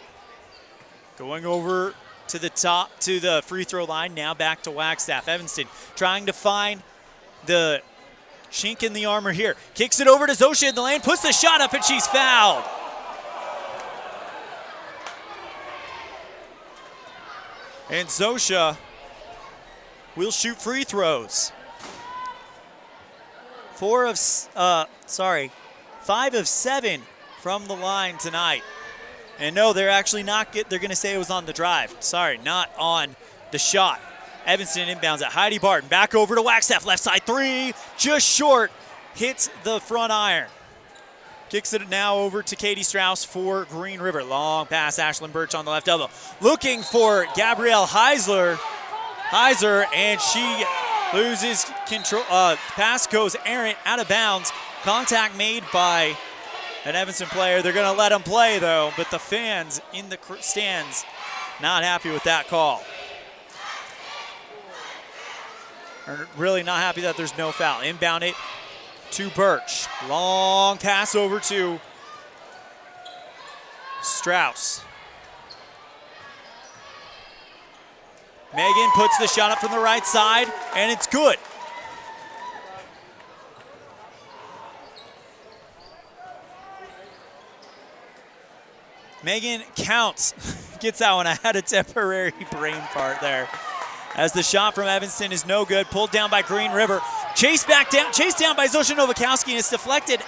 Going over to the top, to the free throw line, now back to Wagstaff. Evanston trying to find the chink in the armor here. Kicks it over to Zosha in the lane, puts the shot up, and she's fouled. And Zosha will shoot free throws. 5 of 7 from the line tonight. And no, they're actually not they're going to say it was on the drive. Sorry, not on the shot. Evanston inbounds at Heidi Barton. Back over to Wagstaff, left side 3, just short. Hits the front iron. Kicks it now over to Katie Strauss for Green River. Long pass, Ashlyn Birch on the left elbow. Looking for Gabrielle Heiser, and she loses control. Pass goes errant, out of bounds. Contact made by an Evanston player. They're going to let him play, though, but the fans in the stands not happy with that call. Are really not happy that there's no foul. Inbound it to Birch. Long pass over to Strauss. Megan puts the shot up from the right side, and it's good. Megan counts, gets that one. I had a temporary brain fart there. As the shot from Evanston is no good, pulled down by Green River. Chased down by Zosha Novakowski, and it's deflected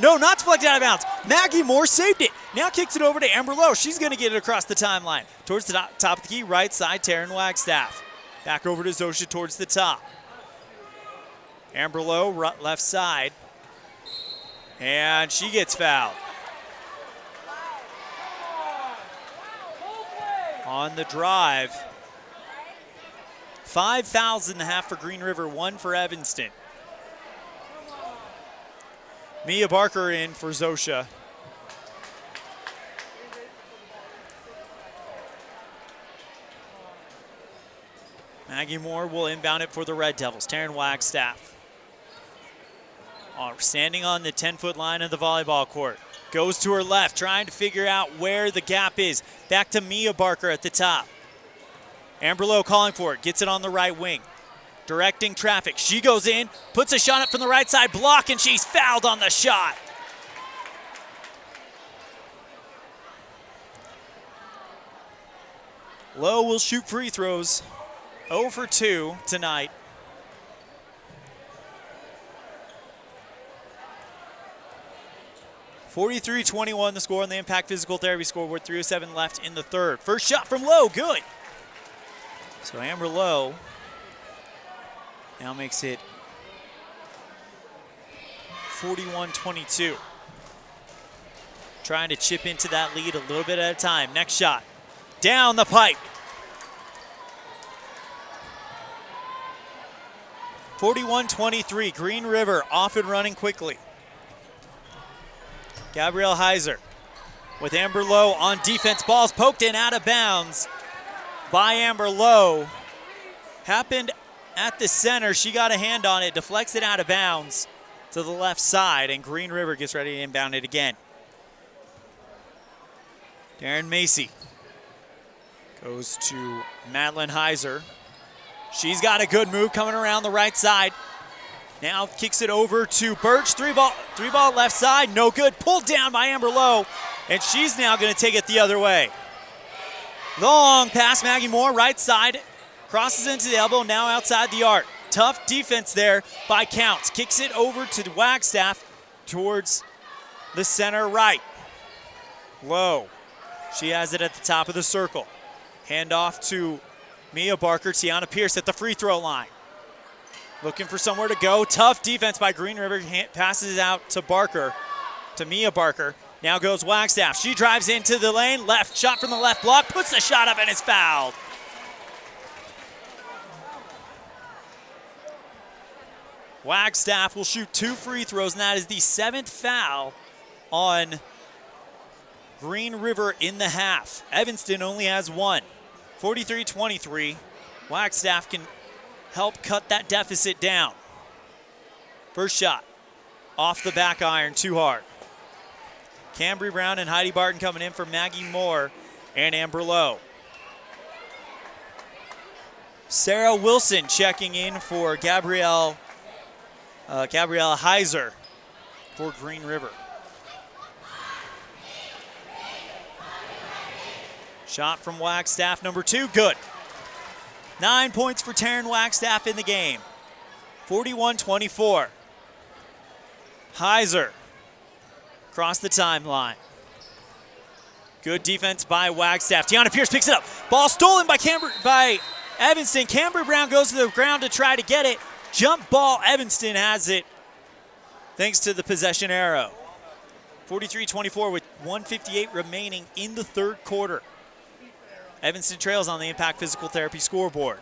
No, not deflected out of bounds. Maggie Moore saved it. Now kicks it over to Amber Lowe. She's going to get it across the timeline. Towards the top of the key, right side, Taryn Wagstaff. Back over to Zosha towards the top. Amber Lowe, left side. And she gets fouled. On the drive. 5 fouls in the half for Green River, 1 for Evanston. Mia Barker in for Zosha. Maggie Moore will inbound it for the Red Devils. Taryn Wagstaff. Standing on the 10-foot line of the volleyball court. Goes to her left, trying to figure out where the gap is. Back to Mia Barker at the top. Amber Lowe calling for it, gets it on the right wing. Directing traffic, she goes in, puts a shot up from the right side, block, and she's fouled on the shot. Lowe will shoot free throws. 0 for 2 tonight. (43-21) the score on the Impact Physical Therapy scoreboard. 3:07 left in the third. First shot from Lowe, good. So Amber Lowe now makes it 41-22. Trying to chip into that lead a little bit at a time. Next shot, down the pipe. 41-23, Green River off and running quickly. Gabrielle Heiser with Amber Lowe on defense. Ball's poked in out of bounds by Amber Lowe. Happened at the center. She got a hand on it, deflects it out of bounds to the left side, and Green River gets ready to inbound it again. Darren Macy goes to Madeline Heiser. She's got a good move coming around the right side. Now kicks it over to Birch. Three ball left side, no good. Pulled down by Amber Lowe, and she's now going to take it the other way. Long pass, Maggie Moore, right side. Crosses into the elbow, now outside the arc. Tough defense there by Counts. Kicks it over to Wagstaff towards the center right. Lowe, she has it at the top of the circle. Hand off to Mia Barker. Tiana Pierce at the free throw line. Looking for somewhere to go. Tough defense by Green River. Passes out to Barker, to Mia Barker. Now goes Wagstaff. She drives into the lane. Left shot from the left block. Puts the shot up and is fouled. Wagstaff will shoot 2 free throws, and that is the 7th foul on Green River in the half. Evanston only has 1. 43-23. Wagstaff can help cut that deficit down. First shot, off the back iron, too hard. Cambry Brown and Heidi Barton coming in for Maggie Moore and Amber Lowe. Sarah Wilson checking in for Gabrielle Heiser for Green River. Shot from Wagstaff, number 2, good. 9 points for Taryn Wagstaff in the game. 41-24. Heiser across the timeline. Good defense by Wagstaff. Tiana Pierce picks it up. Ball stolen by Evanston. Cambry Brown goes to the ground to try to get it. Jump ball, Evanston has it thanks to the possession arrow. 43-24 with 1:58 remaining in the third quarter. Evanston trails on the Impact Physical Therapy scoreboard.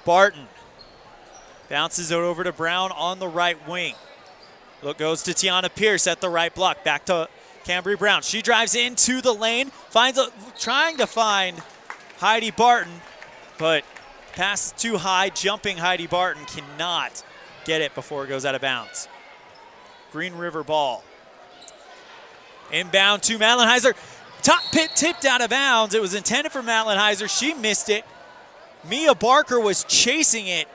Barton bounces it over to Brown on the right wing. Look goes to Tiana Pierce at the right block. Back to Cambry Brown. She drives into the lane, trying to find Heidi Barton, but pass too high. Jumping Heidi Barton cannot get it before it goes out of bounds. Green River ball. Inbound to Madeline Heiser. Top pit tipped out of bounds. It was intended for Madeline Heiser. She missed it. Mia Barker was chasing it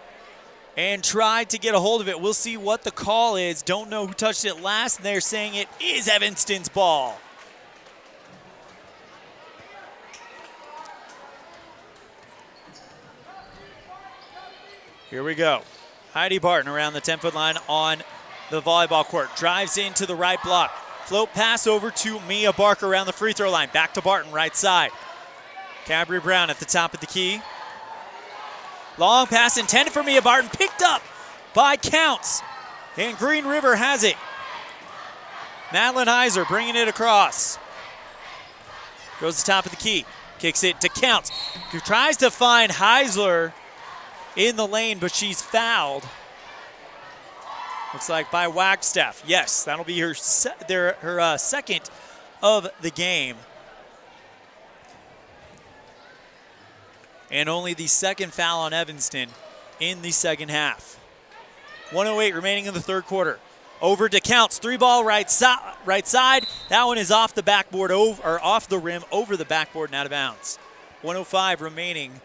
and tried to get a hold of it. We'll see what the call is. Don't know who touched it last, and they're saying it is Evanston's ball. Here we go. Heidi Barton around the 10-foot line on the volleyball court. Drives into the right block. Float pass over to Mia Barker around the free throw line. Back to Barton, right side. Cabri Brown at the top of the key. Long pass intended for Mia Barton. Picked up by Counts. And Green River has it. Madeline Heiser bringing it across. Goes to the top of the key. Kicks it to Counts, who tries to find Heisler in the lane, but she's fouled. Looks like by Wagstaff. Yes, that'll be her second of the game. And only the second foul on Evanston in the second half. 1:08 remaining in the third quarter. Over to Counts, 3-ball right side. That one is off the backboard, off the rim, over the backboard and out of bounds. 1:05 remaining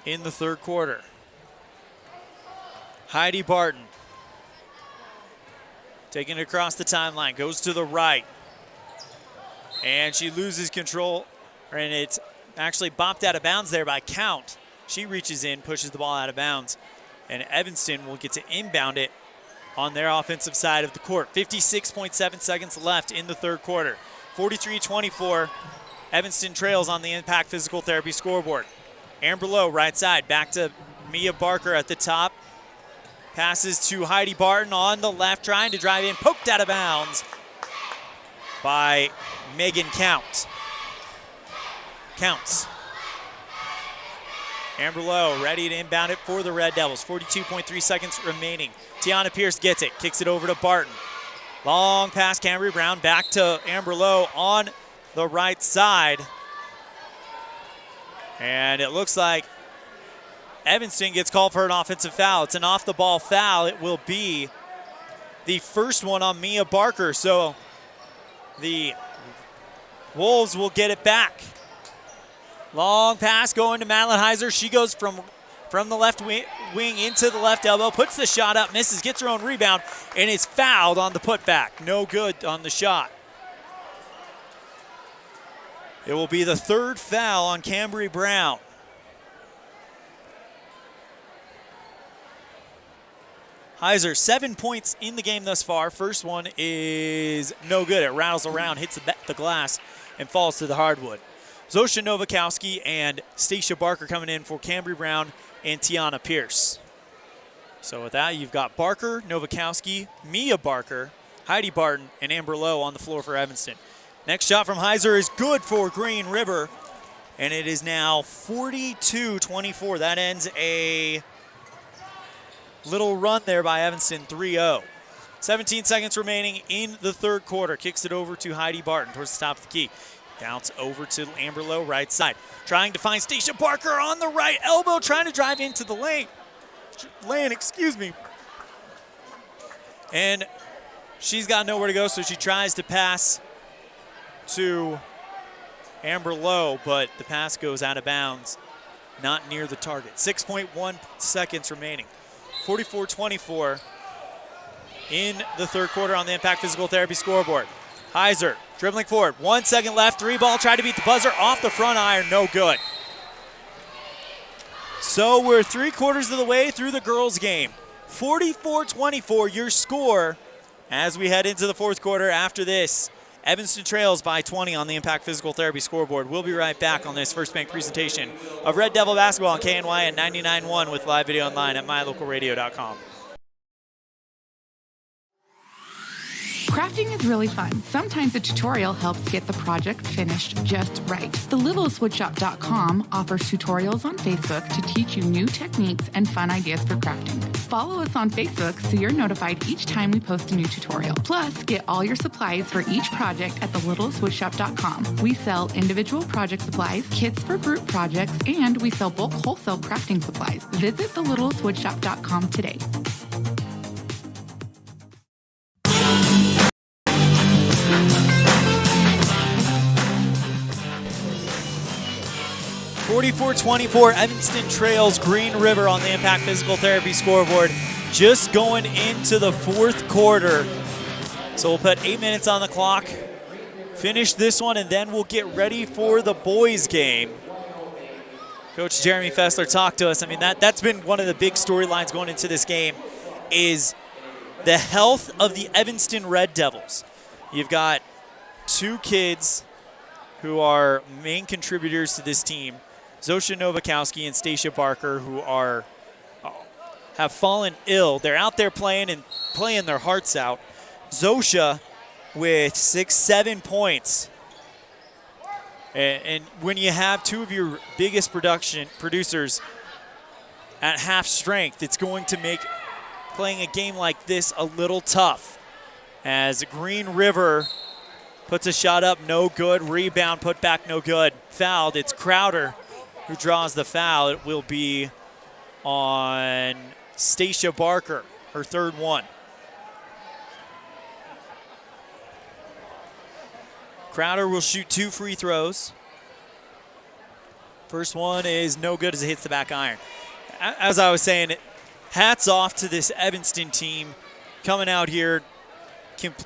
in the third quarter. Heidi Barton taking it across the timeline, goes to the right. And she loses control, and it's actually bopped out of bounds there by Count. She reaches in, pushes the ball out of bounds, and Evanston will get to inbound it on their offensive side of the court. 56.7 seconds left in the third quarter. 43-24, Evanston trails on the Impact Physical Therapy scoreboard. Amber Lowe, right side, back to Mia Barker at the top. Passes to Heidi Barton on the left, trying to drive in, poked out of bounds by Megan Counts. Amber Lowe ready to inbound it for the Red Devils. 42.3 seconds remaining. Tiana Pierce gets it, kicks it over to Barton. Long pass, Camry Brown, back to Amber Lowe on the right side. And it looks like Evanston gets called for an offensive foul. It's an off-the-ball foul. It will be the first one on Mia Barker. So the Wolves will get it back. Long pass going to Madeline Heiser. She goes from the left wing into the left elbow, puts the shot up, misses, gets her own rebound, and is fouled on the putback. No good on the shot. It will be the third foul on Cambry Brown. Heiser, 7 points in the game thus far. First one is no good. It rattles around, hits the glass, and falls to the hardwood. Zosha Novakowski and Stacia Barker coming in for Cambry Brown and Tiana Pierce. So with that, you've got Barker, Novakowski, Mia Barker, Heidi Barton, and Amber Lowe on the floor for Evanston. Next shot from Heiser is good for Green River, and it is now 42-24. That ends a little run there by Evanston, 3-0. 17 seconds remaining in the third quarter. Kicks it over to Heidi Barton towards the top of the key. Bounce over to Amber Lowe, right side. Trying to find Stacia Barker on the right elbow, trying to drive into the lane. And she's got nowhere to go, so she tries to pass to Amber Lowe, but the pass goes out of bounds, not near the target. 6.1 seconds remaining. 44-24 in the third quarter on the Impact Physical Therapy scoreboard. Heiser dribbling forward, 1 second left, 3-ball, tried to beat the buzzer, off the front iron, no good. So we're 3/4 of the way through the girls' game. 44-24, your score as we head into the fourth quarter. After this, Evanston trails by 20 on the Impact Physical Therapy scoreboard. We'll be right back on this First Bank presentation of Red Devil Basketball on KNY at 99.1 with live video online at mylocalradio.com. Crafting is really fun. Sometimes a tutorial helps get the project finished just right. TheLittlestWoodShop.com offers tutorials on Facebook to teach you new techniques and fun ideas for crafting. Follow us on Facebook so you're notified each time we post a new tutorial. Plus, get all your supplies for each project at TheLittlestWoodShop.com. We sell individual project supplies, kits for group projects, and we sell bulk wholesale crafting supplies. Visit TheLittlestWoodShop.com today. 44-24, Evanston trails Green River on the Impact Physical Therapy scoreboard. Just going into the fourth quarter. So we'll put 8 minutes on the clock, finish this one, and then we'll get ready for the boys' game. Coach Jeremy Fessler talked to us. I mean, that's been one of the big storylines going into this game is the health of the Evanston Red Devils. You've got two kids who are main contributors to this team, Zosha Novakowski and Stacia Barker, who have fallen ill. They're out there playing their hearts out. Zosha with 6-7 points. And when you have two of your biggest producers at half strength, it's going to make playing a game like this a little tough. As Green River puts a shot up, no good. Rebound, put back, no good. Fouled. It's Crowder who draws the foul. It will be on Stacia Barker, her third one. Crowder will shoot 2 free throws. First one is no good as it hits the back iron. As I was saying, hats off to this Evanston team coming out here,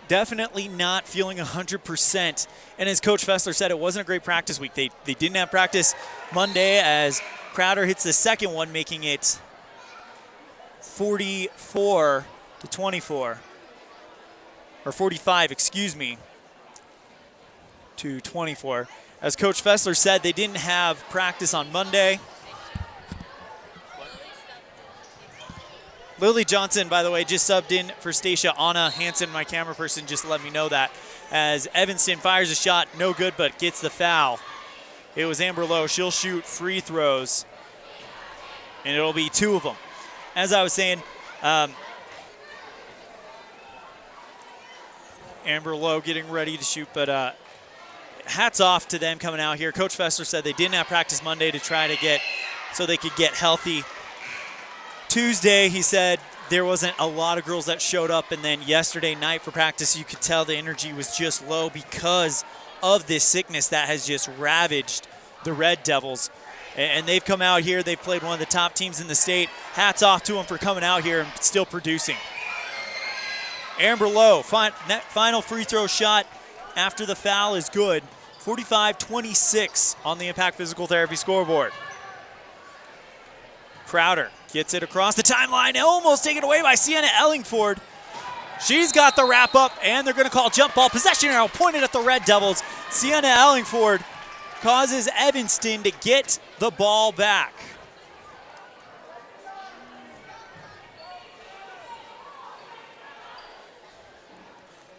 definitely not feeling 100%. And as Coach Fessler said, it wasn't a great practice week. They didn't have practice Monday as Crowder hits the second one, making it 44-24. Or 45, excuse me, to 24. As Coach Fessler said, they didn't have practice on Monday. Lily Johnson, by the way, just subbed in for Stacia. Anna Hansen, my camera person, just let me know that. As Evanston fires a shot, no good, but gets the foul. It was Amber Lowe. She'll shoot free throws, and it'll be 2 of them. As I was saying, Amber Lowe getting ready to shoot, but hats off to them coming out here. Coach Fessler said they didn't have practice Monday to try to get, so they could get healthy. Tuesday, he said there wasn't a lot of girls that showed up, and then yesterday night for practice, you could tell the energy was just low because of this sickness that has just ravaged the Red Devils. And they've come out here, they've played one of the top teams in the state. Hats off to them for coming out here and still producing. Amber Lowe, final free throw shot after the foul is good. 45-26 on the Impact Physical Therapy scoreboard. Crowder gets it across the timeline, almost taken away by Sienna Ellingford. She's got the wrap up, and they're going to call jump ball. Possession arrow pointed at the Red Devils. Sienna Ellingford causes Evanston to get the ball back.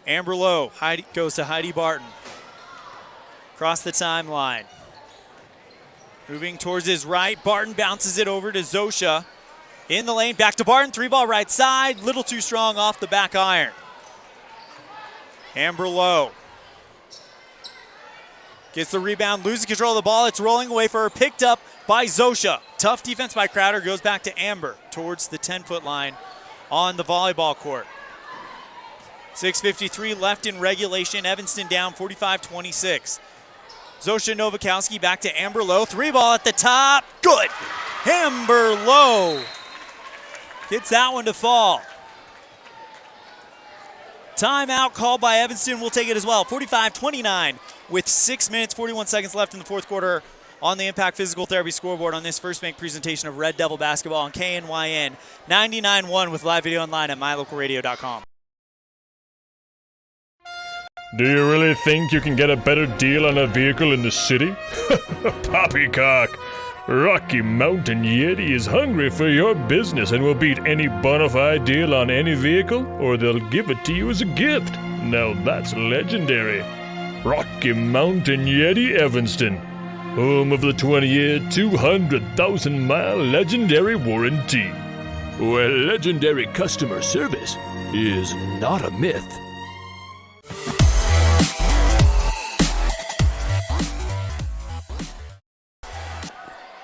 Amber Lowe goes to Heidi Barton. Across the timeline. Moving towards his right. Barton bounces it over to Zosha. In the lane, back to Barton. 3-ball right side. Little too strong off the back iron. Amber Lowe gets the rebound, loses control of the ball. It's rolling away for her. Picked up by Zosha. Tough defense by Crowder. Goes back to Amber towards the 10-foot line on the volleyball court. 6:53 left in regulation. Evanston down 45-26. Zosha Novakowski back to Amber Lowe. 3-ball at the top. Good. Amber Lowe gets that one to fall. Timeout called by Evanston. We'll take it as well. 45-29 with 6 minutes, 41 seconds left in the fourth quarter on the Impact Physical Therapy scoreboard on this First Bank presentation of Red Devil basketball on KNYN 99.1 with live video online at mylocalradio.com. Do you really think you can get a better deal on a vehicle in the city? Poppycock! Rocky Mountain Yeti is hungry for your business and will beat any bona fide deal on any vehicle, or they'll give it to you as a gift. Now that's legendary. Rocky Mountain Yeti Evanston, home of the 20-year, 200,000-mile legendary warranty, where legendary customer service is not a myth.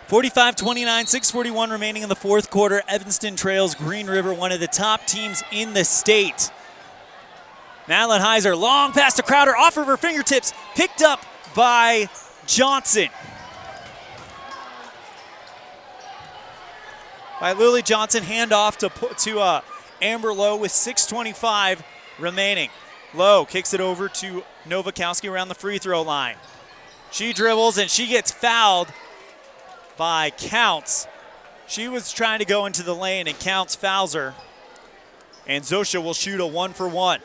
45-29, 6:41 remaining in the fourth quarter. Evanston trails Green River, one of the top teams in the state. Madeline Heiser, long pass to Crowder, off of her fingertips, picked up by Johnson. By Lily Johnson, handoff to Amber Lowe with 6:25 remaining. Lowe kicks it over to Novakowski around the free throw line. She dribbles and she gets fouled by Counts. She was trying to go into the lane and Counts fouls her. And Zosha will shoot a 1-for-1.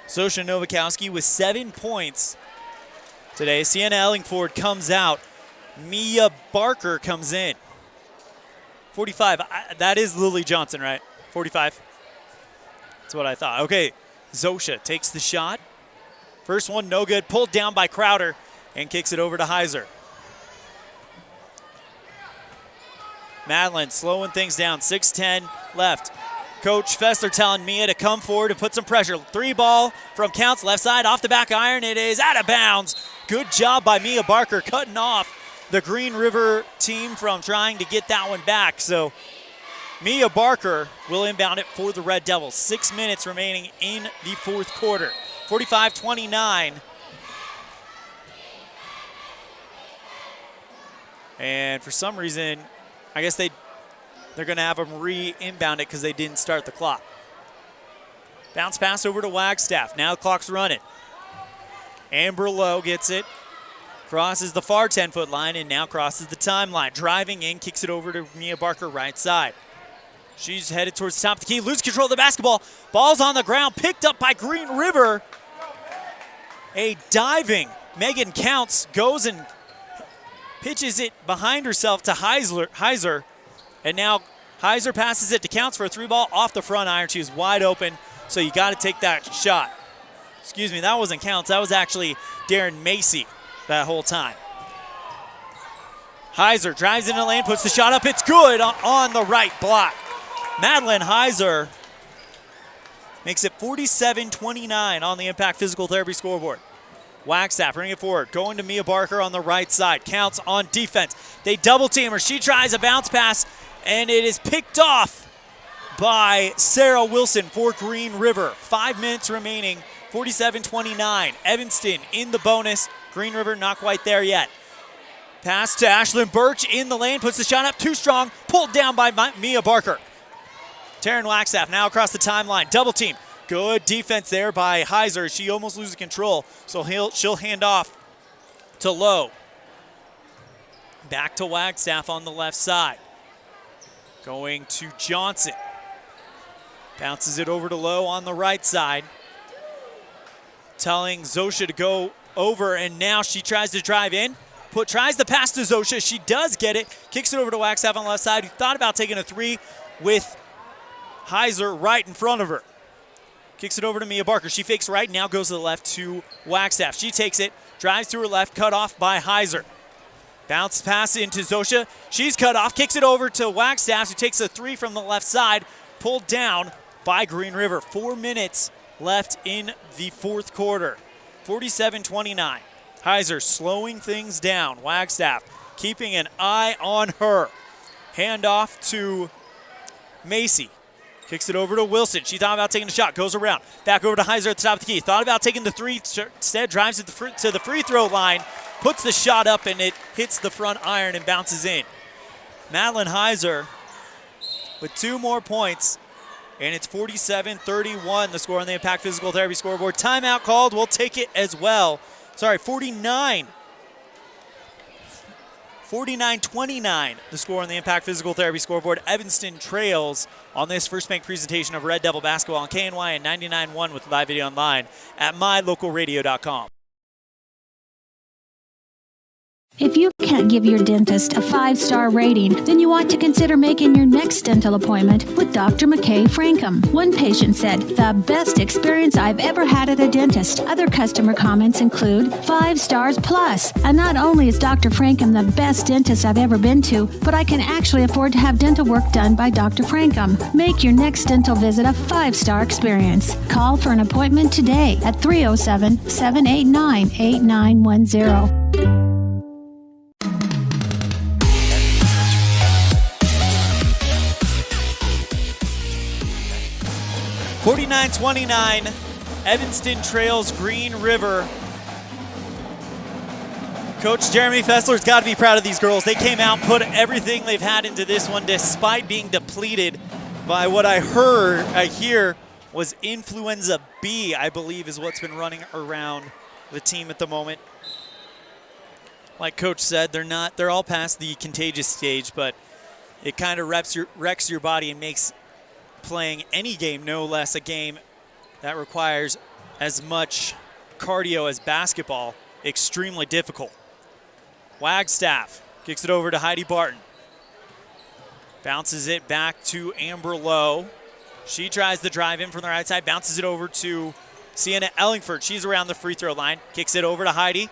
Zosha Novakowski with 7 points today. Sienna Ellingford comes out. Mia Barker comes in. 45. That is Lily Johnson, right? 45. That's what I thought. Okay, Zosha takes the shot. First one, no good. Pulled down by Crowder and kicks it over to Heiser. Madeline slowing things down. 6:10 left. Coach Fessler telling Mia to come forward and put some pressure. 3-ball from Counts, left side, off the back iron. It is out of bounds. Good job by Mia Barker cutting off the Green River team from trying to get that one back. So Mia Barker will inbound it for the Red Devils. 6 minutes remaining in the fourth quarter. 45-29. And for some reason, I guess they're going to have them re-inbound it because they didn't start the clock. Bounce pass over to Wagstaff. Now the clock's running. Amber Lowe gets it. Crosses the far 10-foot line and now crosses the timeline. Driving in, kicks it over to Mia Barker right side. She's headed towards the top of the key. Loses control of the basketball. Ball's on the ground. Picked up by Green River. A diving Megan Counts goes and pitches it behind herself to Heiser. And now Heiser passes it to Counts for a 3-ball off the front iron. She was wide open, so you got to take that shot. Excuse me, that wasn't Counts. That was actually Darren Macy that whole time. Heiser drives into the lane, puts the shot up. It's good on the right block. Madeline Heiser makes it 47-29 on the Impact Physical Therapy scoreboard. Wagstaff bringing it forward, going to Mia Barker on the right side. Counts on defense. They double team her. She tries a bounce pass, and it is picked off by Sarah Wilson for Green River. 5 minutes remaining, 47-29. Evanston in the bonus. Green River not quite there yet. Pass to Ashlyn Birch in the lane, puts the shot up, too strong, pulled down by Mia Barker. Taryn Wagstaff now across the timeline, double team. Good defense there by Heiser. She almost loses control, so she'll hand off to Lowe. Back to Wagstaff on the left side. Going to Johnson. Bounces it over to Lowe on the right side. Telling Zosha to go over, and now she tries to drive in. Tries the pass to Zosha. She does get it. Kicks it over to Wagstaff on the left side, who thought about taking a 3 with Heiser right in front of her. Kicks it over to Mia Barker. She fakes right, now goes to the left to Wagstaff. She takes it, drives to her left, cut off by Heiser. Bounce pass into Zosha. She's cut off, kicks it over to Wagstaff, who takes a 3 from the left side, pulled down by Green River. 4 minutes left in the fourth quarter. 47-29. Heiser slowing things down. Wagstaff keeping an eye on her. Hand off to Macy. Kicks it over to Wilson. She thought about taking the shot. Goes around. Back over to Heiser at the top of the key. Thought about taking the 3. Instead drives to the free throw line. Puts the shot up and it hits the front iron and bounces in. Madeline Heiser with 2 more points. And it's 47-31, the score on the Impact Physical Therapy scoreboard. Timeout called. We'll take it as well. Sorry, 49. 49-29, the score on the Impact Physical Therapy scoreboard. Evanston trails on this First Bank presentation of Red Devil basketball on KNY and 99.1 with live video online at mylocalradio.com. If you can't give your dentist a 5-star rating, then you ought to consider making your next dental appointment with Dr. McKay Frankham. One patient said, "The best experience I've ever had at a dentist." Other customer comments include 5 stars plus. And not only is Dr. Frankham the best dentist I've ever been to, but I can actually afford to have dental work done by Dr. Frankham. Make your next dental visit a 5-star experience. Call for an appointment today at 307-789-8910. 49-29, Evanston trails Green River. Coach Jeremy Fessler's got to be proud of these girls. They came out, put everything they've had into this one despite being depleted by what I hear was influenza B, I believe is what's been running around the team at the moment. Like Coach said, they're all past the contagious stage, but it kind of wrecks your body and makes playing any game, no less a game that requires as much cardio as basketball, extremely difficult. Wagstaff kicks it over to Heidi Barton. Bounces it back to Amber Lowe. She tries to drive in from the right side, bounces it over to Sienna Ellingford. She's around the free throw line, kicks it over to Heidi.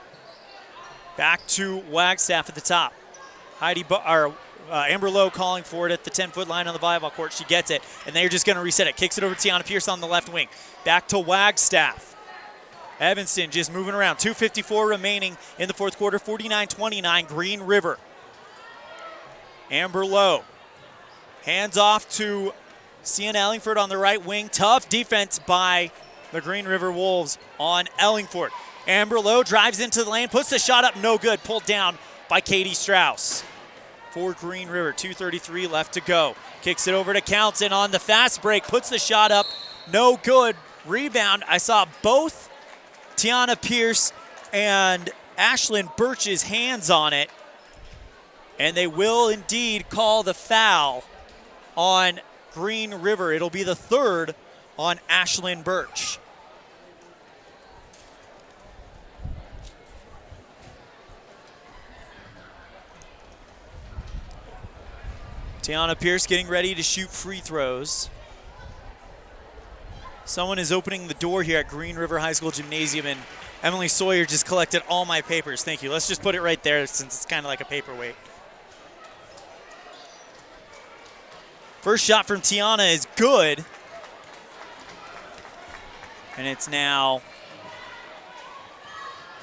Back to Wagstaff at the top. Amber Lowe calling for it at the 10-foot line on the volleyball court. She gets it, and they're just going to reset it. Kicks it over to Tiana Pierce on the left wing. Back to Wagstaff. Evanston just moving around. 2:54 remaining in the fourth quarter. 49-29, Green River. Amber Lowe. Hands off to Sienna Ellingford on the right wing. Tough defense by the Green River Wolves on Ellingford. Amber Lowe drives into the lane, puts the shot up, no good. Pulled down by Katie Strauss. For Green River, 2:33 left to go. Kicks it over to Counts, and on the fast break, puts the shot up, no good. Rebound, I saw both Tiana Pierce and Ashlyn Birch's hands on it, and they will indeed call the foul on Green River. It'll be the third on Ashlyn Birch. Tiana Pierce getting ready to shoot free throws. Someone is opening the door here at Green River High School Gymnasium, and Emily Sawyer just collected all my papers. Thank you. Let's just put it right there since it's kind of like a paperweight. First shot from Tiana is good. And it's now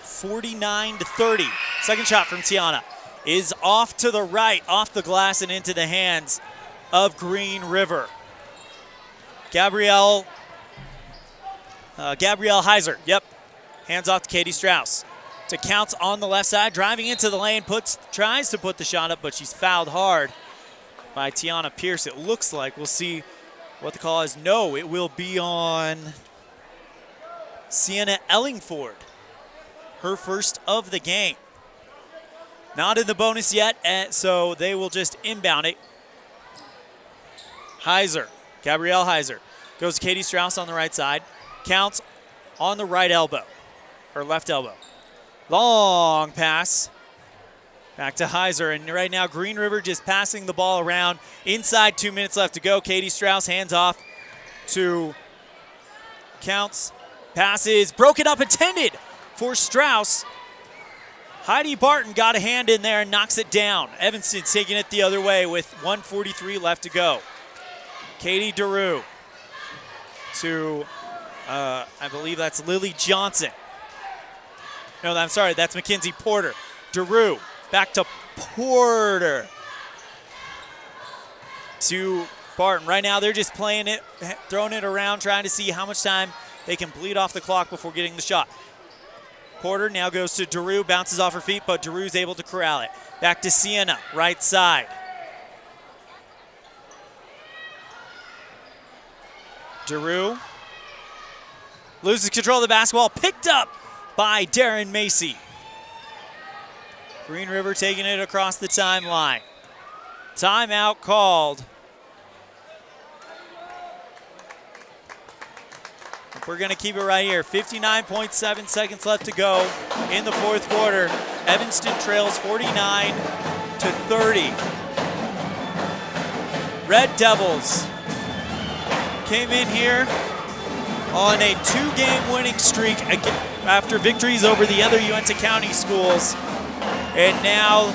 49-30. Second shot from Tiana is off to the right, off the glass and into the hands of Green River. Gabrielle Heiser, yep. Hands off to Katie Strauss. To Counts on the left side, driving into the lane, tries to put the shot up, but she's fouled hard by Tiana Pierce, it looks like. We'll see what the call is. No, it will be on Sienna Ellingford, her first of the game. Not in the bonus yet, so they will just inbound it. Gabrielle Heiser, goes to Katie Strauss on the right side. Counts on the right elbow, or left elbow. Long pass. Back to Heiser, and right now Green River just passing the ball around. Inside, 2 minutes left to go. Katie Strauss hands off to Counts. Pass is broken up, intended for Strauss. Heidi Barton got a hand in there and knocks it down. Evanston taking it the other way with 1:43 left to go. Katie DeRue to, I believe that's Lily Johnson. No, I'm sorry, that's Mackenzie Porter. DeRue back to Porter. To Barton. Right now they're just playing it, throwing it around, trying to see how much time they can bleed off the clock before getting the shot. Porter now goes to DeRue, bounces off her feet, but DeRue's able to corral it. Back to Sienna, right side. DeRue loses control of the basketball, picked up by Darren Macy. Green River taking it across the timeline. Timeout called. We're going to keep it right here. 59.7 seconds left to go in the fourth quarter. Evanston trails 49-30. Red Devils came in here on a 2-game winning streak after victories over the other Uinta County schools. And now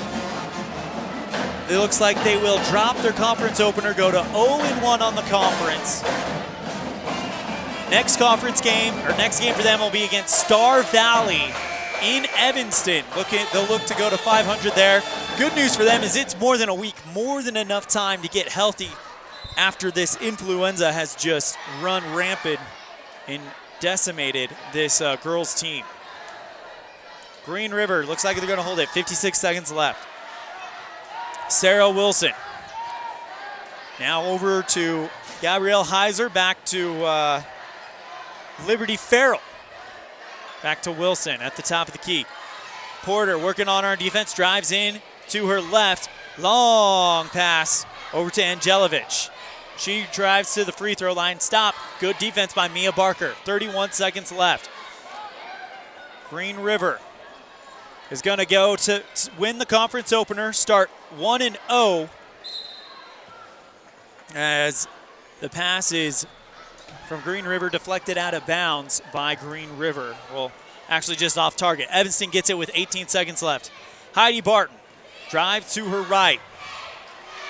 it looks like they will drop their conference opener, go to 0-1 on the conference. Next conference game, or next game for them will be against Star Valley in Evanston. They'll look to go to 500 there. Good news for them is it's more than a week, more than enough time to get healthy after this influenza has just run rampant and decimated this girls team. Green River looks like they're going to hold it. 56 seconds left. Sarah Wilson. Now over to Gabrielle Heiser, back to Liberty Farrell. Back to Wilson at the top of the key. Porter working on our defense, drives in to her left. Long pass over to Angelovich. She drives to the free throw line. Stop. Good defense by Mia Barker. 31 seconds left. Green River is going to go to win the conference opener, start 1-0 as the pass is from Green River deflected out of bounds by Green River. Well, actually just off target. Evanston gets it with 18 seconds left. Heidi Barton drives to her right.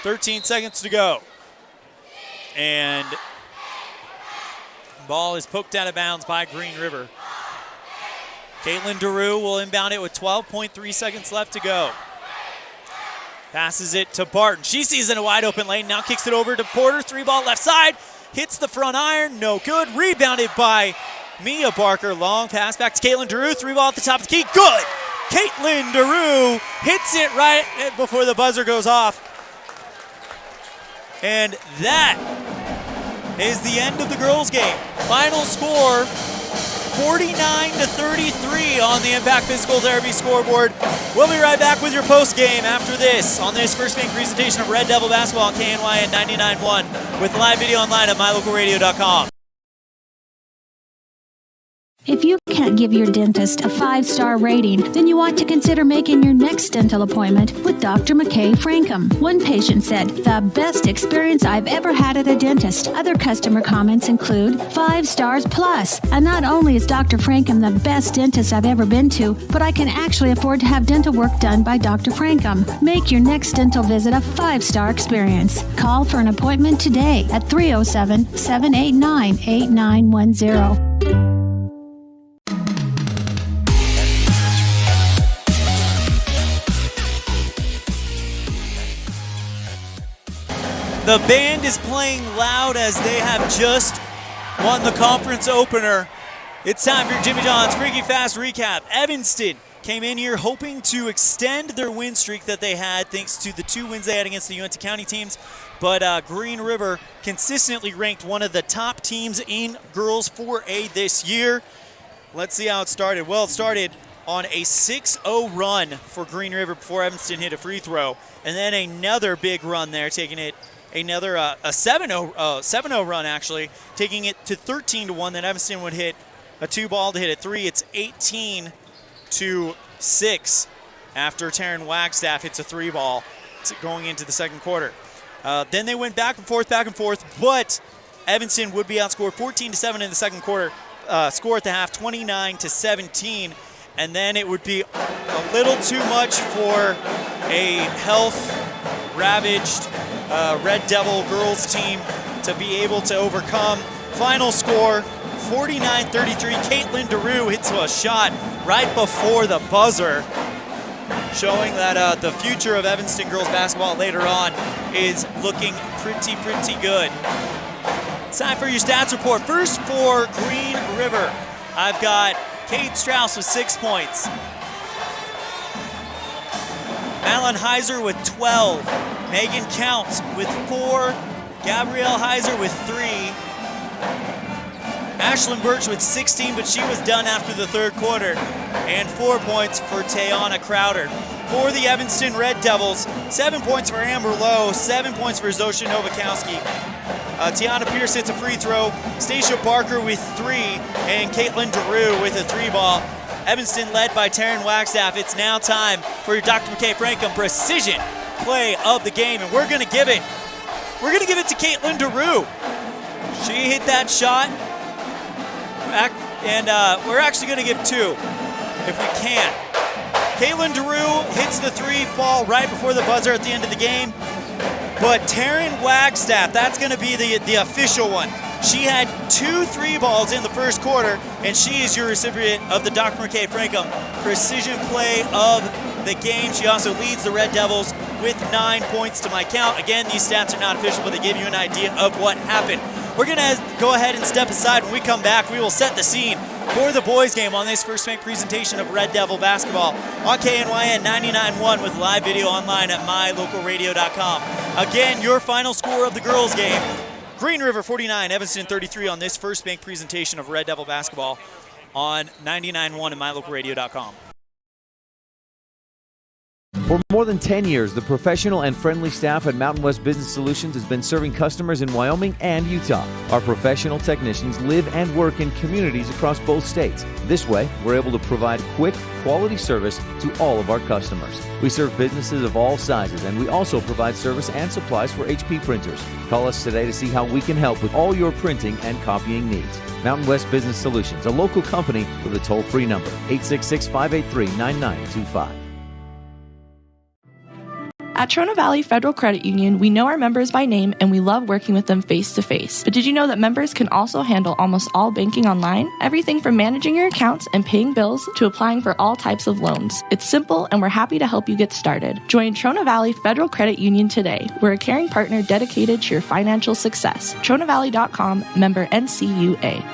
13 seconds to go. And ball is poked out of bounds by Green River. Caitlin DeRue will inbound it with 12.3 seconds left to go. Passes it to Barton. She sees in a wide open lane, now kicks it over to Porter. 3-ball left side, hits the front iron, no good. Rebounded by Mia Barker. Long pass back to Caitlin DeRue. 3-ball at the top of the key, good! Caitlin DeRue hits it right before the buzzer goes off. And that is the end of the girls' game. Final score, 49-33 on the Impact Physical Therapy scoreboard. We'll be right back with your post game after this on this First Bank presentation of Red Devil Basketball on KNYN 99.1 with live video online at mylocalradio.com. If you can't give your dentist a 5-star rating, then you ought to consider making your next dental appointment with Dr. McKay Frankham. One patient said, "The best experience I've ever had at a dentist." Other customer comments include 5 stars plus. And not only is Dr. Frankham the best dentist I've ever been to, but I can actually afford to have dental work done by Dr. Frankham. Make your next dental visit a 5-star experience. Call for an appointment today at 307-789-8910. The band is playing loud as they have just won the conference opener. It's time for Jimmy John's Freaky Fast Recap. Evanston came in here hoping to extend their win streak that they had thanks to the 2 wins they had against the UNT County teams. But Green River consistently ranked one of the top teams in girls 4A this year. Let's see how it started. Well, it started on a 6-0 run for Green River before Evanston hit a free throw. And then another big run there, taking it another a 7-0 run actually, taking it to 13-1. Then Evanston would hit a 2-ball to hit a 3. It's 18-6 after Taryn Wagstaff hits a 3-ball going into the second quarter. Then they went back and forth, but Evanston would be outscored 14-7 in the second quarter. Score at the half, 29-17. And then it would be a little too much for a health-ravaged Red Devil girls team to be able to overcome. Final score, 49-33. Caitlin DeRue hits a shot right before the buzzer, showing that the future of Evanston girls basketball later on is looking pretty good. It's time for your stats report. First for Green River, I've got Kate Strauss with 6 points. Madeline Heiser with 12. Megan Counts with 4. Gabrielle Heiser with 3. Ashlyn Birch with 16, but she was done after the third quarter. And 4 points for Tayana Crowder. For the Evanston Red Devils, 7 points for Amber Lowe, 7 points for Zosha Novakowski. Tiana Pierce hits a free throw. Stacia Barker with 3, and Caitlin DeRue with a 3-ball. Evanston led by Taryn Wagstaff. It's now time for your Dr. McKay Frankham precision play of the game, and we're gonna give it to Caitlin DeRue. She hit that shot, and we're actually gonna give 2 if we can. Caitlin DeRue hits the 3-ball right before the buzzer at the end of the game. But Taryn Wagstaff, that's going to be the official one. She had 2 3-balls in the first quarter, and she is your recipient of the Dr. McKay Frankham precision play of the game. She also leads the Red Devils with 9 points to my count. Again, these stats are not official, but they give you an idea of what happened. We're going to go ahead and step aside. When we come back, we will set the scene for the boys' game on this First Bank presentation of Red Devil Basketball on KNYN 99.1 with live video online at mylocalradio.com. Again, your final score of the girls' game, Green River 49, Evanston 33 on this First Bank presentation of Red Devil Basketball on 99.1 and mylocalradio.com. For more than 10 years, the professional and friendly staff at Mountain West Business Solutions has been serving customers in Wyoming and Utah. Our professional technicians live and work in communities across both states. This way, we're able to provide quick, quality service to all of our customers. We serve businesses of all sizes, and we also provide service and supplies for HP printers. Call us today to see how we can help with all your printing and copying needs. Mountain West Business Solutions, a local company with a toll-free number, 866-583-9925. At Trona Valley Federal Credit Union, we know our members by name and we love working with them face-to-face. But did you know that members can also handle almost all banking online? Everything from managing your accounts and paying bills to applying for all types of loans. It's simple and we're happy to help you get started. Join Trona Valley Federal Credit Union today. We're a caring partner dedicated to your financial success. TronaValley.com, member NCUA.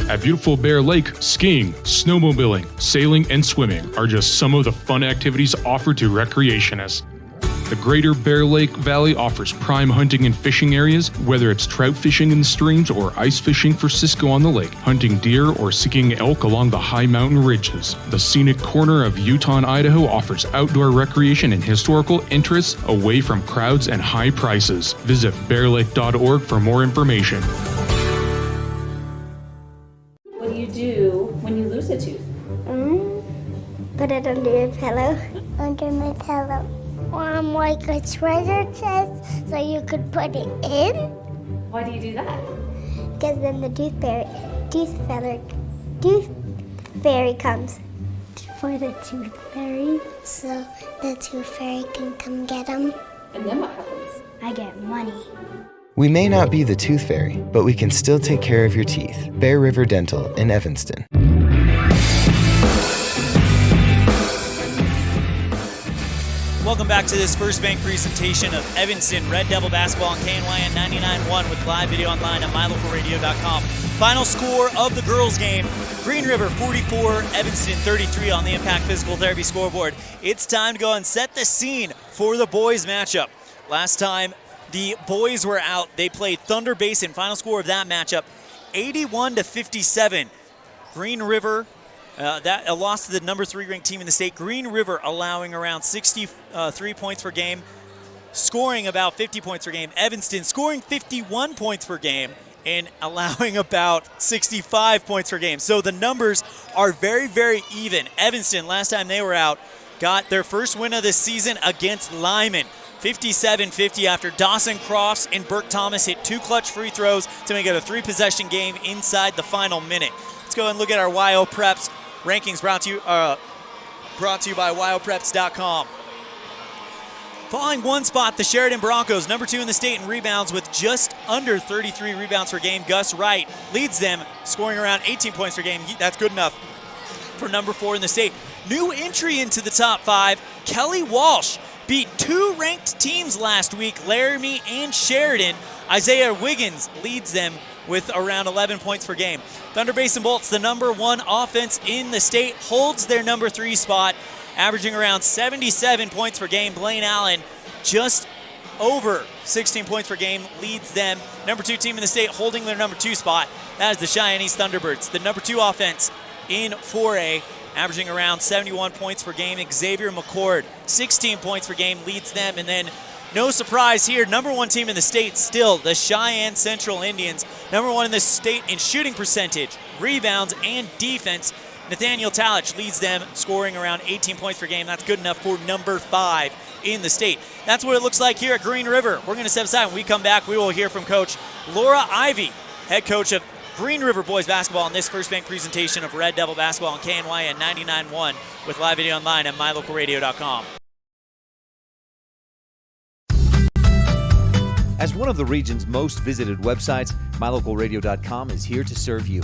At beautiful Bear Lake, skiing, snowmobiling, sailing, and swimming are just some of the fun activities offered to recreationists. The Greater Bear Lake Valley offers prime hunting and fishing areas, whether it's trout fishing in the streams or ice fishing for Cisco on the lake, hunting deer or seeking elk along the high mountain ridges. The scenic corner of Utah and Idaho offers outdoor recreation and historical interests away from crowds and high prices. Visit bearlake.org for more information. What do you do when you lose a tooth? Put it under your pillow. Under my pillow. Like a treasure chest so you could put it in. Why do you do that? Because then the tooth fairy comes for the tooth fairy, so the tooth fairy can come get them. And then what happens? I get money. We may not be the tooth fairy, but we can still take care of your teeth. Bear River Dental in Evanston. Welcome back to this First Bank presentation of Evanston Red Devil basketball on KNYN 99.1 with live video online at mylocalradio.com. Final score of the girls' game, Green River 44, Evanston 33 on the Impact Physical Therapy scoreboard. It's time to go and set the scene for the boys' matchup. Last time the boys were out, they played Thunder Basin. Final score of that matchup, 81-57. Green River, a loss to the number 3 ranked team in the state. Green River allowing around 63 points per game, scoring about 50 points per game. Evanston scoring 51 points per game and allowing about 65 points per game. So the numbers are very, very even. Evanston, last time they were out, got their first win of the season against Lyman. 57-50 after Dawson Crofts and Burke Thomas hit 2 clutch free throws to make it a 3-possession game inside the final minute. Let's go and look at our YO Preps rankings brought to you by YOPreps.com. Falling one spot, the Sheridan Broncos, number 2 in the state in rebounds with just under 33 rebounds per game. Gus Wright leads them, scoring around 18 points per game. That's good enough for number 4 in the state. New entry into the top 5, Kelly Walsh beat 2 ranked teams last week, Laramie and Sheridan. Isaiah Wiggins leads them with around 11 points per game. Thunder Basin Bolts, the number 1 offense in the state, holds their number 3 spot, averaging around 77 points per game. Blaine Allen, just over 16 points per game, leads them. Number 2 team in the state, holding their number 2 spot. That is the Cheyenne East Thunderbirds, the number 2 offense in 4A, averaging around 71 points per game. Xavier McCord, 16 points per game, leads them. And then, no surprise here, number 1 team in the state still, the Cheyenne Central Indians, number 1 in the state in shooting percentage, rebounds, and defense. Nathaniel Talich leads them, scoring around 18 points per game. That's good enough for number 5 in the state. That's what it looks like here at Green River. We're going to step aside. When we come back, we will hear from Coach Laura Ivy, head coach of Green River boys basketball in this First Bank presentation of Red Devil basketball on KNYN 99.1 with live video online at mylocalradio.com. As one of the region's most visited websites, mylocalradio.com is here to serve you.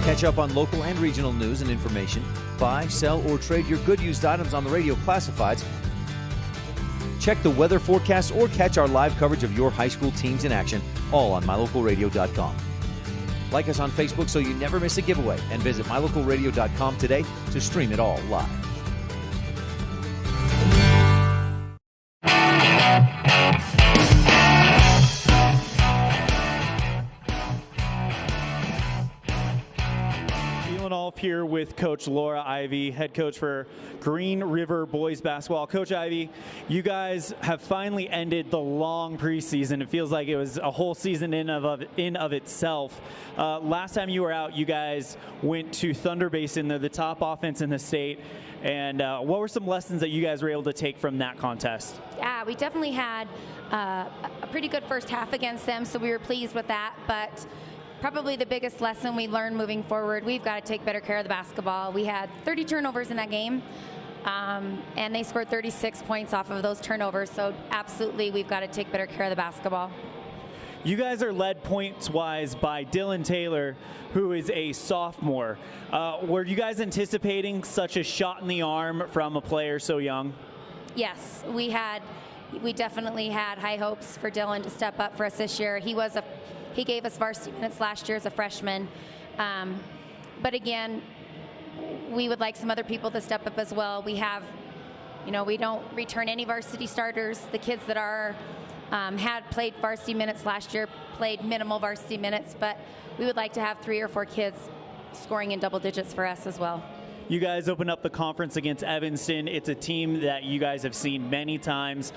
Catch up on local and regional news and information. Buy, sell, or trade your good used items on the radio classifieds. Check the weather forecast or catch our live coverage of your high school teams in action, all on mylocalradio.com. Like us on Facebook so you never miss a giveaway, and visit mylocalradio.com today to stream it all live. here with Coach Laura Ivy, head coach for Green River Boys Basketball. Coach Ivy, you guys have finally ended the long preseason. It feels like it was a whole season in of itself. Last time you were out, you guys went to Thunder Basin, the top offense in the state. And what were some lessons that you guys were able to take from that contest? Yeah, we definitely had a pretty good first half against them, so we were pleased with that. But probably the biggest lesson we learned moving forward, we've got to take better care of the basketball. We had 30 turnovers in that game, and they scored 36 points off of those turnovers. So absolutely, we've got to take better care of the basketball. You guys are led points-wise by Dylan Taylor, who is a sophomore. Were you guys anticipating such a shot in the arm from a player so young? Yes, we definitely had high hopes for Dylan to step up for us this year. He gave us varsity minutes last year as a freshman. But again, we would like some other people to step up as well. We don't return any varsity starters. The kids that had played varsity minutes last year played minimal varsity minutes, but we would like to have 3 or 4 kids scoring in double digits for us as well. You guys opened up the conference against Evanston. It's a team that you guys have seen many times.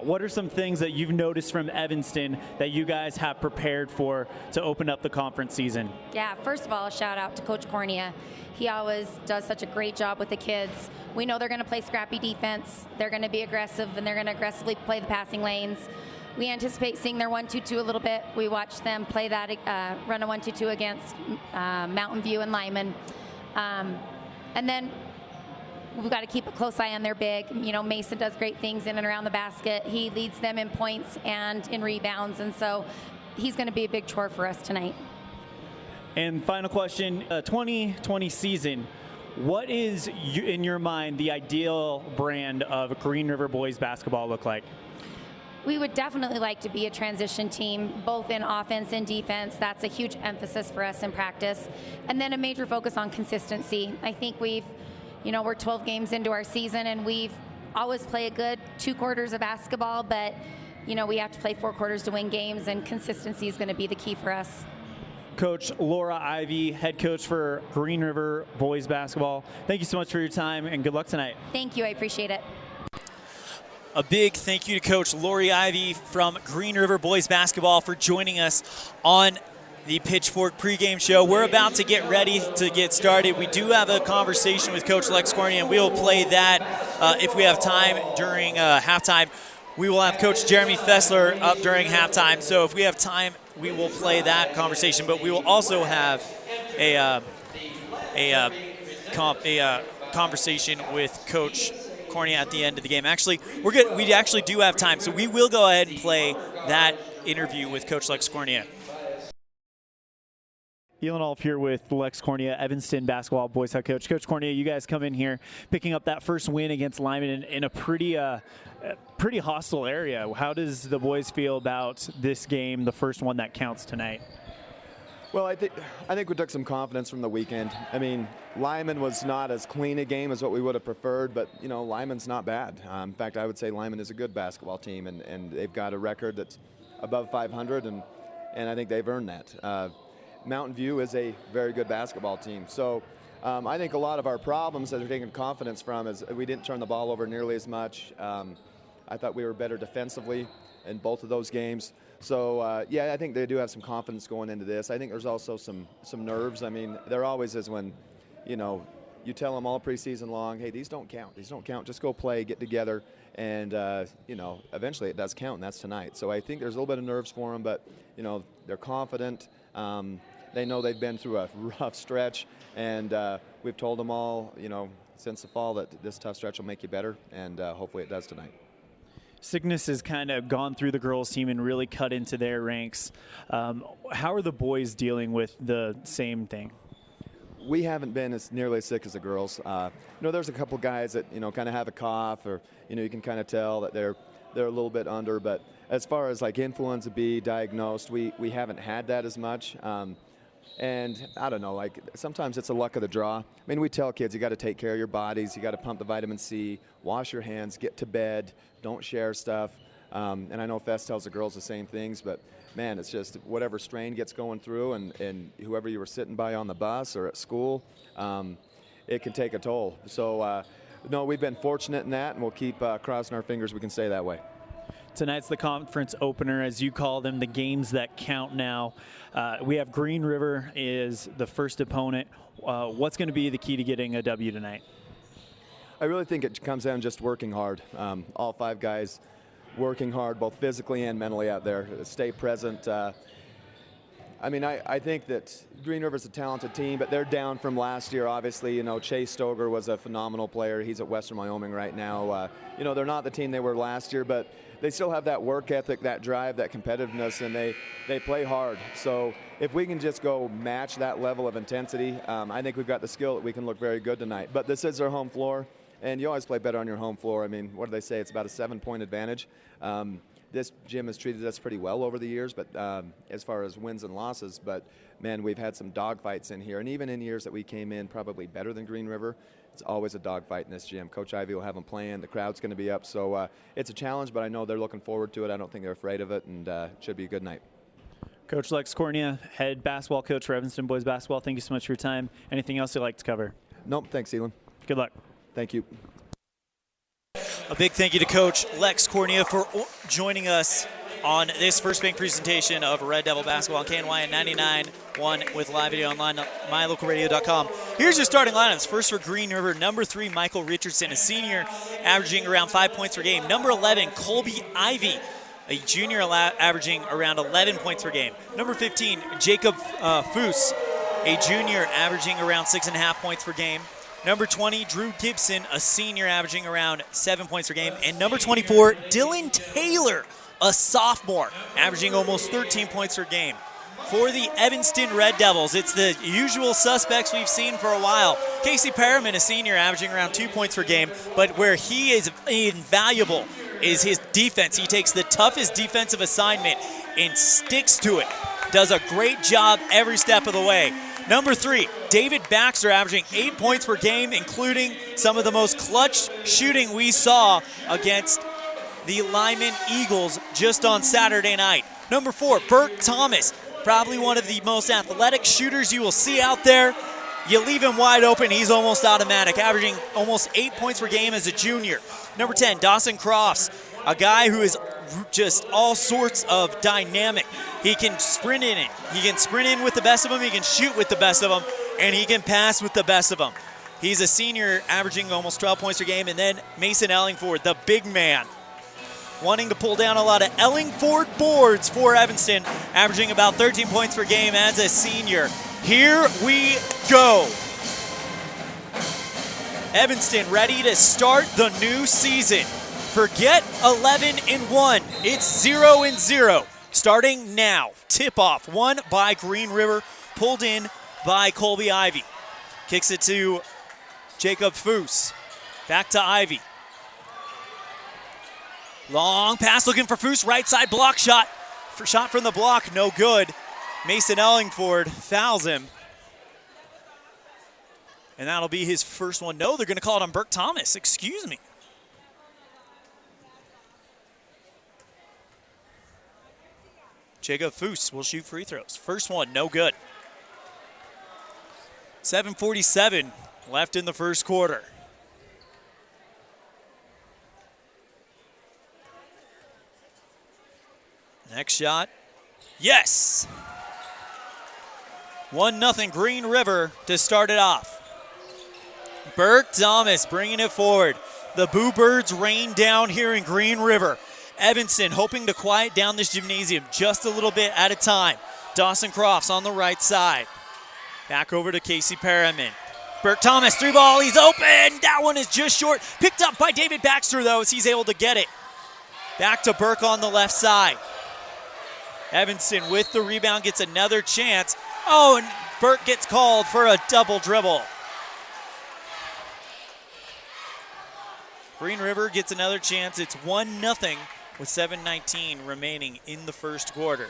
What are some things that you've noticed from Evanston that you guys have prepared for to open up the conference season? Yeah, first of all, a shout out to Coach Cornea. He always does such a great job with the kids. We know they're going to play scrappy defense. They're going to be aggressive, and they're going to aggressively play the passing lanes. We anticipate seeing their 1-2-2 a little bit. We watched them play that run a 1-2-2 against Mountain View and Lyman. And then we've got to keep a close eye on their big. Mason does great things in and around the basket. He leads them in points and in rebounds, and so he's going to be a big chore for us tonight. And final question, 2020 season, what is, in your mind, the ideal brand of Green River Boys basketball look like? We would definitely like to be a transition team, both in offense and defense. That's a huge emphasis for us in practice. And then a major focus on consistency. I think we're 12 games into our season, and we've always played a good 2 quarters of basketball, but, we have to play 4 quarters to win games, and consistency is going to be the key for us. Coach Laura Ivy, head coach for Green River Boys Basketball. Thank you so much for your time, and good luck tonight. Thank you. I appreciate it. A big thank you to Coach Lori Ivy from Green River Boys Basketball for joining us on the Pitchfork pregame show. We're about to get ready to get started. We do have a conversation with Coach Lex Corney, and we will play that if we have time during halftime. We will have Coach Jeremy Fessler up during halftime, so if we have time, we will play that conversation. But we will also have a conversation with Coach Cornea at the end of the game. Actually, we're good. We actually do have time, so we will go ahead and play that interview with Coach Lex Cornea. ELAN OLLIFF here with Lex Cornea, Evanston basketball boys head coach. Coach Cornea, you guys come in here picking up that first win against Lyman in a pretty hostile area. How does the boys feel about this game, the first one that counts tonight? Well, I think we took some confidence from the weekend. I mean, Lyman was not as clean a game as what we would have preferred, but, Lyman's not bad. In fact, I would say Lyman is a good basketball team, and they've got a record that's above 500, and I think they've earned that. Mountain View is a very good basketball team. So I think a lot of our problems that we're taking confidence from is we didn't turn the ball over nearly as much. I thought we were better defensively in both of those games. So, I think they do have some confidence going into this. I think there's also some nerves. I mean, there always is when, you tell them all preseason long, hey, these don't count. These don't count. Just go play, get together, and, eventually it does count, and that's tonight. So I think there's a little bit of nerves for them, but, they're confident. They know they've been through a rough stretch, and we've told them all, since the fall that this tough stretch will make you better, and hopefully it does tonight. Sickness has kind of gone through the girls' team and really cut into their ranks. How are the boys dealing with the same thing? We haven't been as nearly as sick as the girls. There's a couple guys that kind of have a cough, or you can kind of tell that they're a little bit under. But as far as like influenza B diagnosed, we haven't had that as much. And I don't know, like sometimes it's a luck of the draw. I mean, we tell kids you got to take care of your bodies, you got to pump the vitamin C, wash your hands, get to bed, don't share stuff. And I know Fest tells the girls the same things, but man, it's just whatever strain gets going through, and whoever you were sitting by on the bus or at school, it can take a toll. So, no, we've been fortunate in that, and we'll keep crossing our fingers we can stay that way. Tonight's the conference opener, as you call them, the games that count now. We have Green River is the first opponent. What's going to be the key to getting a W tonight? I really think it comes down to just working hard. All 5 guys working hard, both physically and mentally out there. Stay present. I mean, I think that Green River's a talented team, but they're down from last year, obviously. You know, Chase Stoger was a phenomenal player. He's at Western Wyoming right now. You know, they're not the team they were last year, but they still have that work ethic, that drive, that competitiveness, and they play hard. So if we can just go match that level of intensity, I think we've got the skill that we can look very good tonight. But this is our home floor, and you always play better on your home floor. I mean, what do they say? It's about a 7-point advantage. This gym has treated us pretty well over the years, but as far as wins and losses. But, man, we've had some dogfights in here. And even in years that we came in probably better than Green River, it's always a dogfight in this gym. Coach Ivy will have them playing. The crowd's going to be up. So it's a challenge, but I know they're looking forward to it. I don't think they're afraid of it, and it should be a good night. Coach Lex Cornea, head basketball coach for Evanston boys basketball. Thank you so much for your time. Anything else you'd like to cover? Nope. Thanks, Elan. Good luck. Thank you. A big thank you to Coach Lex Cornea for joining us on this First Bank presentation of Red Devil basketball on KNY 99.1 with live video online at mylocalradio.com. Here's your starting lineups. First for Green River, number 3, Michael Richardson, a senior, averaging around 5 points per game. Number 11, Colby Ivy, a junior, averaging around 11 points per game. Number 15, Jacob Foos, a junior, averaging around 6.5 points per game. Number 20, Drew Gibson, a senior, averaging around 7 points per game. And number 24, Dylan Taylor, a sophomore, averaging almost 13 points per game. For the Evanston Red Devils, it's the usual suspects we've seen for a while. Casey Perriman, a senior, averaging around 2 points per game, but where he is invaluable is his defense. He takes the toughest defensive assignment and sticks to it. Does a great job every step of the way. Number 3, David Baxter, averaging 8 points per game, including some of the most clutch shooting we saw against the Lyman Eagles just on Saturday night. Number 4, Bert Thomas, probably one of the most athletic shooters you will see out there. You leave him wide open, he's almost automatic, averaging almost 8 points per game as a junior. Number 10, Dawson Crofts, a guy who is just all sorts of dynamic. He can sprint in it. He can sprint in with the best of them. He can shoot with the best of them. And he can pass with the best of them. He's a senior, averaging almost 12 points per game. And then Mason Ellingford, the big man, wanting to pull down a lot of Ellingford boards for Evanston, averaging about 13 points per game as a senior. Here we go. Evanston ready to start the new season. Forget 11-1. It's 0-0. Starting now. Tip-off won by Green River, pulled in by Colby Ivy. Kicks it to Jacob Foos. Back to Ivy. Long pass looking for Foos. Right side block shot. Shot from the block, no good. Mason Ellingford fouls him. And that'll be his first one. No, they're going to call it on Burke Thomas. Excuse me. Jacob Foos will shoot free throws. First one, no good. 7:47 left in the first quarter. Next shot, yes! 1-0 Green River to start it off. Burke Thomas bringing it forward. The Boo Birds rain down here in Green River. Evanston hoping to quiet down this gymnasium just a little bit at a time. Dawson Crofts on the right side. Back over to Casey Perriman. Burke Thomas, 3 ball, he's open. That one is just short. Picked up by David Baxter, though, as he's able to get it. Back to Burke on the left side. Evanston with the rebound gets another chance. Oh, and Burke gets called for a double dribble. Green River gets another chance. It's 1-0 with 7:19 remaining in the first quarter.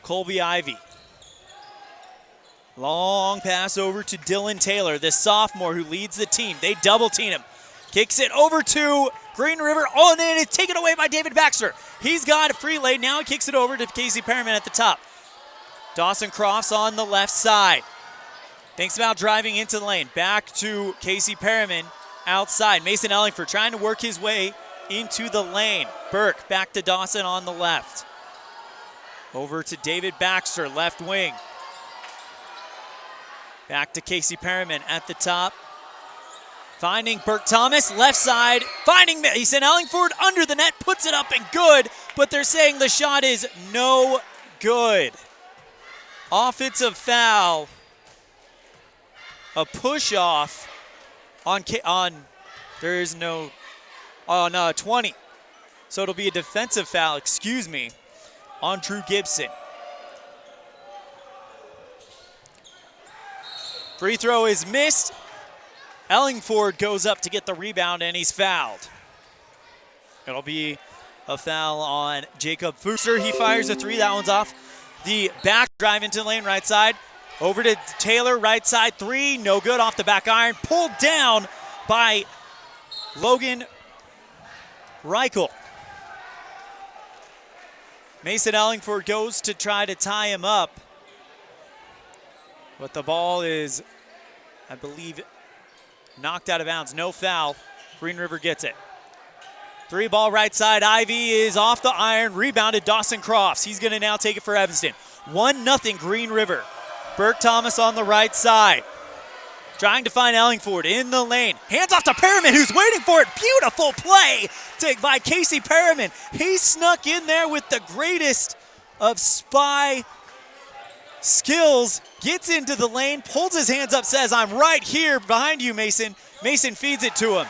Colby Ivy. Long pass over to Dylan Taylor, the sophomore who leads the team. They double team him. Kicks it over to Green River. Oh, and then it's taken away by David Baxter. He's got a free lane. Now he kicks it over to Casey Perriman at the top. Dawson Crofts on the left side. Thinks about driving into the lane. Back to Casey Perriman outside. Mason Ellingford trying to work his way into the lane. Burke back to Dawson on the left. Over to David Baxter, left wing. Back to Casey Perriman at the top. Finding Burke Thomas, left side. Finding Mason Ellingford under the net, puts it up and good, but they're saying the shot is no good. Offensive foul. A push off on there's no, on 20. So it'll be a defensive foul, on Drew Gibson. Free throw is missed. Ellingford goes up to get the rebound, and he's fouled. It'll be a foul on Jacob Fuster. He fires a three. That one's off. The back drive into the lane, right side. Over to Taylor, right side three. No good, off the back iron. Pulled down by Logan Reichel. Mason Ellingford goes to try to tie him up. But the ball is, I believe, knocked out of bounds. No foul. Green River gets it. Three ball right side. Ivy is off the iron. Rebounded Dawson Crofts. He's going to now take it for Evanston. 1-0 Green River. Burke Thomas on the right side. Trying to find Ellingford in the lane. Hands off to Perriman, who's waiting for it. Beautiful play by Casey Perriman. He snuck in there with the greatest of spy skills. Gets into the lane, pulls his hands up, says, "I'm right here behind you, Mason." Mason feeds it to him.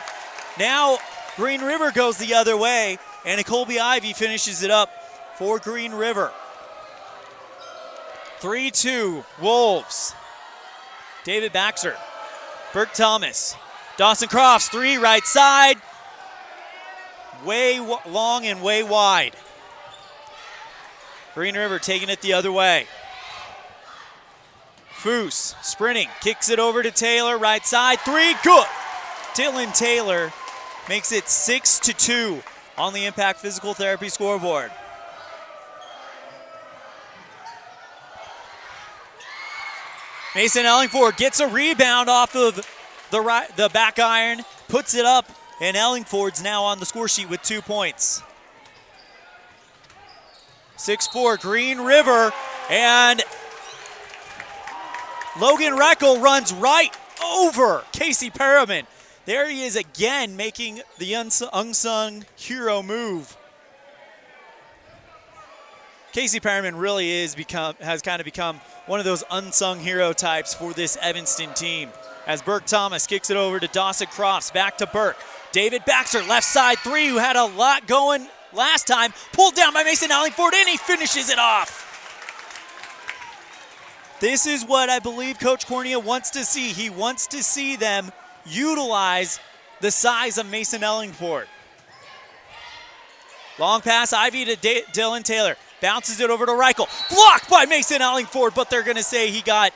Now Green River goes the other way, and Colby Ivy finishes it up for Green River. 3-2 Wolves. David Baxter, Burke Thomas, Dawson Crofts, three right side. Way long and way wide. Green River taking it the other way. Foose sprinting, kicks it over to Taylor, right side, three, good. Dylan Taylor makes it 6-2 on the Impact Physical Therapy scoreboard. Mason Ellingford gets a rebound off of the back iron, puts it up, and Ellingford's now on the score sheet with 2 points. 6-4 Green River, and Logan Reichel runs right over Casey Perriman. There he is again, making the unsung hero move. Casey Perriman really has kind of become one of those unsung hero types for this Evanston team. As Burke Thomas kicks it over to Dawson Crofts, back to Burke. David Baxter, left side three, who had a lot going last time, pulled down by Mason Ellingford, and he finishes it off. This is what I believe Coach Cornea wants to see. He wants to see them utilize the size of Mason Ellingford. Long pass, Ivy to Dylan Taylor. Bounces it over to Reichel. Blocked by Mason Ellingford, but they're going to say he got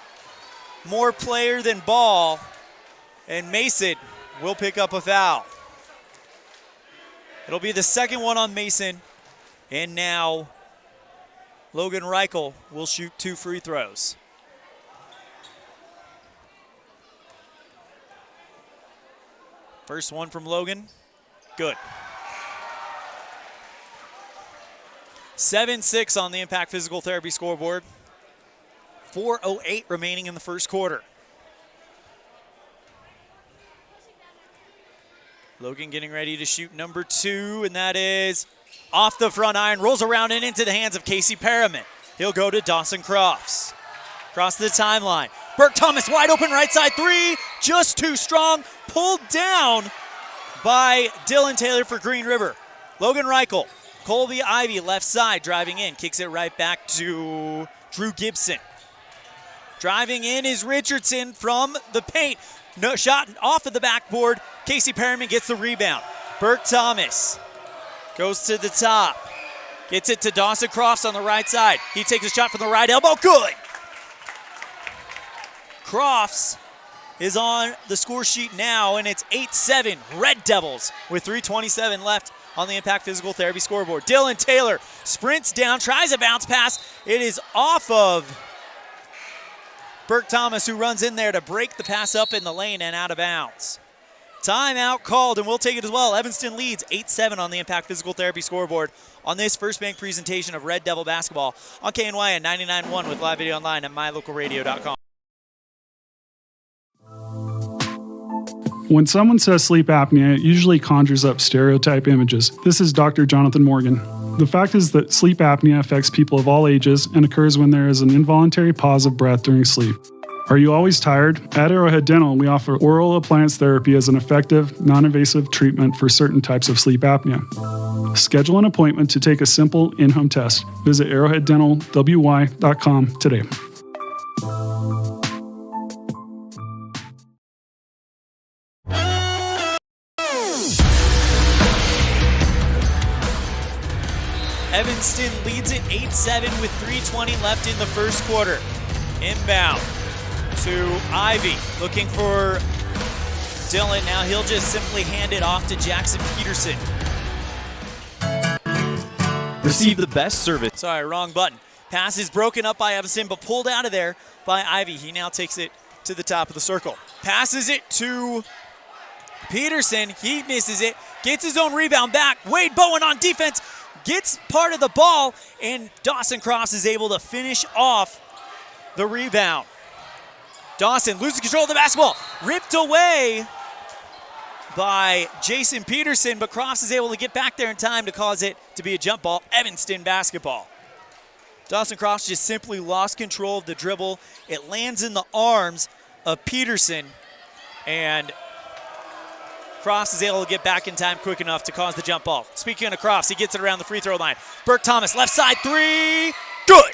more player than ball. And Mason will pick up a foul. It'll be the second one on Mason. And now Logan Reichel will shoot 2 free throws. First one from Logan. Good. 7-6 on the Impact Physical Therapy scoreboard. 4:08 remaining in the first quarter. Logan getting ready to shoot number 2, and that is off the front iron, rolls around and into the hands of Casey Perriman. He'll go to Dawson Crofts. Across the timeline. Burke Thomas wide open right side three, just too strong, pulled down by Dylan Taylor for Green River. Logan Reichel. Colby Ivy, left side, driving in, kicks it right back to Drew Gibson. Driving in is Richardson from the paint. No shot off of the backboard. Casey Perriman gets the rebound. Burke Thomas goes to the top. Gets it to Dawson Crofts on the right side. He takes a shot from the right elbow. Good. Crofts is on the score sheet now, and it's 8-7 Red Devils with 3:27 left on the Impact Physical Therapy scoreboard. Dylan Taylor sprints down, tries a bounce pass. It is off of Burke Thomas, who runs in there to break the pass up in the lane and out of bounds. Timeout called, and we'll take it as well. Evanston leads 8-7 on the Impact Physical Therapy scoreboard on this First Bank presentation of Red Devil basketball on KNYN 99.1 with live video online at mylocalradio.com. When someone says sleep apnea, it usually conjures up stereotype images. This is Dr. Jonathan Morgan. The fact is that sleep apnea affects people of all ages and occurs when there is an involuntary pause of breath during sleep. Are you always tired? At Arrowhead Dental, we offer oral appliance therapy as an effective, non-invasive treatment for certain types of sleep apnea. Schedule an appointment to take a simple in-home test. Visit arrowheaddentalwy.com today. Evanston leads it 8-7 with 3:20 left in the first quarter. Inbound to Ivy, looking for Dylan. Now he'll just simply hand it off to Jackson Peterson. Receive the best service. Sorry, wrong button. Pass is broken up by Evanston, but pulled out of there by Ivy. He now takes it to the top of the circle. Passes it to Peterson. He misses it. Gets his own rebound back. Wade Bowen on defense. Gets part of the ball, and Dawson Cross is able to finish off the rebound. Dawson loses control of the basketball. Ripped away by Jason Peterson, but Cross is able to get back there in time to cause it to be a jump ball. Evanston basketball. Dawson Cross just simply lost control of the dribble. It lands in the arms of Peterson, and Cross is able to get back in time quick enough to cause the jump ball. Speaking of Cross, he gets it around the free throw line. Burke Thomas, left side three. Good.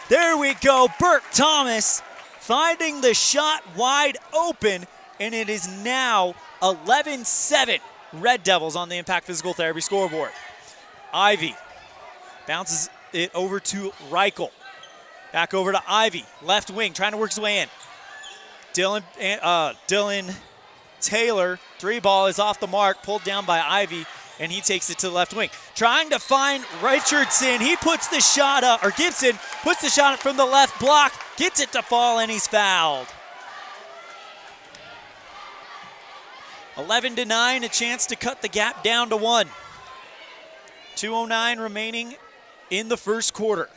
There we go. Burke Thomas finding the shot wide open, and it is now 11-7 Red Devils on the Impact Physical Therapy scoreboard. Ivy bounces it over to Reichel. Back over to Ivy, left wing, trying to work his way in. Dylan Taylor, three ball is off the mark, pulled down by Ivy, and he takes it to the left wing. Trying to find Richardson. He puts the shot up, or Gibson puts the shot up from the left block, gets it to fall, and he's fouled. 11-9, a chance to cut the gap down to 1. 2:09 remaining in the first quarter.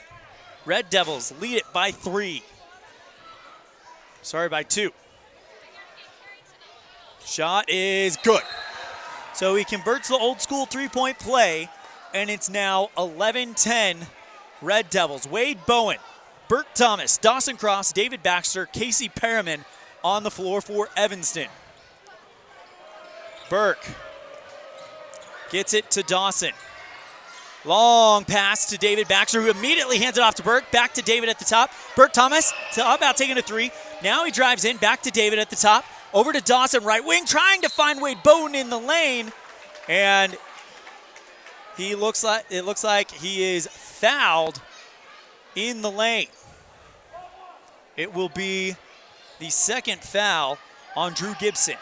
Red Devils lead it by 3. Sorry, by 2. Shot is good. So he converts the old school three-point play, and it's now 11-10 Red Devils. Wade Bowen, Burke Thomas, Dawson Cross, David Baxter, Casey Perriman on the floor for Evanston. Burke gets it to Dawson. Long pass to David Baxter, who immediately hands it off to Burke. Back to David at the top. Burke Thomas about taking a three. Now he drives in, back to David at the top. Over to Dawson, right wing, trying to find Wade Bowen in the lane. And it looks like he is fouled in the lane. It will be the second foul on Drew Gibson.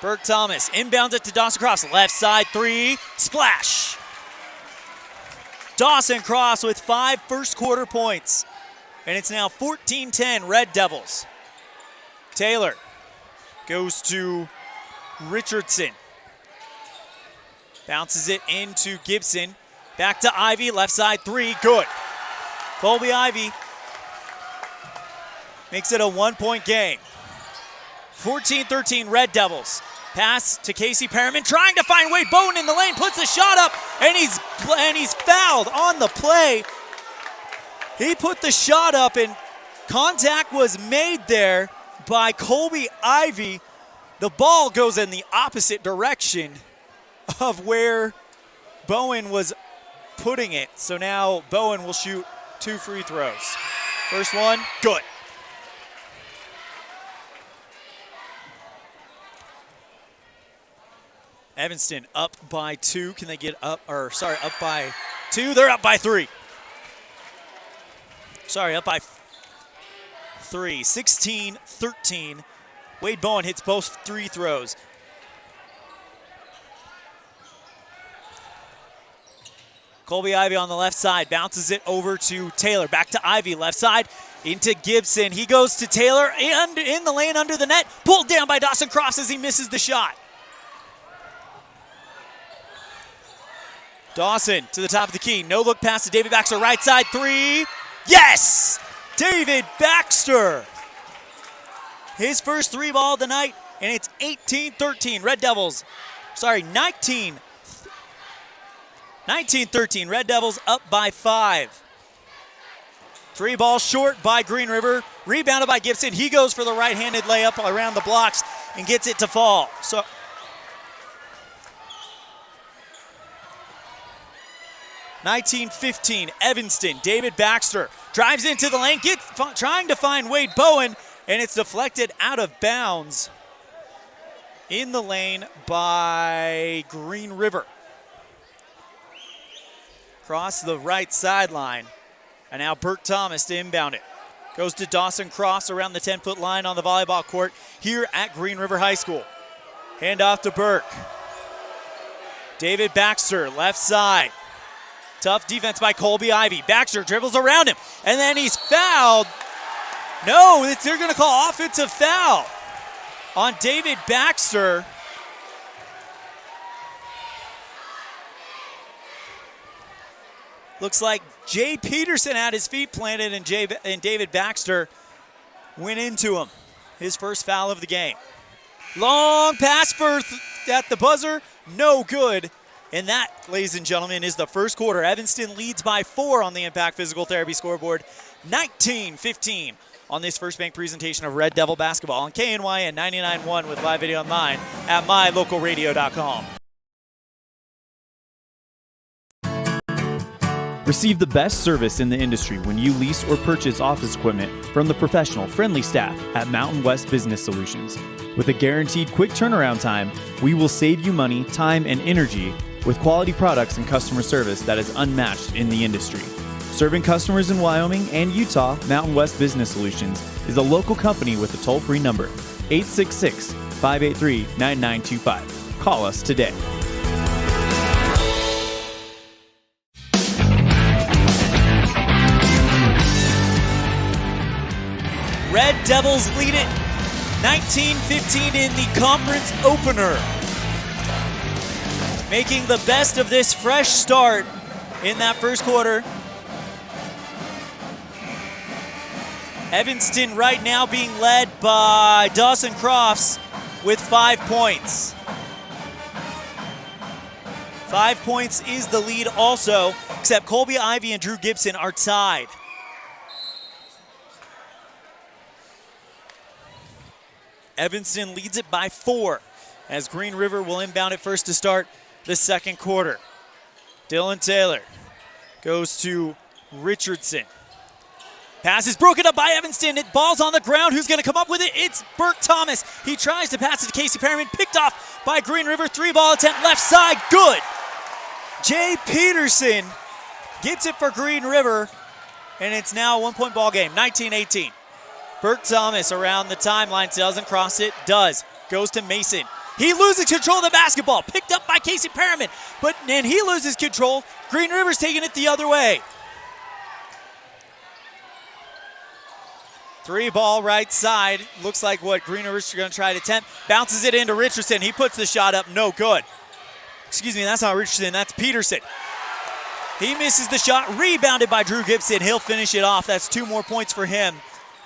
Burke Thomas inbounds it to Dawson Cross. Left side three, splash. Dawson Cross with 5 first quarter points. And it's now 14-10 Red Devils. Taylor goes to Richardson. Bounces it into Gibson. Back to Ivy, left side three, good. Colby Ivy makes it a 1-point game. 14-13 Red Devils. Pass to Casey Perriman, trying to find Wade Bowen in the lane, puts the shot up, and he's fouled on the play. He put the shot up, and contact was made there by Colby Ivy. The ball goes in the opposite direction of where Bowen was putting it. So now Bowen will shoot 2 free throws. First one, good. Evanston up by 2. Can they get up, up by 2? They're up by 3. Sorry, up by three. 16-13. Wade Bowen hits both three throws. Colby Ivy on the left side, bounces it over to Taylor. Back to Ivy, left side, into Gibson. He goes to Taylor, and in the lane under the net, pulled down by Dawson Crofts as he misses the shot. Dawson to the top of the key, no look pass to David Baxter, right side, three. Yes! David Baxter. His first three ball of the night, and it's 18-13. Red Devils, 19-13. Red Devils up by 5. Three balls short by Green River. Rebounded by Gibson. He goes for the right-handed layup around the blocks and gets it to fall. So 19-15, Evanston. David Baxter drives into the lane, trying to find Wade Bowen, and it's deflected out of bounds in the lane by Green River. Across the right sideline, and now Burke Thomas to inbound it. Goes to Dawson Crofts around the 10-foot line on the volleyball court here at Green River High School. Hand off to Burke. David Baxter, left side. Tough defense by Colby Ivy. Baxter dribbles around him, and then he's fouled. No, they're going to call offensive foul on David Baxter. Looks like Jay Peterson had his feet planted, and David Baxter went into him. His first foul of the game. Long pass at the buzzer, no good. And that, ladies and gentlemen, is the first quarter. Evanston leads by 4 on the Impact Physical Therapy scoreboard. 19-15 on this First Bank presentation of Red Devil basketball on KNYN 99.1 with live video online at mylocalradio.com. Receive the best service in the industry when you lease or purchase office equipment from the professional, friendly staff at Mountain West Business Solutions. With a guaranteed quick turnaround time, we will save you money, time, and energy with quality products and customer service that is unmatched in the industry. Serving customers in Wyoming and Utah, Mountain West Business Solutions is a local company with a toll-free number, 866-583-9925. Call us today. Red Devils lead it 19-15 in the conference opener. Making the best of this fresh start in that first quarter. Evanston right now being led by Dawson Crofts with 5 points. 5 points is the lead also, except Colby Ivy and Drew Gibson are tied. Evanston leads it by 4 as Green River will inbound it first to start the second quarter. Dylan Taylor goes to Richardson. Pass is broken up by Evanston. It ball's on the ground. Who's going to come up with it? It's Burke Thomas. He tries to pass it to Casey Perriman. Picked off by Green River. 3-ball attempt left side. Good. Jay Peterson gets it for Green River, and it's now a 1-point ball game, 19-18. Burke Thomas around the timeline, doesn't cross it, does. Goes to Mason. He loses control of the basketball. Picked up by Casey Perriman, but then he loses control. Green River's taking it the other way. 3-ball right side. Looks like what Green River's going to try to attempt. Bounces it into Richardson. He puts the shot up, no good. Excuse me, that's not Richardson, that's Peterson. He misses the shot, rebounded by Drew Gibson. He'll finish it off. That's 2 more points for him.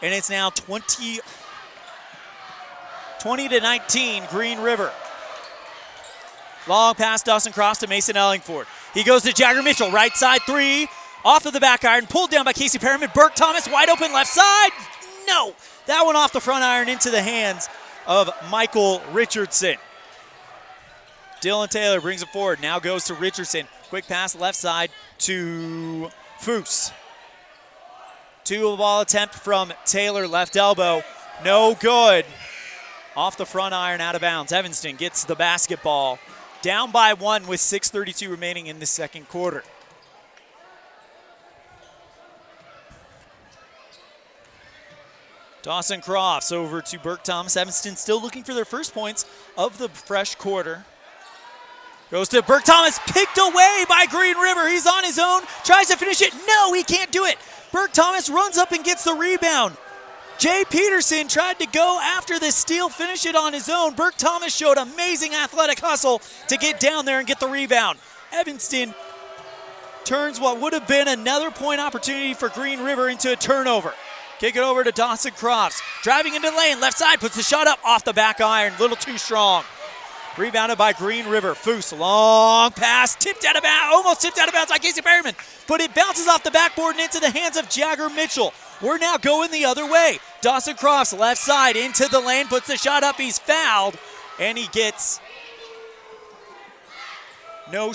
And it's now 20-19, Green River. Long pass, Dawson Crofts to Mason Ellingford. He goes to Jagger Mitchell, right side 3, off of the back iron, pulled down by Casey Perriman. Burke Thomas, wide open left side. No, that one off the front iron into the hands of Michael Richardson. Dylan Taylor brings it forward, now goes to Richardson. Quick pass left side to Foose. 2-ball attempt from Taylor, left elbow, no good. Off the front iron, out of bounds. Evanston gets the basketball. Down by 1 with 6:32 remaining in the second quarter. Dawson Crofts over to Burke Thomas. Evanston still looking for their first points of the fresh quarter. Goes to Burke Thomas, picked away by Green River. He's on his own, tries to finish it. No, he can't do it. Burke Thomas runs up and gets the rebound. Jay Peterson tried to go after this steal, finish it on his own. Burke Thomas showed amazing athletic hustle to get down there and get the rebound. Evanston turns what would have been another point opportunity for Green River into a turnover. Kick it over to Dawson Crofts. Driving into the lane, left side, puts the shot up off the back iron, little too strong. Rebounded by Green River. Foose, long pass, tipped out of bounds, almost tipped out of bounds by Casey Perryman, but it bounces off the backboard and into the hands of Jagger Mitchell. We're now going the other way. Dawson Crofts, left side, into the lane, puts the shot up, he's fouled, and he gets no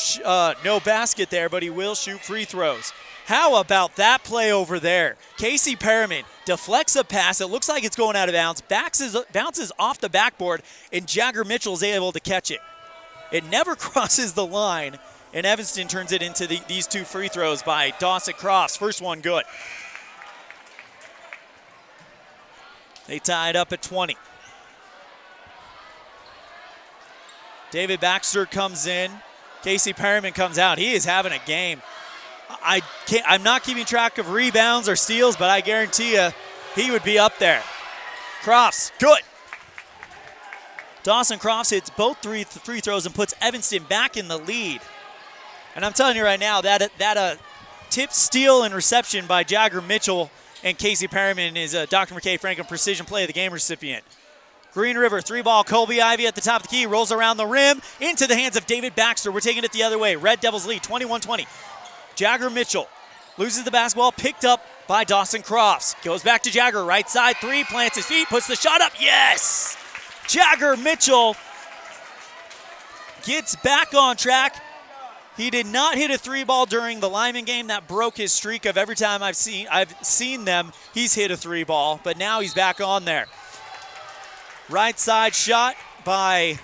basket there, but he will shoot free throws. How about that play over there? Casey Perriman deflects a pass. It looks like it's going out of bounds. Bounces off the backboard, and Jagger Mitchell is able to catch it. It never crosses the line, and Evanston turns it into these two free throws by Dawson Crofts. First one good. They tie it up at 20. David Baxter comes in. Casey Perriman comes out. He is having a game. I'm not keeping track of rebounds or steals, but I guarantee you he would be up there. Crofts, good. Dawson Crofts hits both free throws and puts Evanston back in the lead. And I'm telling you right now, that tip, steal, and reception by Jagger Mitchell and Casey Perriman is a Dr. McKay Franklin Precision Play of the Game recipient. Green River, 3-ball, Colby Ivy at the top of the key, rolls around the rim, into the hands of David Baxter. We're taking it the other way. Red Devils lead, 21-20. Jagger Mitchell loses the basketball, picked up by Dawson Crofts. Goes back to Jagger, right side, three, plants his feet, puts the shot up, yes! Jagger Mitchell gets back on track. He did not hit a 3-ball during the Lyman game. That broke his streak of every time I've seen them, he's hit a 3-ball, but now he's back on there. Right side shot by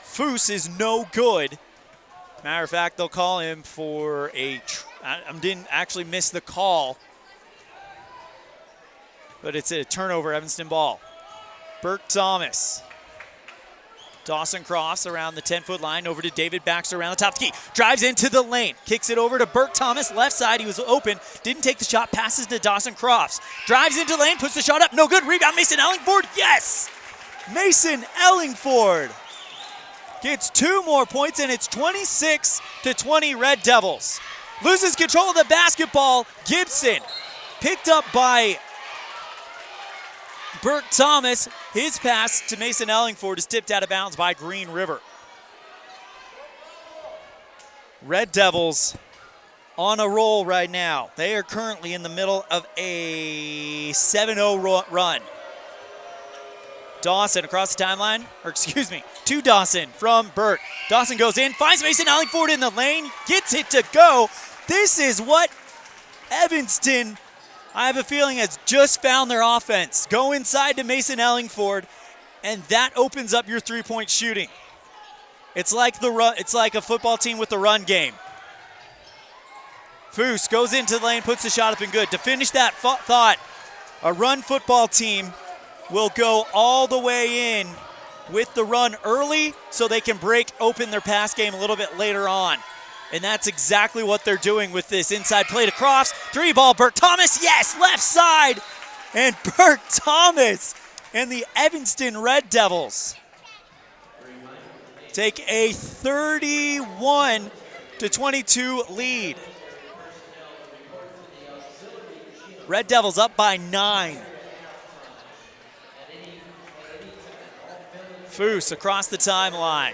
Foose is no good. Matter of fact, they'll call him for I didn't actually miss the call, but it's a turnover, Evanston ball. Burke Thomas. Dawson Crofts around the 10-foot line, over to David Baxter around the top of the key. Drives into the lane, kicks it over to Burke Thomas, left side. He was open, didn't take the shot, passes to Dawson Crofts. Drives into the lane, puts the shot up, no good. Rebound, Mason Ellingford, yes! Mason Ellingford gets 2 more points, and it's 26-20 Red Devils. Loses control of the basketball. Gibson picked up by Burke Thomas. His pass to Mason Ellingford is tipped out of bounds by Green River. Red Devils on a roll right now. They are currently in the middle of a 7-0 run. Dawson across the timeline, to Dawson from Burke. Dawson goes in, finds Mason Ellingford in the lane, gets it to go. This is what Evanston, I have a feeling, has just found their offense. Go inside to Mason Ellingford, and that opens up your three-point shooting. It's like a football team with the run game. Foose goes into the lane, puts the shot up and good. To finish that thought, a run football team will go all the way in with the run early so they can break open their pass game a little bit later on. And that's exactly what they're doing with this inside play to Crofts. 3-ball, Burke Thomas, yes, left side. And Burke Thomas and the Evanston Red Devils take a 31-22 lead. Red Devils up by 9. Foose across the timeline.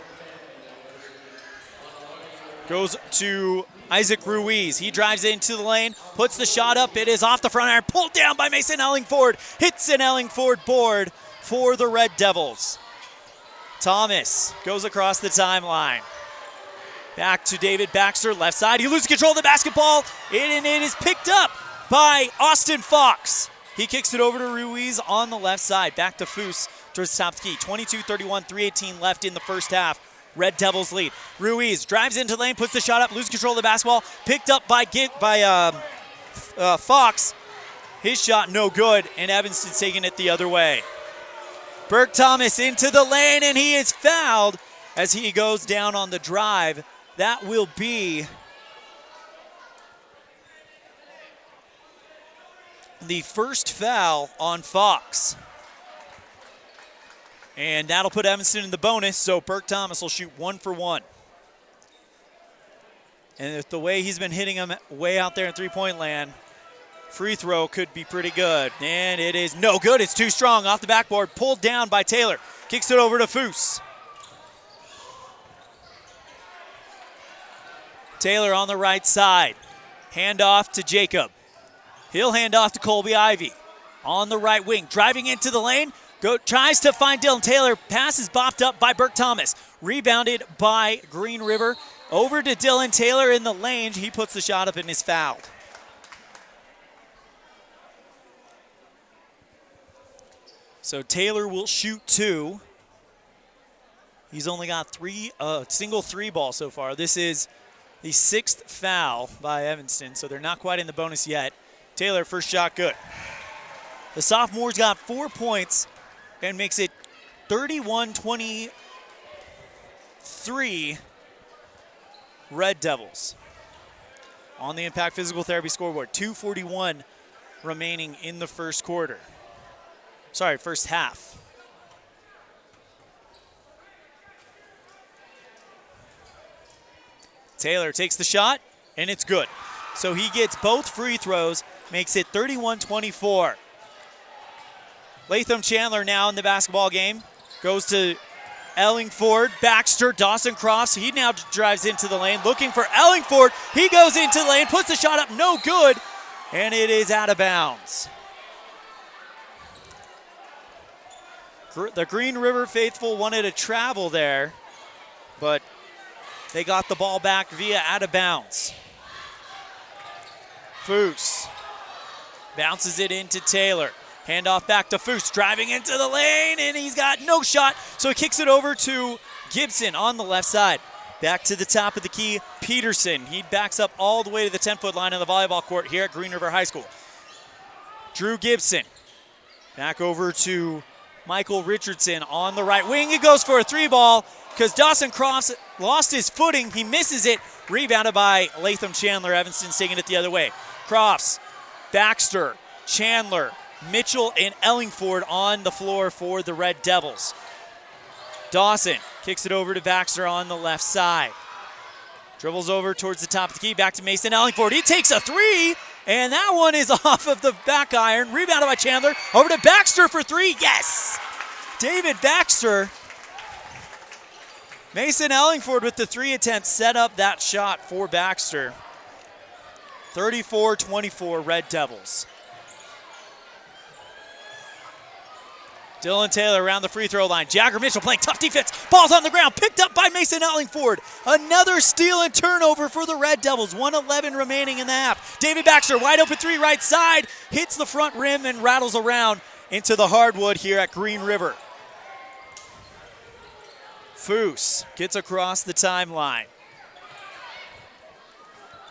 Goes to Isaac Ruiz. He drives into the lane, puts the shot up. It is off the front iron, pulled down by Mason Ellingford. Hits an Ellingford board for the Red Devils. Thomas goes across the timeline. Back to David Baxter, left side. He loses control of the basketball, and it is picked up by Austin Fox. He kicks it over to Ruiz on the left side. Back to Foose towards the top of the key. 22-31, 3:18 left in the first half. Red Devils lead. Ruiz drives into the lane, puts the shot up, loses control of the basketball. Picked up by Fox. His shot no good, and Evanston's taking it the other way. Burke Thomas into the lane, and he is fouled as he goes down on the drive. That will be the first foul on Fox. And that'll put Evanston in the bonus, so Burke Thomas will shoot 1 for 1. And with the way he's been hitting him way out there in three-point land, free throw could be pretty good. And it is no good. It's too strong. Off the backboard, pulled down by Taylor. Kicks it over to Foose. Taylor on the right side. Hand off to Jacob. He'll hand off to Colby Ivy. On the right wing, driving into the lane. Tries to find Dylan Taylor. Pass is bopped up by Burke Thomas. Rebounded by Green River. Over to Dylan Taylor in the lane. He puts the shot up and is fouled. So Taylor will shoot 2. He's only got single 3-ball so far. This is the 6th foul by Evanston, so they're not quite in the bonus yet. Taylor, first shot good. The sophomore's got 4 points and makes it 31-23 Red Devils. On the Impact Physical Therapy scoreboard, 2:41 remaining in the first quarter. Sorry, first half. Taylor takes the shot, and it's good. So he gets both free throws, makes it 31-24. Latham Chandler now in the basketball game. Goes to Ellingford, Baxter, Dawson Crofts. He now drives into the lane, looking for Ellingford. He goes into the lane, puts the shot up, no good, and it is out of bounds. The Green River faithful wanted to travel there, but they got the ball back via out of bounds. Foose bounces it into Taylor. Handoff back to Foose, driving into the lane, and he's got no shot, so he kicks it over to Gibson on the left side. Back to the top of the key, Peterson. He backs up all the way to the 10-foot line on the volleyball court here at Green River High School. Drew Gibson back over to Michael Richardson on the right wing. He goes for a 3-ball because Dawson Crofts lost his footing. He misses it. Rebounded by Latham Chandler. Evanston's taking it the other way. Crofts, Baxter, Chandler, Mitchell, and Ellingford on the floor for the Red Devils. Dawson kicks it over to Baxter on the left side. Dribbles over towards the top of the key. Back to Mason Ellingford. He takes a 3, and that one is off of the back iron. Rebounded by Chandler. Over to Baxter for 3. Yes! David Baxter. Mason Ellingford with the 3 attempts set up that shot for Baxter. 34-24 Red Devils. Dylan Taylor around the free throw line. Jagger Mitchell playing tough defense. Ball's on the ground, picked up by Mason Ellingford. Another steal and turnover for the Red Devils. 1:11 remaining in the half. David Baxter, wide open 3 right side. Hits the front rim and rattles around into the hardwood here at Green River. Foose gets across the timeline.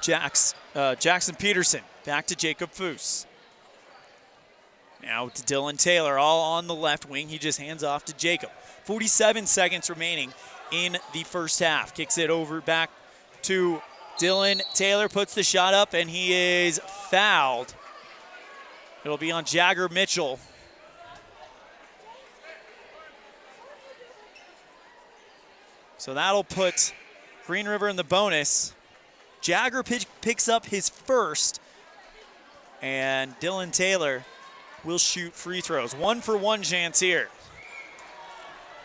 Jackson Peterson back to Jacob Foose. Now to Dylan Taylor, all on the left wing. He just hands off to Jacob. 47 seconds remaining in the first half. Kicks it over back to Dylan Taylor, puts the shot up, and he is fouled. It'll be on Jagger Mitchell. So that'll put Green River in the bonus. Jagger picks up his first, and Dylan Taylor will shoot free throws. 1-for-1 chance here.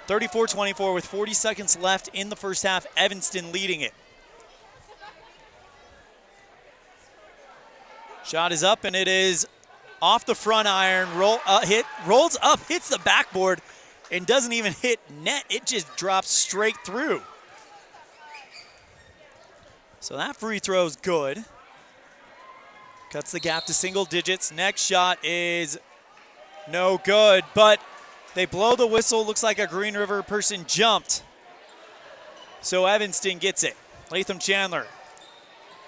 34-24 with 40 seconds left in the first half. Evanston leading it. Shot is up, and it is off the front iron. Rolls up, hits the backboard, and doesn't even hit net. It just drops straight through. So that free throw is good. Cuts the gap to single digits. Next shot is no good, but they blow the whistle. Looks like a Green River person jumped. So Evanston gets it. Latham Chandler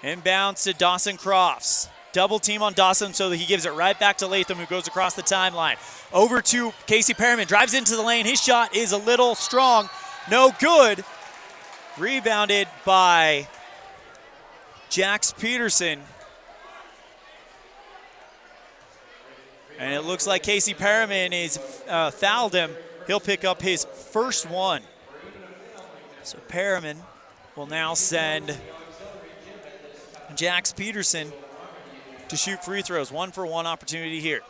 inbounds to Dawson Crofts. double team on Dawson, so that he gives it right back to Latham, who goes across the timeline. Over to Casey Perriman, drives into the lane. His shot is a little strong. No good. Rebounded by Jax Peterson. And it looks like Casey Perriman is fouled him. He'll pick up his first one. So Perriman will now send Jax Peterson to shoot free throws. 1-for-1 opportunity here.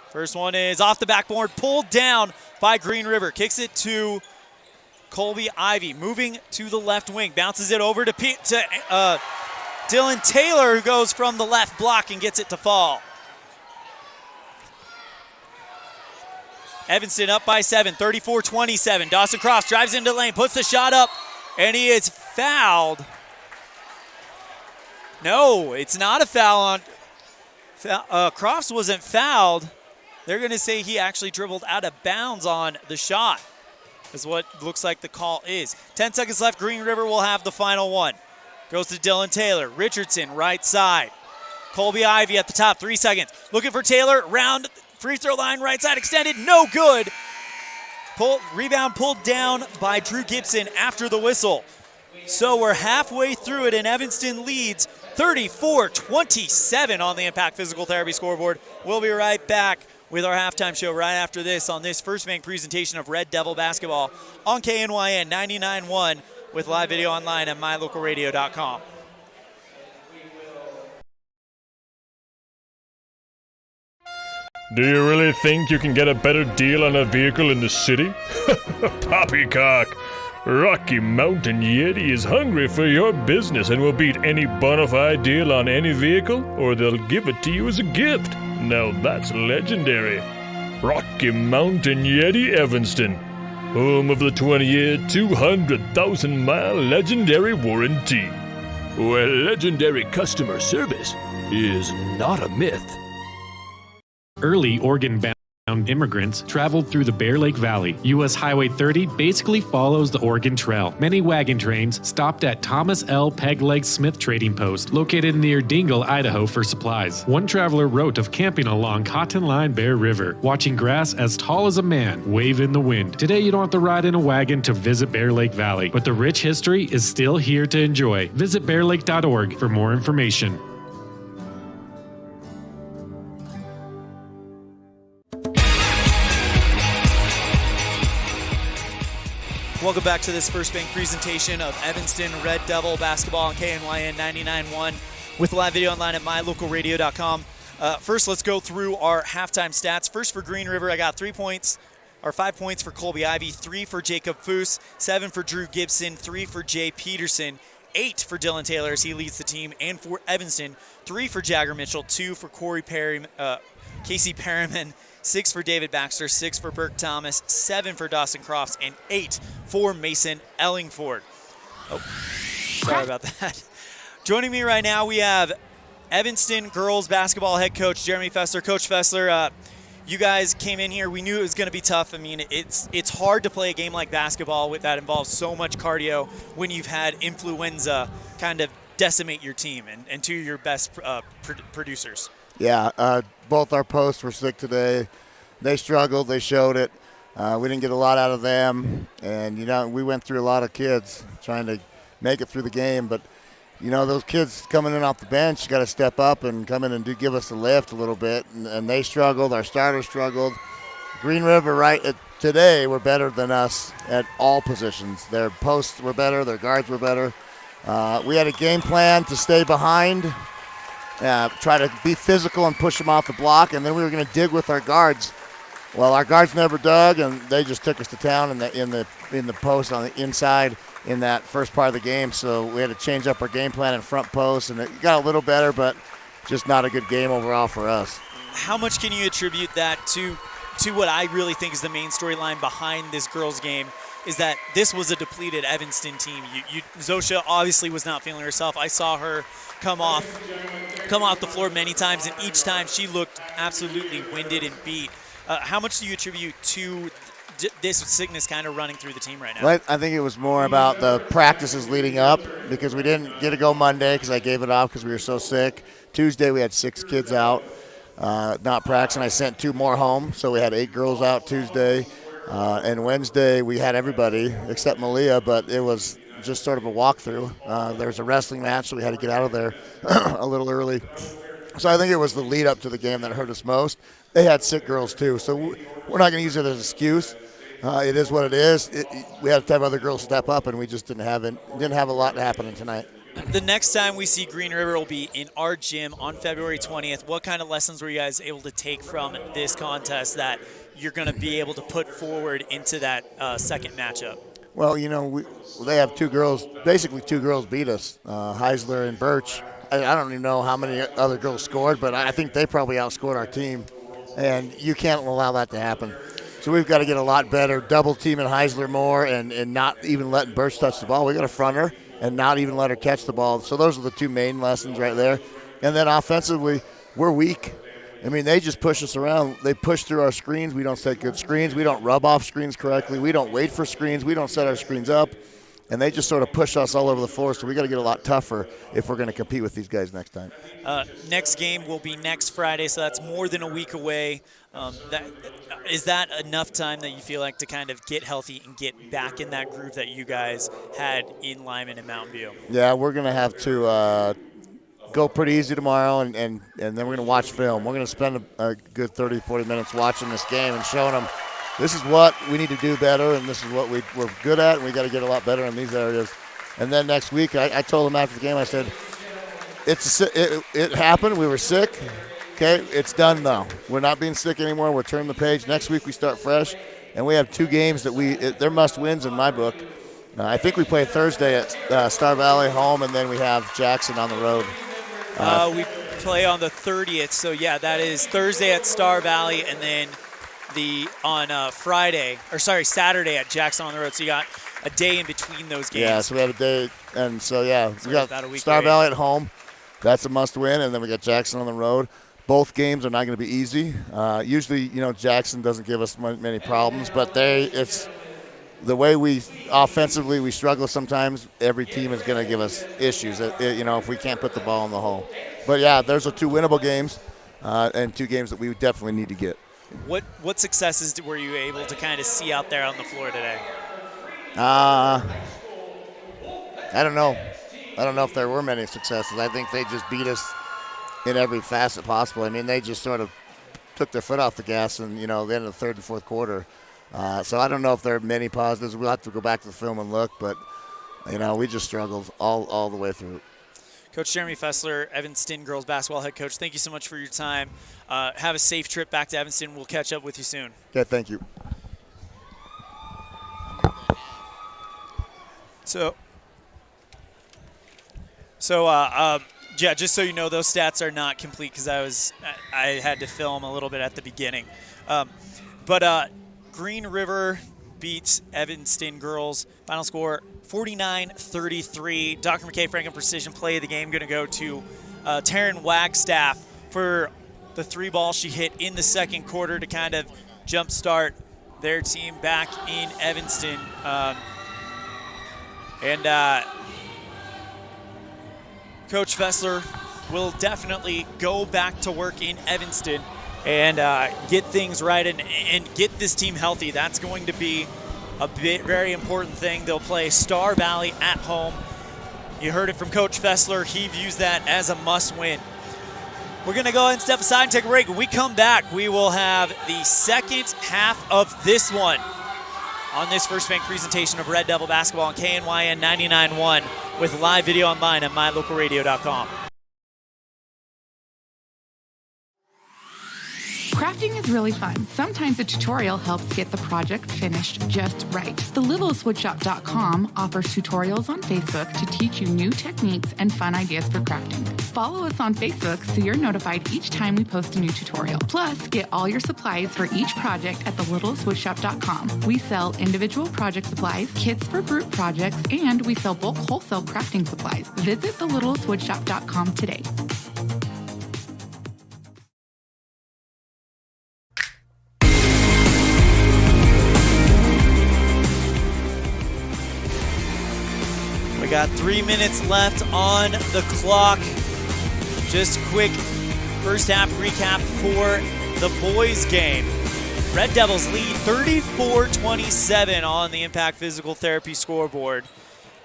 First one is off the backboard, pulled down by Green River. Kicks it to Colby Ivy, moving to the left wing. Bounces it over to Dylan Taylor, who goes from the left block and gets it to fall. Evanston up by 7, 34-27. Dawson Crofts drives into the lane, puts the shot up, and he is fouled. No, it's not a foul on Crofts wasn't fouled. They're going to say he actually dribbled out of bounds on the shot, is what looks like the call is. 10 seconds left. Green River will have the final one. Goes to Dylan Taylor. Richardson, right side. Colby Ivy at the top, 3 seconds. Looking for Taylor, round free throw line, right side extended, no good. Rebound pulled down by Drew Gibson after the whistle. So we're halfway through it, and Evanston leads 34-27 on the Impact Physical Therapy scoreboard. We'll be right back with our halftime show right after this on this First Bank presentation of Red Devil basketball on KNYN 99.1 with live video online at mylocalradio.com. Do you really think you can get a better deal on a vehicle in the city? Poppycock! Rocky Mountain Yeti is hungry for your business and will beat any bona fide deal on any vehicle, or they'll give it to you as a gift. Now that's legendary. Rocky Mountain Yeti Evanston, home of the 20-year, 200,000-mile legendary warranty, where legendary customer service is not a myth. Early Oregon-bound immigrants traveled through the Bear Lake Valley. U.S. Highway 30 basically follows the Oregon Trail. Many wagon trains stopped at Thomas L. Pegleg Smith Trading Post, located near Dingle, Idaho, for supplies. One traveler wrote of camping along Cotton Line Bear River, watching grass as tall as a man wave in the wind. Today, you don't have to ride in a wagon to visit Bear Lake Valley, but the rich history is still here to enjoy. Visit bearlake.org for more information. Welcome back to this First Bank presentation of Evanston Red Devil basketball on KNYN 99.1 with live video online at mylocalradio.com. First, let's go through our halftime stats. First for Green River, I got 5 points for Colby Ivy, 3 for Jacob Foose, 7 for Drew Gibson, 3 for Jay Peterson, 8 for Dylan Taylor as he leads the team, and for Evanston, 3 for Jagger Mitchell, 2 for Casey Perriman, 6 for David Baxter, 6 for Burke Thomas, 7 for Dawson Crofts, and 8 for Mason Ellingford. Oh, sorry about that. Joining me right now, we have Evanston girls basketball head coach Jeremy Fessler. Coach Fessler, you guys came in here. We knew it was going to be tough. I mean, it's hard to play a game like basketball that involves so much cardio when you've had influenza kind of decimate your team and two of your best producers. Yeah, both our posts were sick today. They struggled. They showed it. We didn't get a lot out of them. And, we went through a lot of kids trying to make it through the game. But, those kids coming in off the bench got to step up and come in and give us a lift a little bit. And they struggled. Our starters struggled. Green River today were better than us at all positions. Their posts were better. Their guards were better. We had a game plan to stay behind. Try to be physical and push them off the block, and then we were going to dig with our guards. Well, our guards never dug, and they just took us to town in the post on the inside in that first part of the game. So we had to change up our game plan in front post, and it got a little better, but just not a good game overall for us. How much can you attribute that to what I really think is the main storyline behind this girls' game? Is that this was a depleted Evanston team. Zosha obviously was not feeling herself. I saw her come off the floor many times, and each time she looked absolutely winded and beat. How much do you attribute to this sickness kind of running through the team right now? Well, I think it was more about the practices leading up because we didn't get to go Monday because I gave it off because we were so sick. Tuesday we had 6 kids out, not practicing. I sent 2 more home, so we had 8 girls out Tuesday. And Wednesday we had everybody except Malia, but it was just sort of a walkthrough. There was a wrestling match, so we had to get out of there a little early. So I think it was the lead up to the game that hurt us most. They had sick girls too, so we're not going to use it as an excuse. It is what it is. We had to have other girls step up, and we just didn't have a lot happening tonight. The next time we see Green River will be in our gym on February 20th. What kind of lessons were you guys able to take from this contest that you're going to be able to put forward into that second matchup? Well, they have 2 girls. Basically, 2 girls beat us, Heisler and Birch. I don't even know how many other girls scored, but I think they probably outscored our team, and you can't allow that to happen. So we've got to get a lot better, double teaming Heisler more and not even letting Birch touch the ball. We've got to front her and not even let her catch the ball. So those are the 2 main lessons right there. And then offensively, we're weak. I mean, they just push us around. They push through our screens. We don't set good screens. We don't rub off screens correctly. We don't wait for screens. We don't set our screens up. And they just sort of push us all over the floor, so we got to get a lot tougher if we're going to compete with these guys next time. Next game will be next Friday, so that's more than a week away. Is that enough time that you feel like to kind of get healthy and get back in that groove that you guys had in Lyman and Mountain View? Yeah, we're going to have to go pretty easy tomorrow, and then we're going to watch film. We're going to spend a good 30, 40 minutes watching this game and showing them this is what we need to do better, and this is what we're good at, and we got to get a lot better in these areas. And then next week, I told them after the game, I said, it happened. We were sick. Okay, it's done now. We're not being sick anymore. We're turning the page. Next week we start fresh, and we have 2 games that they're must-wins in my book. I think we play Thursday at Star Valley home, and then we have Jackson on the road. We play on the 30th, so yeah, that is Thursday at Star Valley, and then Saturday at Jackson on the road. So you got a day in between those games. Yeah, so we have a day, and so yeah, we got Star Valley at home. That's a must-win, and then we got Jackson on the road. Both games are not going to be easy. Usually, Jackson doesn't give us many problems, but it's the way we offensively we struggle sometimes. Every team is going to give us issues. If we can't put the ball in the hole. But yeah, there's 2 winnable games, and 2 games that we definitely need to get. What successes were you able to kind of see out there on the floor today? I don't know. I don't know if there were many successes. I think they just beat us in every facet possible. I mean, they just sort of took their foot off the gas in, the end of the third and fourth quarter. So I don't know if there are many positives. We'll have to go back to the film and look, but, we just struggled all the way through. Coach Jeremy Fessler, Evanston girls basketball head coach, thank you so much for your time. Have a safe trip back to Evanston. We'll catch up with you soon. Okay, thank you. Yeah, just so you know, those stats are not complete because I had to film a little bit at the beginning. But Green River beats Evanston girls. Final score 49-33. Dr. McKay Franklin Precision play of the game going to go to Taryn Wagstaff for the 3 ball she hit in the second quarter to kind of jumpstart their team back in Evanston. Coach Fessler will definitely go back to work in Evanston and get things right and get this team healthy. That's going to be a very important thing. They'll play Star Valley at home. You heard it from Coach Fessler. He views that as a must-win. We're going to go ahead and step aside and take a break. When we come back, we will have the second half of this one on this First Bank presentation of Red Devil Basketball on KNYN 99.1 with live video online at mylocalradio.com. Crafting is really fun. Sometimes a tutorial helps get the project finished just right. TheLittlestWoodShop.com offers tutorials on Facebook to teach you new techniques and fun ideas for crafting. Follow us on Facebook so you're notified each time we post a new tutorial. Plus, get all your supplies for each project at TheLittlestWoodShop.com. We sell individual project supplies, kits for group projects, and we sell bulk wholesale crafting supplies. Visit TheLittlestWoodShop.com today. got 3 minutes left on the clock. Just quick first half recap for the boys game. Red Devils lead 34-27 on the Impact Physical Therapy scoreboard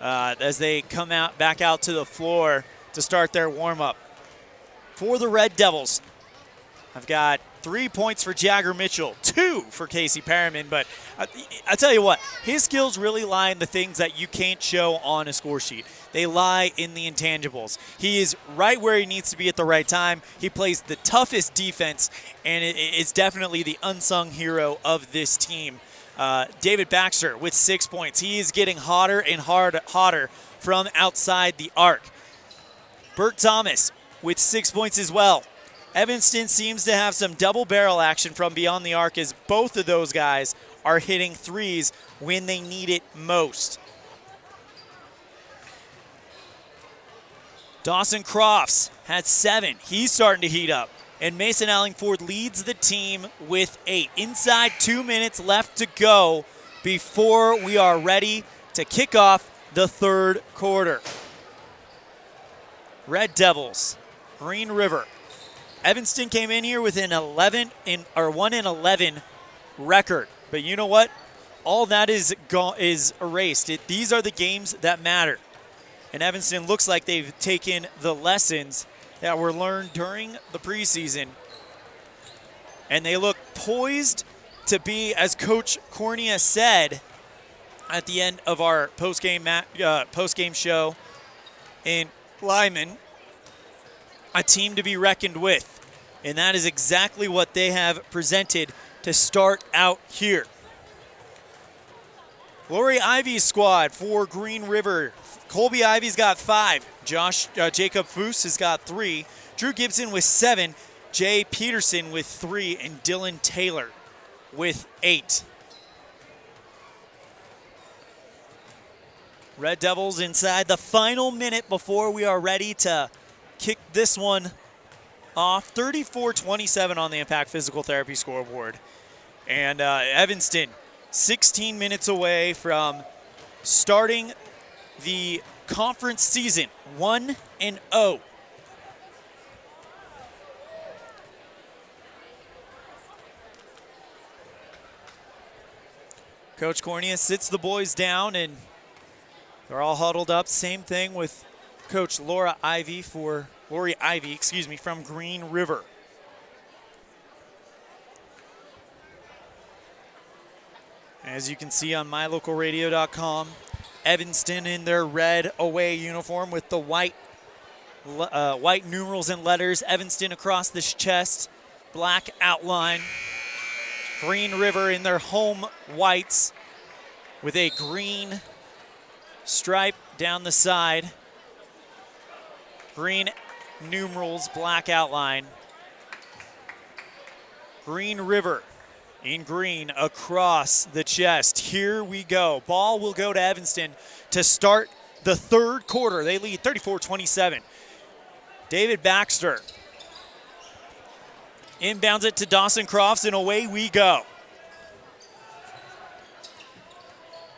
as they come back out to the floor to start their warm-up. For the Red Devils, I've got 3 points for Jagger Mitchell, 2 for Casey Perriman, but I tell you what, his skills really lie in the things that you can't show on a score sheet. They lie in the intangibles. He is right where he needs to be at the right time. He plays the toughest defense, and it's definitely the unsung hero of this team. David Baxter with 6 points. He is getting hotter and hotter from outside the arc. Bert Thomas with 6 points as well. Evanston seems to have some double barrel action from beyond the arc as both of those guys are hitting threes when they need it most. Dawson Crofts had 7. He's starting to heat up. And Mason Allingford leads the team with 8. Inside 2 minutes left to go before we are ready to kick off the third quarter. Red Devils, Green River. Evanston came in here with an 1-11 record. But you know what? All that is erased. These are the games that matter. And Evanston looks like they've taken the lessons that were learned during the preseason. And they look poised to be, as Coach Cornea said at the end of our post-game show in Lyman, a team to be reckoned with. And that is exactly what they have presented to start out here. Lori Ivy's squad for Green River. Colby Ivy's got 5. Jacob Foose has got 3. Drew Gibson with 7. Jay Peterson with 3. And Dylan Taylor with 8. Red Devils inside the final minute before we are ready to kick this one off. 34-27 on the Impact Physical Therapy scoreboard. And Evanston, 16 minutes away from starting the conference season, 1-0. Coach Cornea sits the boys down, and they're all huddled up. Same thing with Coach Lori Ivy from Green River. As you can see on mylocalradio.com, Evanston in their red away uniform with the white numerals and letters. Evanston across the chest, black outline. Green River in their home whites with a green stripe down the side. Green numerals, black outline. Green River in green across the chest. Here we go. Ball will go to Evanston to start the third quarter. They lead 34-27. David Baxter inbounds it to Dawson Crofts, and away we go.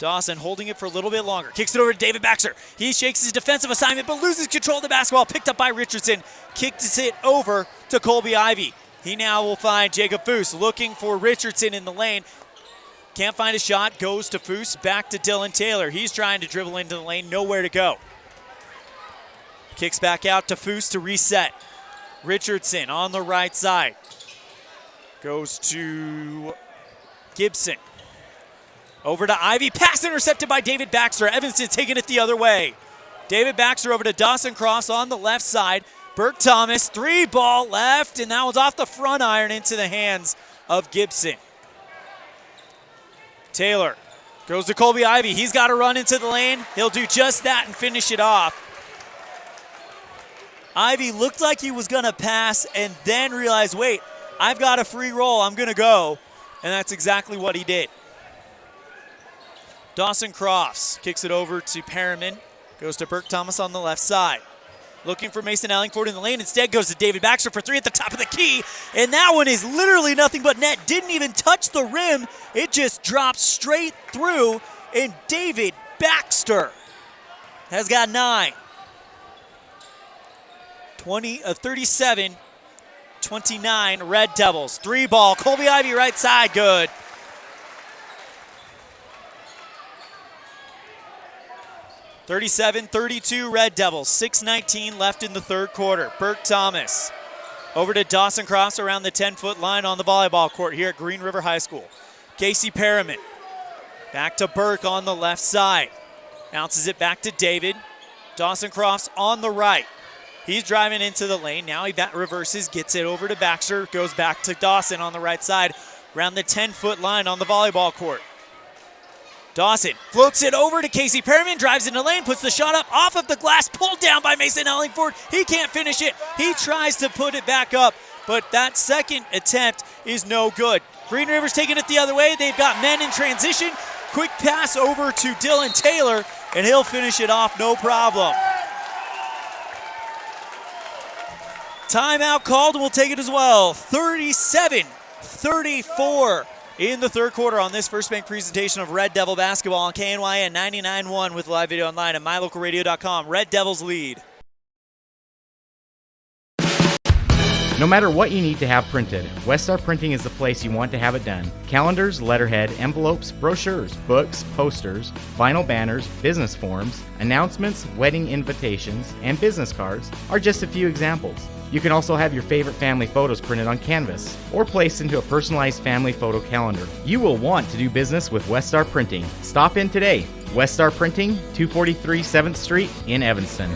Dawson holding it for a little bit longer. Kicks it over to David Baxter. He shakes his defensive assignment but loses control of the basketball. Picked up by Richardson. Kicks it over to Colby Ivy. He now will find Jacob Foose looking for Richardson in the lane. Can't find a shot. Goes to Foose. Back to Dylan Taylor. He's trying to dribble into the lane. Nowhere to go. Kicks back out to Foose to reset. Richardson on the right side. Goes to Gibson. Over to Ivy. Pass intercepted by David Baxter. Evanston taking it the other way. David Baxter over to Dawson Crofts on the left side. Bert Thomas, 3-ball left, and that was off the front iron into the hands of Gibson. Taylor goes to Colby Ivy. He's got to run into the lane. He'll do just that and finish it off. Ivy looked like he was going to pass and then realized, wait, I've got a free roll. I'm going to go. And that's exactly what he did. Dawson Crofts kicks it over to Perriman. Goes to Bert Thomas on the left side. Looking for Mason Allingford in the lane. Instead goes to David Baxter for 3 at the top of the key. And that one is literally nothing but net. Didn't even touch the rim. It just dropped straight through. And David Baxter, has got 9. 37-29 Red Devils. 3 ball. Colby Ivy right side, good. (37-32) Red Devils. 6:19 left in the third quarter. Burke Thomas over to Dawson Cross around the 10-foot line on the volleyball court here at Green River High School. Casey Perriman back to Burke on the left side. Bounces it back to David. Dawson Crofts on the right. He's driving into the lane. Now he reverses, gets it over to Baxter, goes back to Dawson on the right side around the 10-foot line on the volleyball court. Dawson floats it over to Casey Perriman, drives into the lane, puts the shot up off of the glass, pulled down by Mason Ellingford. He can't finish it. He tries to put it back up, but that second attempt is no good. Green River's taking it the other way. They've got men in transition. Quick pass over to Dylan Taylor, and he'll finish it off no problem. Timeout called, and we'll take it as well. 37-34 in the third quarter on this First Bank presentation of Red Devil basketball on KNYN 99.1 with live video online at mylocalradio.com. Red Devils lead. No matter what you need to have printed, Westar Printing is the place you want to have it done. Calendars, letterhead, envelopes, brochures, books, posters, vinyl banners, business forms, announcements, wedding invitations, and business cards are just a few examples. You can also have your favorite family photos printed on canvas or placed into a personalized family photo calendar. You will want to do business with Westar Printing. Stop in today. Westar Printing, 243 7th Street in Evanston.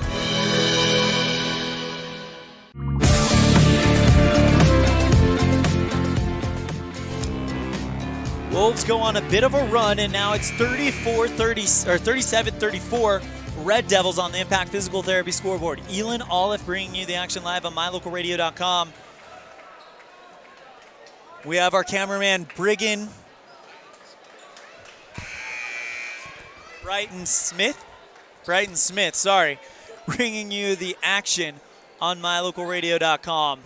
Wolves go on a bit of a run, and now it's 37-34 Red Devils on the Impact Physical Therapy scoreboard. ELAN, OLLIFF bringing you the action live on mylocalradio.com. We have our cameraman Brigham Brighton Smith, bringing you the action on mylocalradio.com.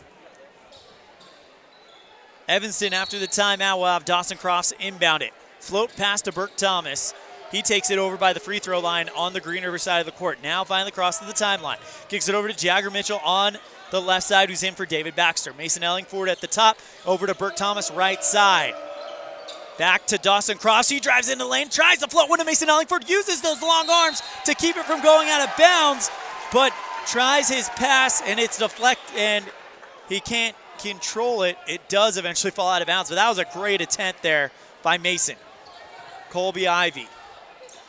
Evanston, after the timeout, will have Dawson Crofts inbound it. Float pass to Burke Thomas. He takes it over by the free throw line on the Green River side of the court. Now finally crosses the timeline. Kicks it over to Jagger Mitchell on the left side, who's in for David Baxter. Mason Ellingford at the top, over to Burke Thomas right side. Back to Dawson Crofts. He drives into the lane, tries to float one to Mason Ellingford, uses those long arms to keep it from going out of bounds, but tries his pass, and it's deflected, and he can't control it. It does eventually fall out of bounds, but that was a great attempt there by Mason. Colby Ivy.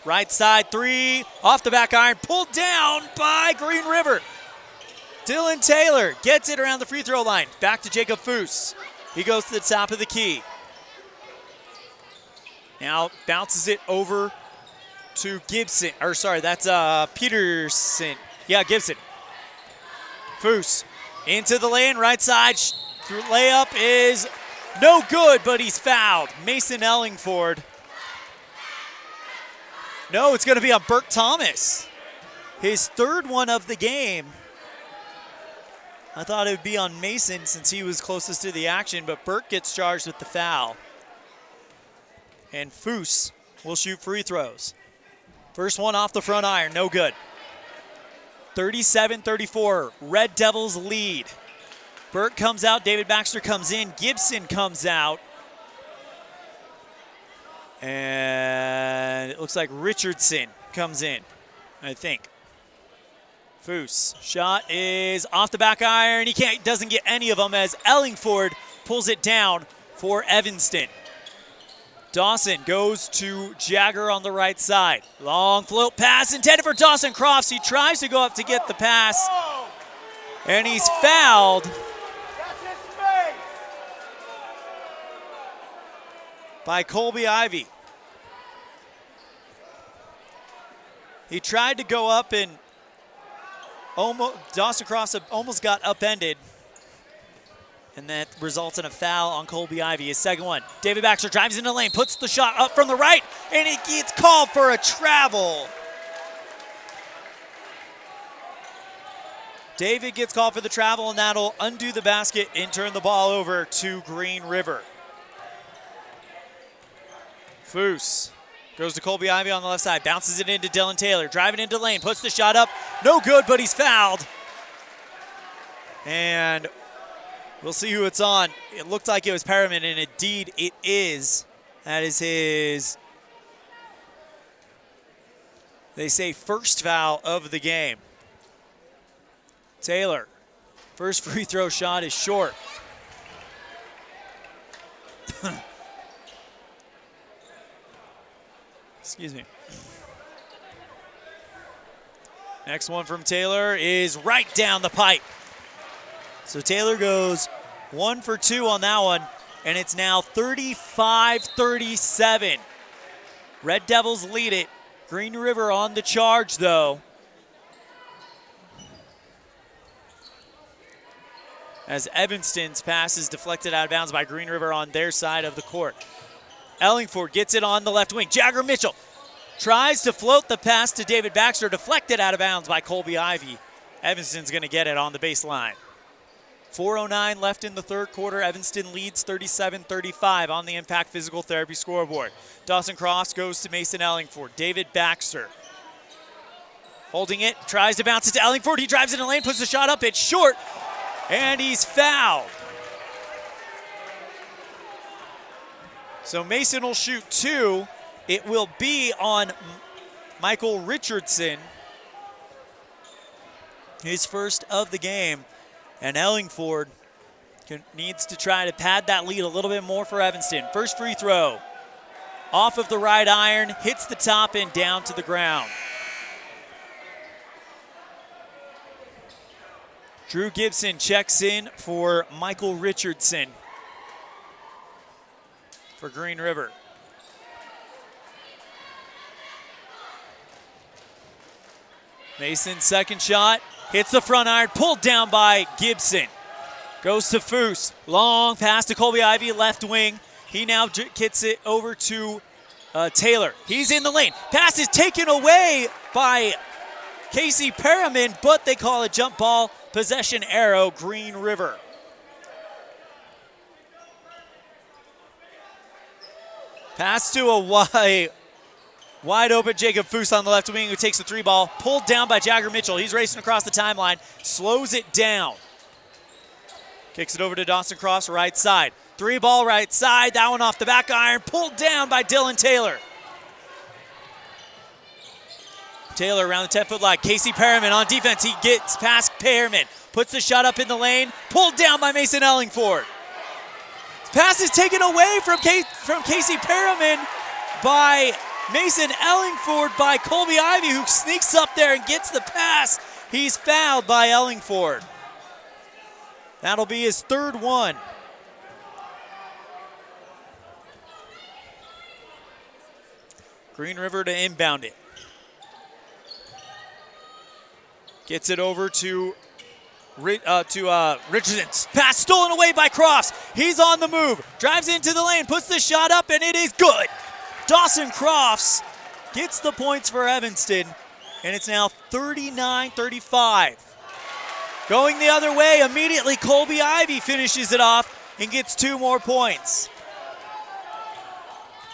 Right side three, off the back iron, pulled down by Green River. Dylan Taylor gets it around the free throw line. Back to Jacob Foose. He goes to the top of the key. Now bounces it over to Gibson. Or sorry, that's Peterson. Yeah, Gibson. Foose into the lane, right side. Layup is no good, but he's fouled. Mason Ellingford. No, it's going to be on Burke Thomas. His third one of the game. I thought it would be on Mason since he was closest to the action, but Burke gets charged with the foul. And Foose will shoot free throws. First one off the front iron, no good. 37-34, Red Devils lead. Burke comes out, David Baxter comes in, Gibson comes out. And it looks like Richardson comes in, I think. Foose, shot is off the back iron. He doesn't get any of them as Ellingford pulls it down for Evanston. Dawson goes to Jagger on the right side. Long float pass intended for Dawson Crofts. He tries to go up to get the pass, and he's fouled. By Colby Ivy. He tried to go up and Dawson Crofts almost got upended. And that results in a foul on Colby Ivy, his second one. David Baxter drives into the lane, puts the shot up from the right, and he gets called for a travel. David gets called for the travel, and that'll undo the basket and turn the ball over to Green River. Foose Goes to Colby Ivy on the left side. Bounces it into Dylan Taylor. Driving into lane. Puts the shot up. No good, but he's fouled. And we'll see who it's on. It looked like it was Perriman, and indeed it is. That is his, they say, first foul of the game. Taylor, first free throw shot is short. Excuse me. Next one from Taylor is right down the pipe. So Taylor goes 1 for 2 on that one, and it's now 35-37. Red Devils lead it. Green River on the charge, though. As Evanston's pass is deflected out of bounds by Green River on their side of the court. Ellingford gets it on the left wing. Jagger Mitchell tries to float the pass to David Baxter, deflected out of bounds by Colby Ivy. Evanston's going to get it on the baseline. 4:09 left in the third quarter. Evanston leads 37-35 on the Impact Physical Therapy scoreboard. Dawson Cross goes to Mason Ellingford. David Baxter holding it, tries to bounce it to Ellingford. He drives in the lane, puts the shot up. It's short, and he's fouled. So Mason will shoot 2. It will be on Michael Richardson, his first of the game. And Ellingford needs to try to pad that lead a little bit more for Evanston. First free throw, off of the right iron, hits the top and down to the ground. Drew Gibson checks in for Michael Richardson for Green River. Mason's second shot, hits the front iron, pulled down by Gibson. Goes to Foose, long pass to Colby Ivy, left wing. He now gets it over to Taylor. He's in the lane. Pass is taken away by Casey Perriman, but they call a jump ball, possession arrow, Green River. Pass to a wide open Jacob Foose on the left wing, who takes the 3 ball, pulled down by Jagger Mitchell. He's racing across the timeline, slows it down. Kicks it over to Dawson Cross, right side. 3 ball right side, that one off the back iron, pulled down by Dylan Taylor. Taylor around the 10-foot line. Casey Perriman on defense. He gets past Perriman, puts the shot up in the lane, pulled down by Mason Ellingford. Pass is taken away from Casey Perriman by Mason Ellingford by Colby Ivy, who sneaks up there and gets the pass. He's fouled by Ellingford. That'll be his third one. Green River to inbound it. Gets it over to Richardson. Pass stolen away by Crofts. He's on the move. Drives into the lane, puts the shot up, and it is good. Dawson Crofts gets the points for Evanston, and it's now 39-35. Going the other way, immediately Colby Ivy finishes it off and gets 2 more points.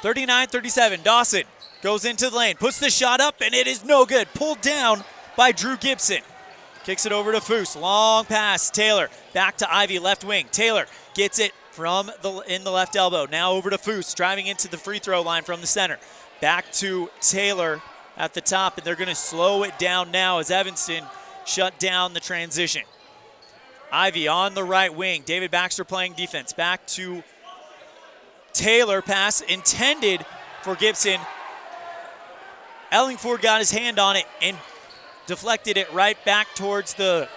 39-37, Dawson goes into the lane, puts the shot up, and it is no good. Pulled down by Drew Gibson. Kicks it over to Foose, long pass, Taylor, back to Ivy, left wing. Taylor gets it from in the left elbow. Now over to Foose, driving into the free throw line from the center. Back to Taylor at the top, and they're going to slow it down now as Evanston shut down the transition. Ivy on the right wing. David Baxter playing defense. Back to Taylor. Pass intended for Gibson. Ellingford got his hand on it and deflected it right back towards the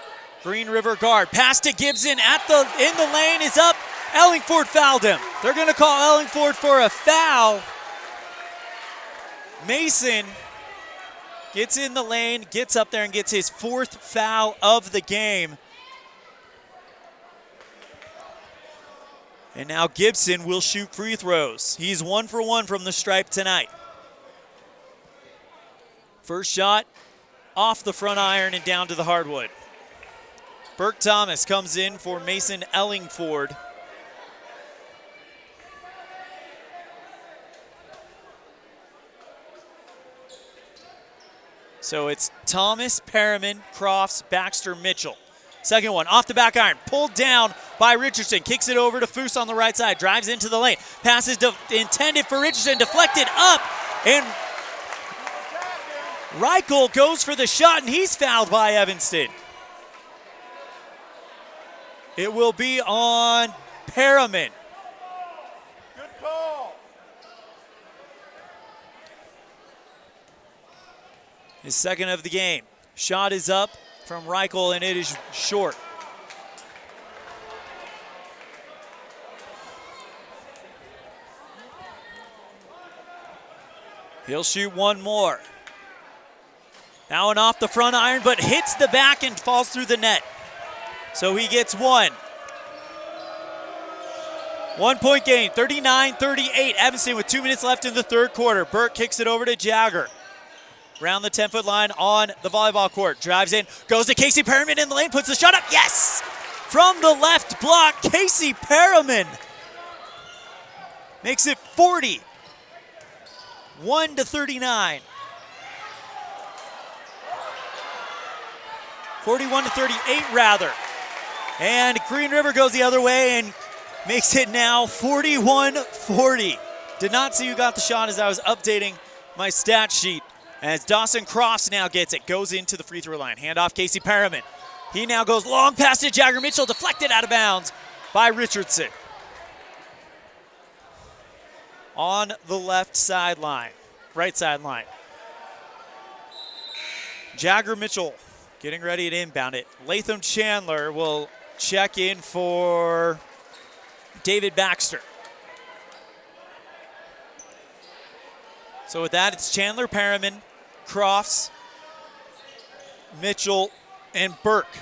Green River guard. Pass to Gibson in the lane is up. Ellingford fouled him. They're going to call Ellingford for a foul. Mason gets in the lane, gets up there and gets his 4th foul of the game. And now Gibson will shoot free throws. He's 1 for 1 from the stripe tonight. First shot off the front iron and down to the hardwood. Burke Thomas comes in for Mason Ellingford. So it's Thomas, Perriman, Crofts, Baxter, Mitchell. Second one, off the back iron, pulled down by Richardson, kicks it over to Foose on the right side, drives into the lane, passes intended for Richardson, deflected up, and Reichel goes for the shot, and he's fouled by Evanston. It will be on Perriman. Good call. His second of the game. Shot is up from Reichel, and it is short. He'll shoot one more. Now one off the front iron, but hits the back and falls through the net. So he gets one. 1 point gain, 39-38. Evanston with 2 minutes left in the third quarter. Burke kicks it over to Jagger. Around the 10-foot line on the volleyball court. Drives in, goes to Casey Perriman in the lane, puts the shot up. Yes! From the left block, Casey Perriman makes it 40. 1-39. 41-38 rather. And Green River goes the other way and makes it now 41-40. Did not see who got the shot as I was updating my stat sheet. As Dawson Crofts now gets it, goes into the free throw line. Hand off Casey Perriman. He now goes long past to Jagger Mitchell, deflected out of bounds by Richardson. On the left sideline, right sideline. Jagger Mitchell getting ready to inbound it. Latham Chandler will check in for David Baxter. So with that, it's Chandler, Perriman, Crofts, Mitchell, and Burke.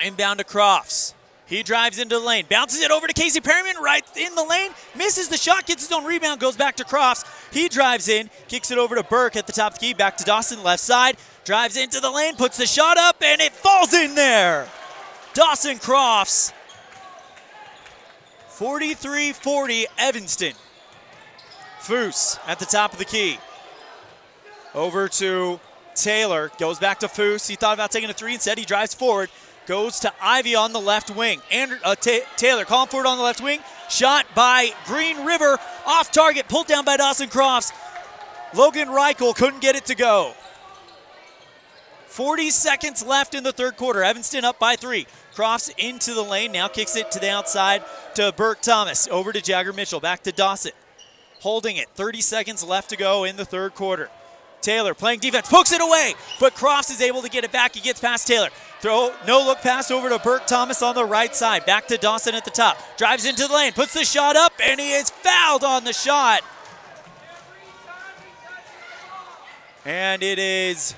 Inbound to Crofts. He drives into the lane, bounces it over to Casey Perriman, right in the lane, misses the shot, gets his own rebound, goes back to Crofts. He drives in, kicks it over to Burke at the top of the key, back to Dawson, left side, drives into the lane, puts the shot up, and it falls in there. Dawson Crofts, 43-40 Evanston. Foose at the top of the key. Over to Taylor, goes back to Foose. He thought about taking a three, instead he drives forward, goes to Ivy on the left wing. Taylor calling forward on the left wing. Shot by Green River, off target, pulled down by Dawson Crofts. Logan Reichel couldn't get it to go. 40 seconds left in the third quarter. Evanston up by 3. Crofts into the lane, now kicks it to the outside to Burke Thomas. Over to Jagger Mitchell, back to Dawson. Holding it, 30 seconds left to go in the third quarter. Taylor playing defense, pokes it away, but Crofts is able to get it back. He gets past Taylor. Throw, no look pass over to Burke Thomas on the right side. Back to Dawson at the top. Drives into the lane, puts the shot up, and he is fouled on the shot. And it is,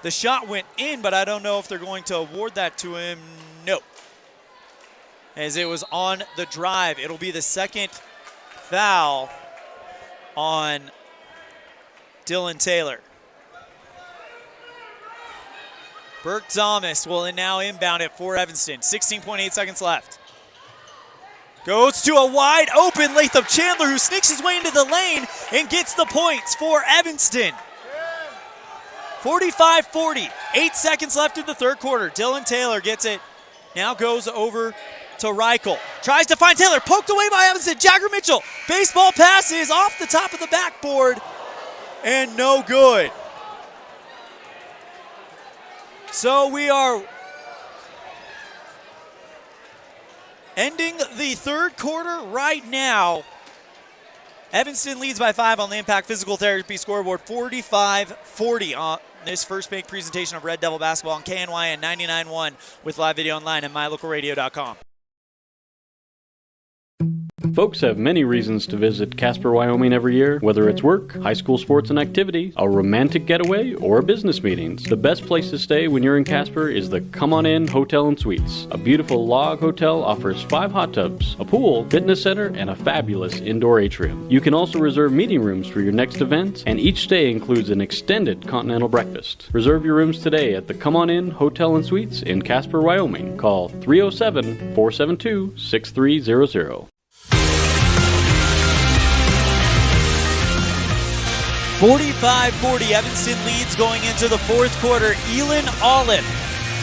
the shot went in, but I don't know if they're going to award that to him. No. As it was on the drive. It'll be the second foul on Dylan Taylor. Burke Thomas will now inbound it for Evanston. 16.8 seconds left. Goes to a wide open Latham Chandler, who sneaks his way into the lane and gets the points for Evanston. 45-40. 8 seconds left in the third quarter. Dylan Taylor gets it. Now goes over to Reichel. Tries to find Taylor. Poked away by Evanston. Jagger Mitchell. Baseball pass is off the top of the backboard. And no good. So we are ending the third quarter right now. Evanston leads by 5 on the Impact Physical Therapy scoreboard, 45-40 on this First Bank presentation of Red Devil Basketball on KNYN 99.1 with live video online at mylocalradio.com. Folks have many reasons to visit Casper, Wyoming every year, whether it's work, high school sports and activities, a romantic getaway, or business meetings. The best place to stay when you're in Casper is the Come On In Hotel and Suites. A beautiful log hotel offers 5 hot tubs, a pool, fitness center, and a fabulous indoor atrium. You can also reserve meeting rooms for your next event, and each stay includes an extended continental breakfast. Reserve your rooms today at the Come On In Hotel and Suites in Casper, Wyoming. Call 307-472-6300. 45-40, Evanston leads going into the fourth quarter. ELAN OLLIFF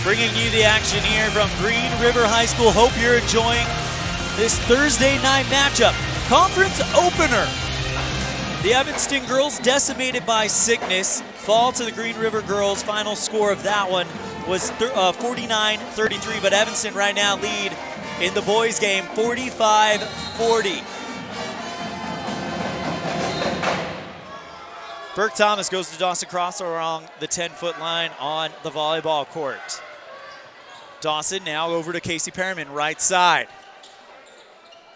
bringing you the action here from Green River High School. Hope you're enjoying this Thursday night matchup. Conference opener. The Evanston girls, decimated by sickness, fall to the Green River girls. Final score of that one was 49-33, but Evanston right now lead in the boys game 45-40. Burke Thomas goes to Dawson Cross along the 10-foot line on the volleyball court. Dawson now over to Casey Perriman, right side.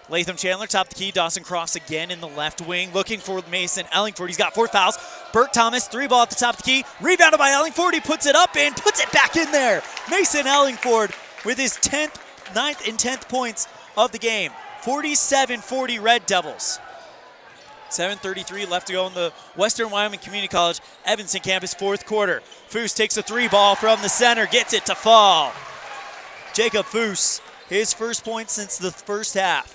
Latham Chandler, top of the key. Dawson Cross again in the left wing, looking for Mason Ellingford. He's got 4 fouls. Burke Thomas, 3-ball at the top of the key. Rebounded by Ellingford. He puts it up and puts it back in there. Mason Ellingford with his 9th and 10th points of the game. 47-40 Red Devils. 7:33 left to go in the Western Wyoming Community College Evanston campus fourth quarter. Foose takes a 3-ball from the center, gets it to fall. Jacob Foose, his first point since the first half.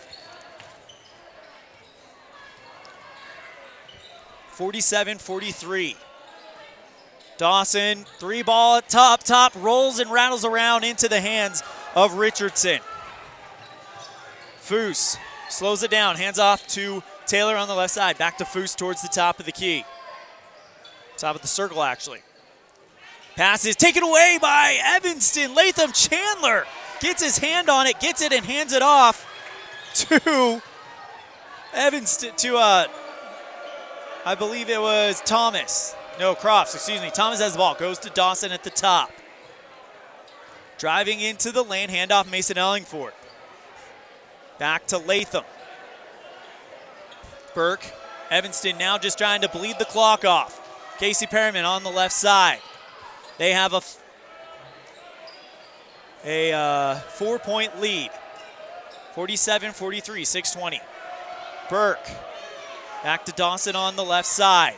47-43. Dawson, 3-ball at top, rolls and rattles around into the hands of Richardson. Foose slows it down, hands off to Taylor on the left side. Back to Foose towards the top of the key. Top of the circle, actually. Pass is taken away by Evanston. Latham Chandler gets his hand on it, gets it, and hands it off to Evanston, I believe it was Thomas. No, Crofts, excuse me. Thomas has the ball, goes to Dawson at the top. Driving into the lane, handoff Mason Ellingford. Back to Latham. Burke, Evanston now just trying to bleed the clock off. Casey Perriman on the left side. They have a 4-point lead. 47-43, 6:20. Burke. Back to Dawson on the left side.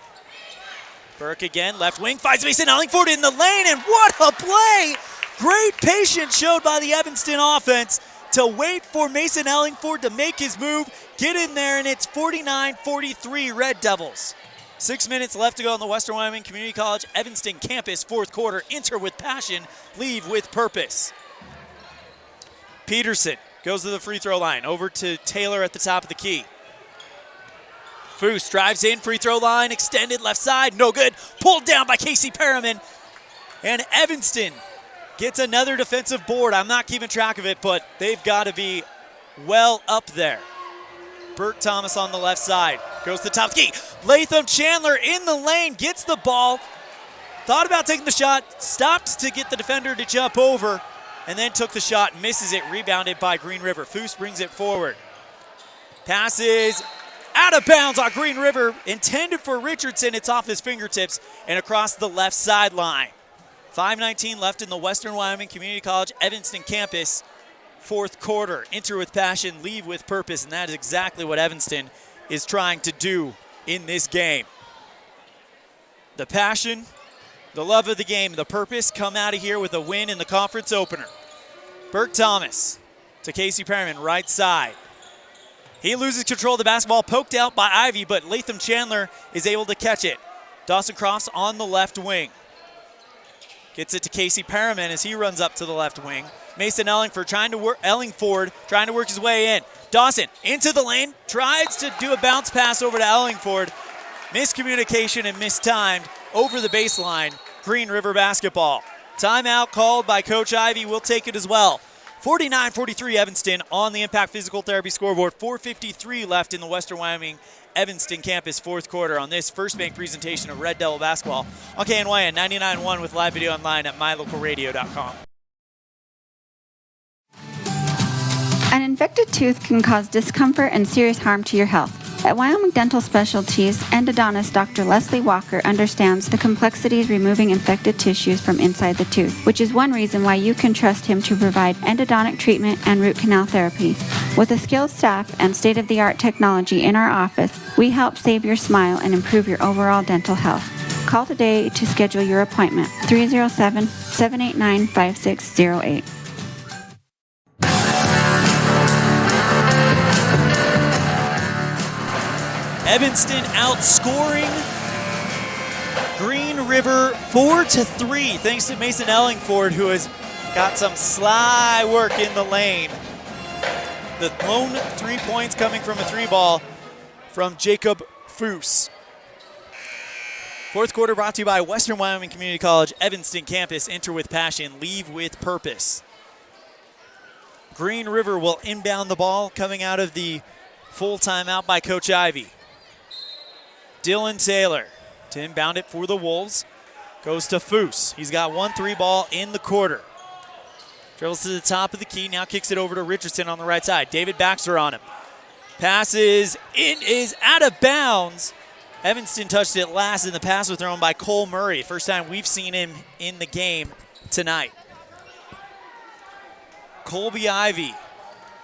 Burke again, left wing, finds Mason Ellingford in the lane, and what a play! Great patience showed by the Evanston offense to wait for Mason Ellingford to make his move, get in there, and it's 49-43 Red Devils. 6 minutes left to go on the Western Wyoming Community College Evanston campus fourth quarter. Enter with passion, leave with purpose. Peterson goes to the free throw line, over to Taylor at the top of the key. Foose drives in, free throw line, extended left side, no good. Pulled down by Casey Perriman. And Evanston gets another defensive board. I'm not keeping track of it, but they've got to be well up there. Burke Thomas on the left side, goes to the top of the key. Latham Chandler in the lane, gets the ball. Thought about taking the shot, stopped to get the defender to jump over, and then took the shot, misses it, rebounded by Green River. Foose brings it forward. Passes out of bounds on Green River, intended for Richardson. It's off his fingertips and across the left sideline. 5:19 left in the Western Wyoming Community College Evanston campus fourth quarter. Enter with passion, leave with purpose, and that is exactly what Evanston is trying to do in this game. The passion, the love of the game, the purpose come out of here with a win in the conference opener. Burke Thomas to Casey Perriman, right side. He loses control of the basketball, poked out by Ivy, but Latham Chandler is able to catch it. Dawson Crofts on the left wing. Gets it to Casey Perriman as he runs up to the left wing. Mason Ellingford trying to work his way in. Dawson into the lane, tries to do a bounce pass over to Ellingford. Miscommunication and mistimed over the baseline. Green River basketball. Timeout called by Coach Ivy. We'll take it as well. 49-43 Evanston on the Impact Physical Therapy scoreboard. 4:53 left in the Western Wyoming Evanston campus fourth quarter on this First Bank presentation of Red Devil basketball on KNYN 99.1 with live video online at mylocalradio.com. An infected tooth can cause discomfort and serious harm to your health. At Wyoming Dental Specialties, endodontist Dr. Leslie Walker understands the complexities removing infected tissues from inside the tooth, which is one reason why you can trust him to provide endodontic treatment and root canal therapy. With a skilled staff and state-of-the-art technology in our office, we help save your smile and improve your overall dental health. Call today to schedule your appointment, 307-789-5608. Evanston outscoring River 4-3, thanks to Mason Ellingford, who has got some sly work in the lane. The lone 3 points coming from a 3-ball from Jacob Foose. Fourth quarter brought to you by Western Wyoming Community College, Evanston campus. Enter with passion, leave with purpose. Green River will inbound the ball coming out of the full timeout by Coach Ivy. Dylan Taylor to inbound it for the Wolves. Goes to Foose. He's got 1 3-ball in the quarter. Dribbles to the top of the key, now kicks it over to Richardson on the right side. David Baxter on him. Passes in, is out of bounds. Evanston touched it last, and the pass was thrown by Cole Murray. First time we've seen him in the game tonight. Colby Ivy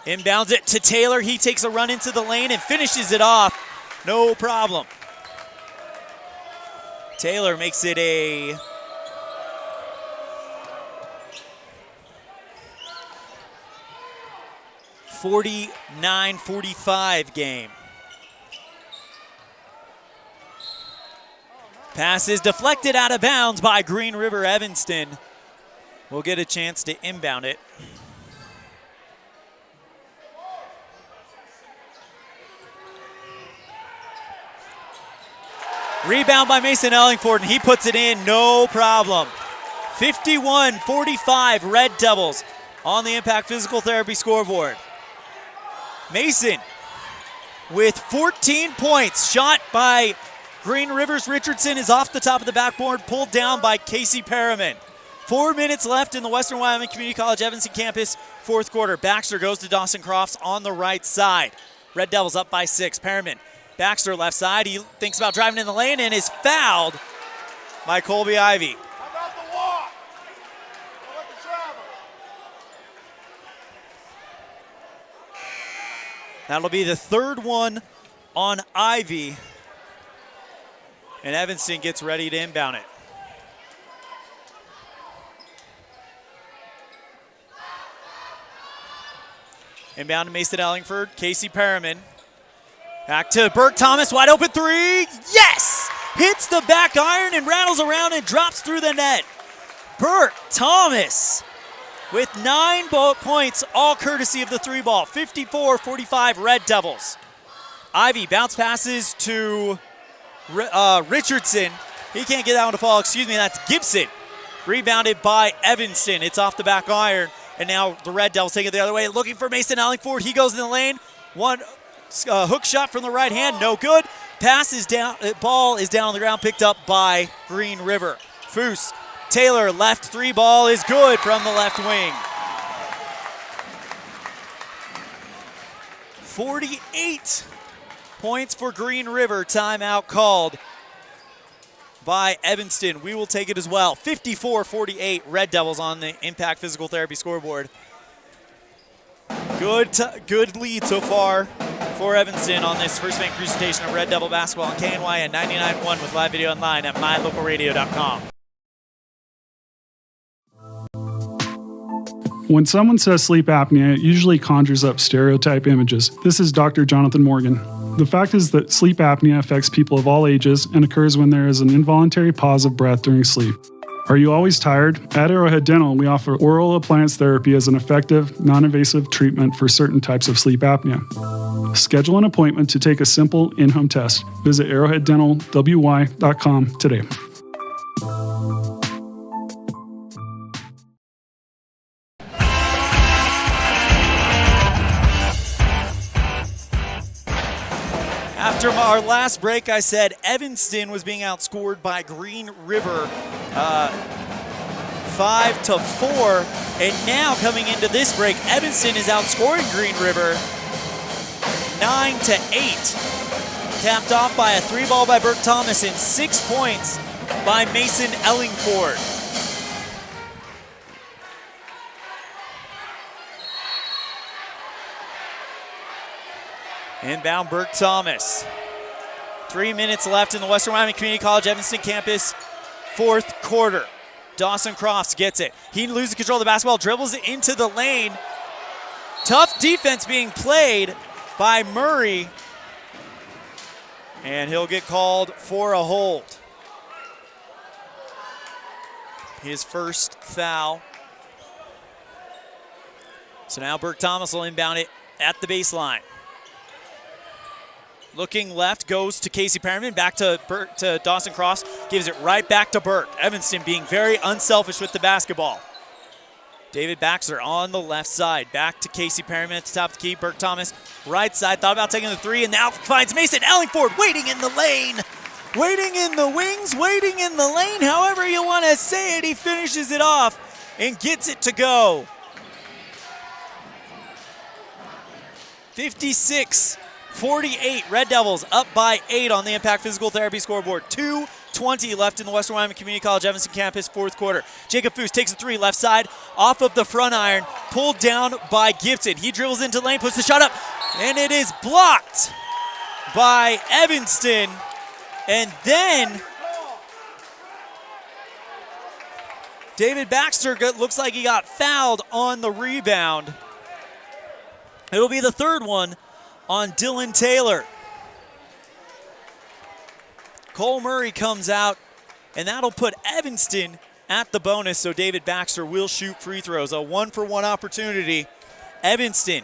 inbounds it to Taylor. He takes a run into the lane and finishes it off. No problem. Taylor makes it a 49-45 game. Pass is deflected out of bounds by Green River. Evanston will get a chance to inbound it. Rebound by Mason Ellingford, and he puts it in, no problem. 51-45 Red Devils on the Impact Physical Therapy scoreboard. Mason with 14 points, shot by Green River's Richardson is off the top of the backboard, pulled down by Casey Perriman. 4 minutes left in the Western Wyoming Community College Evanston campus fourth quarter. Baxter goes to Dawson Crofts on the right side. Red Devils up by 6. Perriman, Baxter left side. He thinks about driving in the lane and is fouled by Colby Ivy. That'll be the third one on Ivy. And Evanston gets ready to inbound it. Inbound to Mason Ellingford, Casey Perriman. Back to Burke Thomas, wide open 3, yes! Hits the back iron and rattles around and drops through the net. Burke Thomas with 9 points, all courtesy of the 3-ball. 54-45 Red Devils. Ivy bounce passes to Richardson. He can't get that one to fall. Excuse me, that's Gibson. Rebounded by Evanston. It's off the back iron. And now the Red Devils take it the other way. Looking for Mason Ellingford. He goes in the lane. One hook shot from the right hand. No good. Pass is down. Ball is down on the ground. Picked up by Green River. Foose. Taylor left 3-ball is good from the left wing. 48 points for Green River. Timeout called by Evanston. We will take it as well. 54-48 Red Devils on the Impact Physical Therapy scoreboard. Good lead so far for Evanston on this first bank presentation of Red Devil basketball on KNYN 99.1 with live video online at mylocalradio.com. When someone says sleep apnea, it usually conjures up stereotype images. This is Dr. Jonathan Morgan. The fact is that sleep apnea affects people of all ages and occurs when there is an involuntary pause of breath during sleep. Are you always tired? At Arrowhead Dental, we offer oral appliance therapy as an effective, non-invasive treatment for certain types of sleep apnea. Schedule an appointment to take a simple in-home test. Visit arrowheaddentalwy.com today. After our last break, I said Evanston was being outscored by Green River 5-4. And now coming into this break, Evanston is outscoring Green River 9-8. Capped off by a 3-ball by Burke Thomas and 6 points by Mason Ellingford. Inbound Burke Thomas. 3 minutes left in the Western Wyoming Community College Evanston campus fourth quarter. Dawson Crofts gets it. He loses control of the basketball, dribbles it into the lane. Tough defense being played by Murray. And he'll get called for a hold. his first foul. So now Burke Thomas will inbound it at the baseline. Looking left, goes to Casey Perriman, back to Dawson Cross, gives it right back to Burke. Evanston being very unselfish with the basketball. David Baxter on the left side, back to Casey Perriman at the top of the key. Burke Thomas, right side, thought about taking the three, and now finds Mason Ellingford waiting in the lane. Waiting in the wings, waiting in the lane, however you want to say it. He finishes it off and gets it to go. 56-48, Red Devils up by 8 on the Impact Physical Therapy scoreboard. 2:20 left in the Western Wyoming Community College Evanston campus, fourth quarter. Jacob Foose takes a three, left side, off of the front iron, pulled down by Gibson. He dribbles into the lane, puts the shot up, and it is blocked by Evanston. And then David Baxter looks like he got fouled on the rebound. It'll be the third one on Dylan Taylor. Cole Murray comes out, and that'll put Evanston at the bonus, so David Baxter will shoot free throws. A 1-for-1 opportunity. Evanston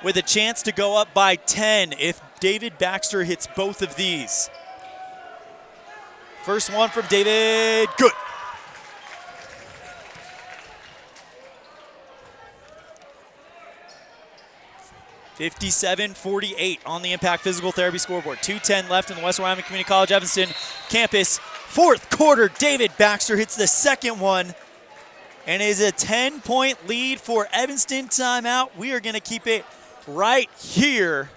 with a chance to go up by 10 if David Baxter hits both of these. First one from David, good. (57-48) on the Impact Physical Therapy scoreboard. 2:10 left in the Western Wyoming Community College Evanston campus. Fourth quarter, David Baxter hits the second one, and is a 10-point lead for Evanston. Timeout. We are going to keep it right here.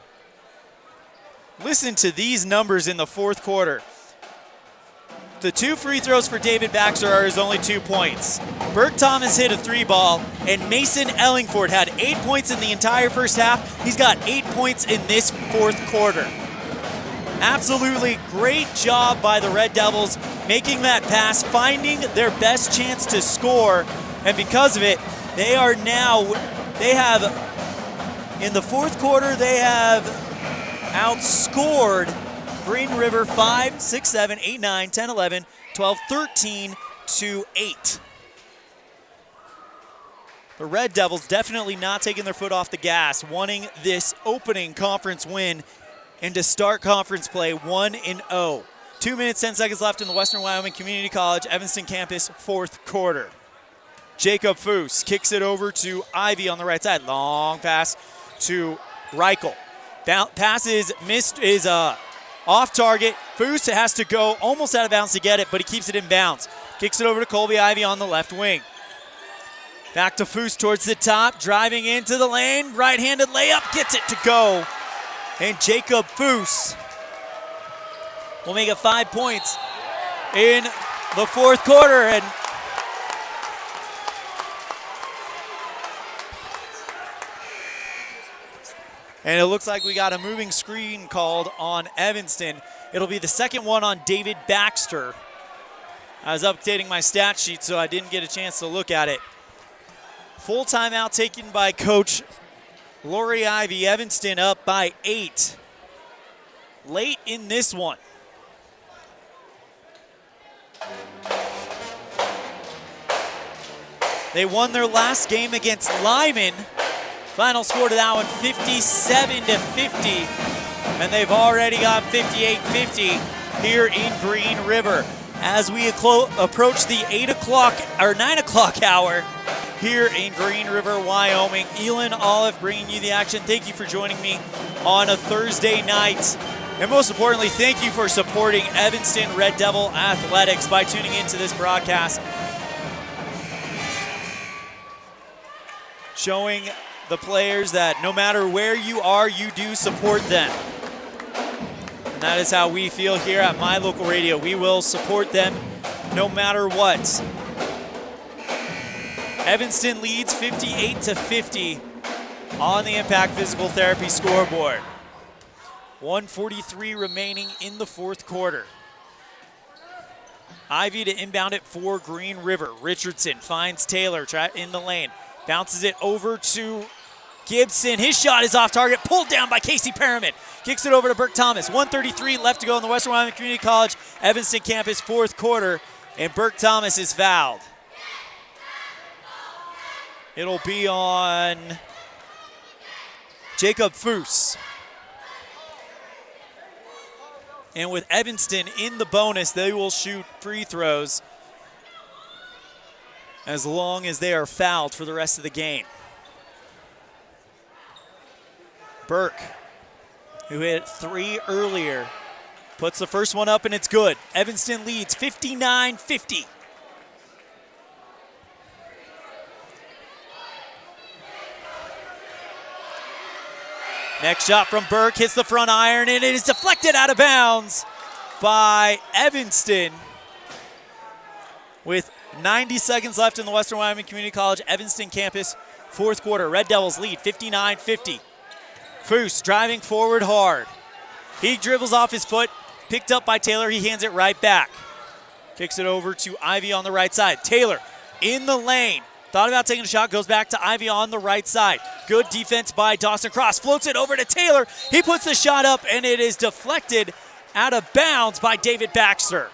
Listen to these numbers in the fourth quarter. The two free throws for David Baxter are his only 2 points. Burke Thomas hit a three ball, and Mason Ellingford had 8 points in the entire first half. He's got 8 points in this fourth quarter. Absolutely great job by the Red Devils making that pass, finding their best chance to score, and because of it, they have, in the fourth quarter, they have outscored Green River 5, 6, 7, 8, 9, 10, 11, 12, 13 to 8. The Red Devils definitely not taking their foot off the gas, wanting this opening conference win and to start conference play 1-0. 2 minutes, 10 seconds left in the Western Wyoming Community College Evanston campus fourth quarter. Jacob Foose kicks it over to Ivy on the right side. Long pass to Reichel. Pass is missed, is off target. Foose has to go almost out of bounds to get it, but he keeps it in bounds. Kicks it over to Colby Ivy on the left wing. Back to Foose towards the top, driving into the lane. Right-handed layup, gets it to go. And Jacob Foose will make it 5 points in the fourth quarter. And it looks like we got a moving screen called on Evanston. It'll be the second one on David Baxter. I was updating my stat sheet, so I didn't get a chance to look at it. Full timeout taken by Coach Lori Ivy. Evanston up by 8. Late in this one. They won their last game against Lyman. Final score to that one, 57-50. And they've already got 58-50 here in Green River. As we approach the 9 o'clock hour here in Green River, Wyoming. ELAN, OLLIFF bringing you the action. Thank you for joining me on a Thursday night. And most importantly, thank you for supporting Evanston Red Devil Athletics by tuning into this broadcast. Showing the players that no matter where you are, you do support them. And that is how we feel here at My Local Radio. We will support them no matter what. Evanston leads 58-50 on the Impact Physical Therapy scoreboard. 1:43 remaining in the fourth quarter. Ivy to inbound it for Green River. Richardson finds Taylor in the lane. Bounces it over to Gibson. His shot is off target. Pulled down by Casey Perriman. Kicks it over to Burke Thomas. 1:33 left to go in the Western Wyoming Community College Evanston campus fourth quarter. And Burke Thomas is fouled. It'll be on Jacob Foose. And with Evanston in the bonus, they will shoot free throws as long as they are fouled for the rest of the game. Burke, who hit 3 earlier, puts the first one up and it's good. Evanston leads 59-50. Next shot from Burke hits the front iron and it is deflected out of bounds by Evanston. With 90 seconds left in the Western Wyoming Community College Evanston campus, fourth quarter. Red Devils lead 59-50. Foose driving forward hard. He dribbles off his foot, picked up by Taylor. He hands it right back. Kicks it over to Ivy on the right side. Taylor in the lane. Thought about taking a shot, goes back to Ivy on the right side. Good defense by Dawson Cross. Floats it over to Taylor. He puts the shot up, and it is deflected out of bounds by David Baxter.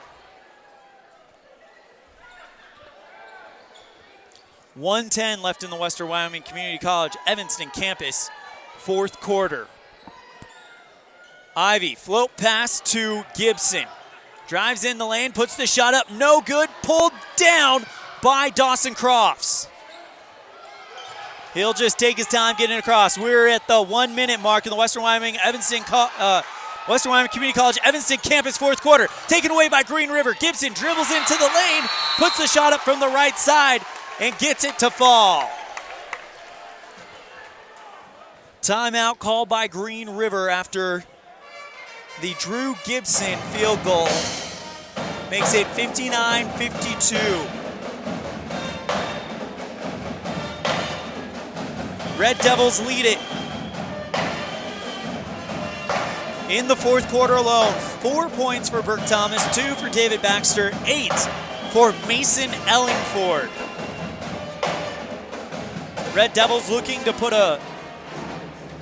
1:10 left in the Western Wyoming Community College Evanston campus, fourth quarter. Ivy, float pass to Gibson. Drives in the lane, puts the shot up, no good, pulled down by Dawson Crofts. He'll just take his time getting across. We're at the 1 minute mark in the Western Wyoming Community College Evanston campus fourth quarter. Taken away by Green River. Gibson dribbles into the lane, puts the shot up from the right side and gets it to fall. Timeout called by Green River after the Drew Gibson field goal. Makes it 59-52. Red Devils lead it. In the fourth quarter alone, 4 points for Burke Thomas, 2 for David Baxter, 8 for Mason Ellingford. Red Devils looking to put a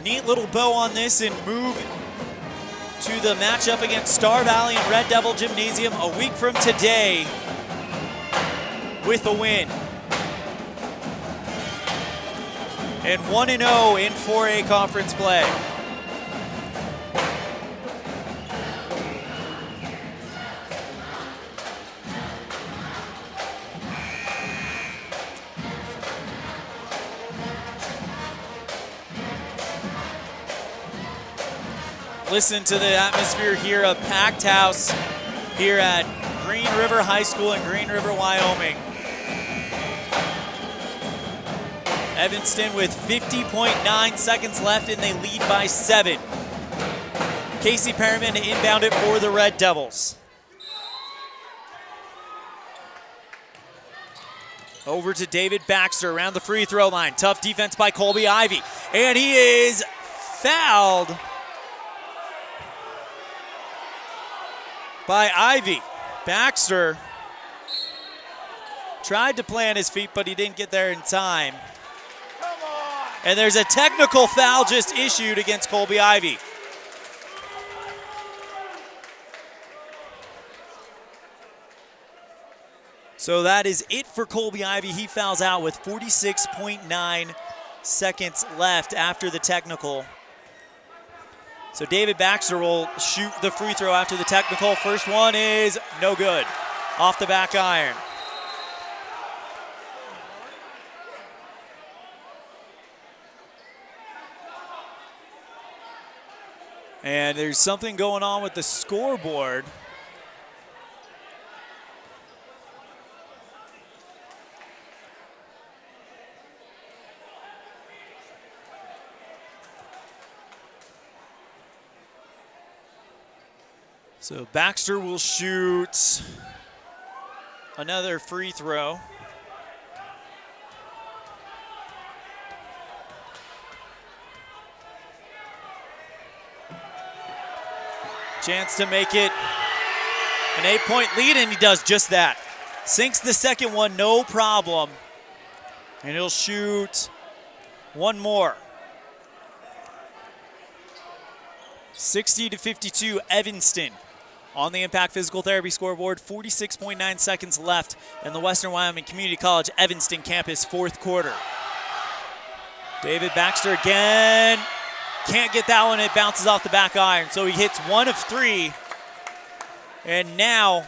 neat little bow on this and move to the matchup against Star Valley and Red Devil Gymnasium a week from today with a win. And 1-0 in 4A conference play. Listen to the atmosphere here, a packed house here at Green River High School in Green River, Wyoming. Evanston with 50.9 seconds left and they lead by 7. Casey Perriman to inbound it for the Red Devils. Over to David Baxter around the free throw line. Tough defense by Colby Ivy. And he is fouled by Ivy. Baxter tried to play on his feet, but he didn't get there in time. And there's a technical foul just issued against Colby Ivy. So that is it for Colby Ivy. He fouls out with 46.9 seconds left after the technical. So David Baxter will shoot the free throw after the technical. First one is no good. Off the back iron. And there's something going on with the scoreboard. So Baxter will shoot another free throw. Chance to make it an 8-point lead, and he does just that. Sinks the second one, no problem. And he'll shoot one more. 60-52, Evanston. On the Impact Physical Therapy scoreboard, 46.9 seconds left in the Western Wyoming Community College Evanston campus fourth quarter. David Baxter again. Can't get that one. It bounces off the back iron. So he hits 1 of 3. And now,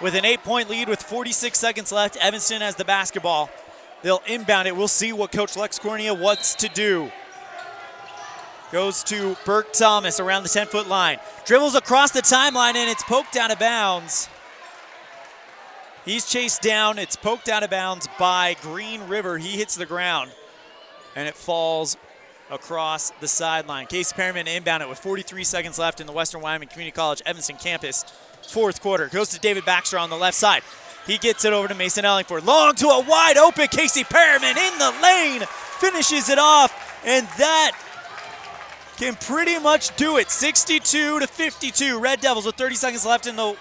with an 8-point lead with 46 seconds left, Evanston has the basketball. They'll inbound it. We'll see what Coach Lex Cornea wants to do. Goes to Burke Thomas around the 10-foot line. Dribbles across the timeline, and it's poked out of bounds. He's chased down. It's poked out of bounds by Green River. He hits the ground, and it falls across the sideline. Casey Perriman inbound it with 43 seconds left in the Western Wyoming Community College Evanston campus. Fourth quarter. Goes to David Baxter on the left side. He gets it over to Mason Ellingford. Long to a wide open Casey Perriman in the lane. Finishes it off, and that can pretty much do it. 62-52. Red Devils with 30 seconds left in the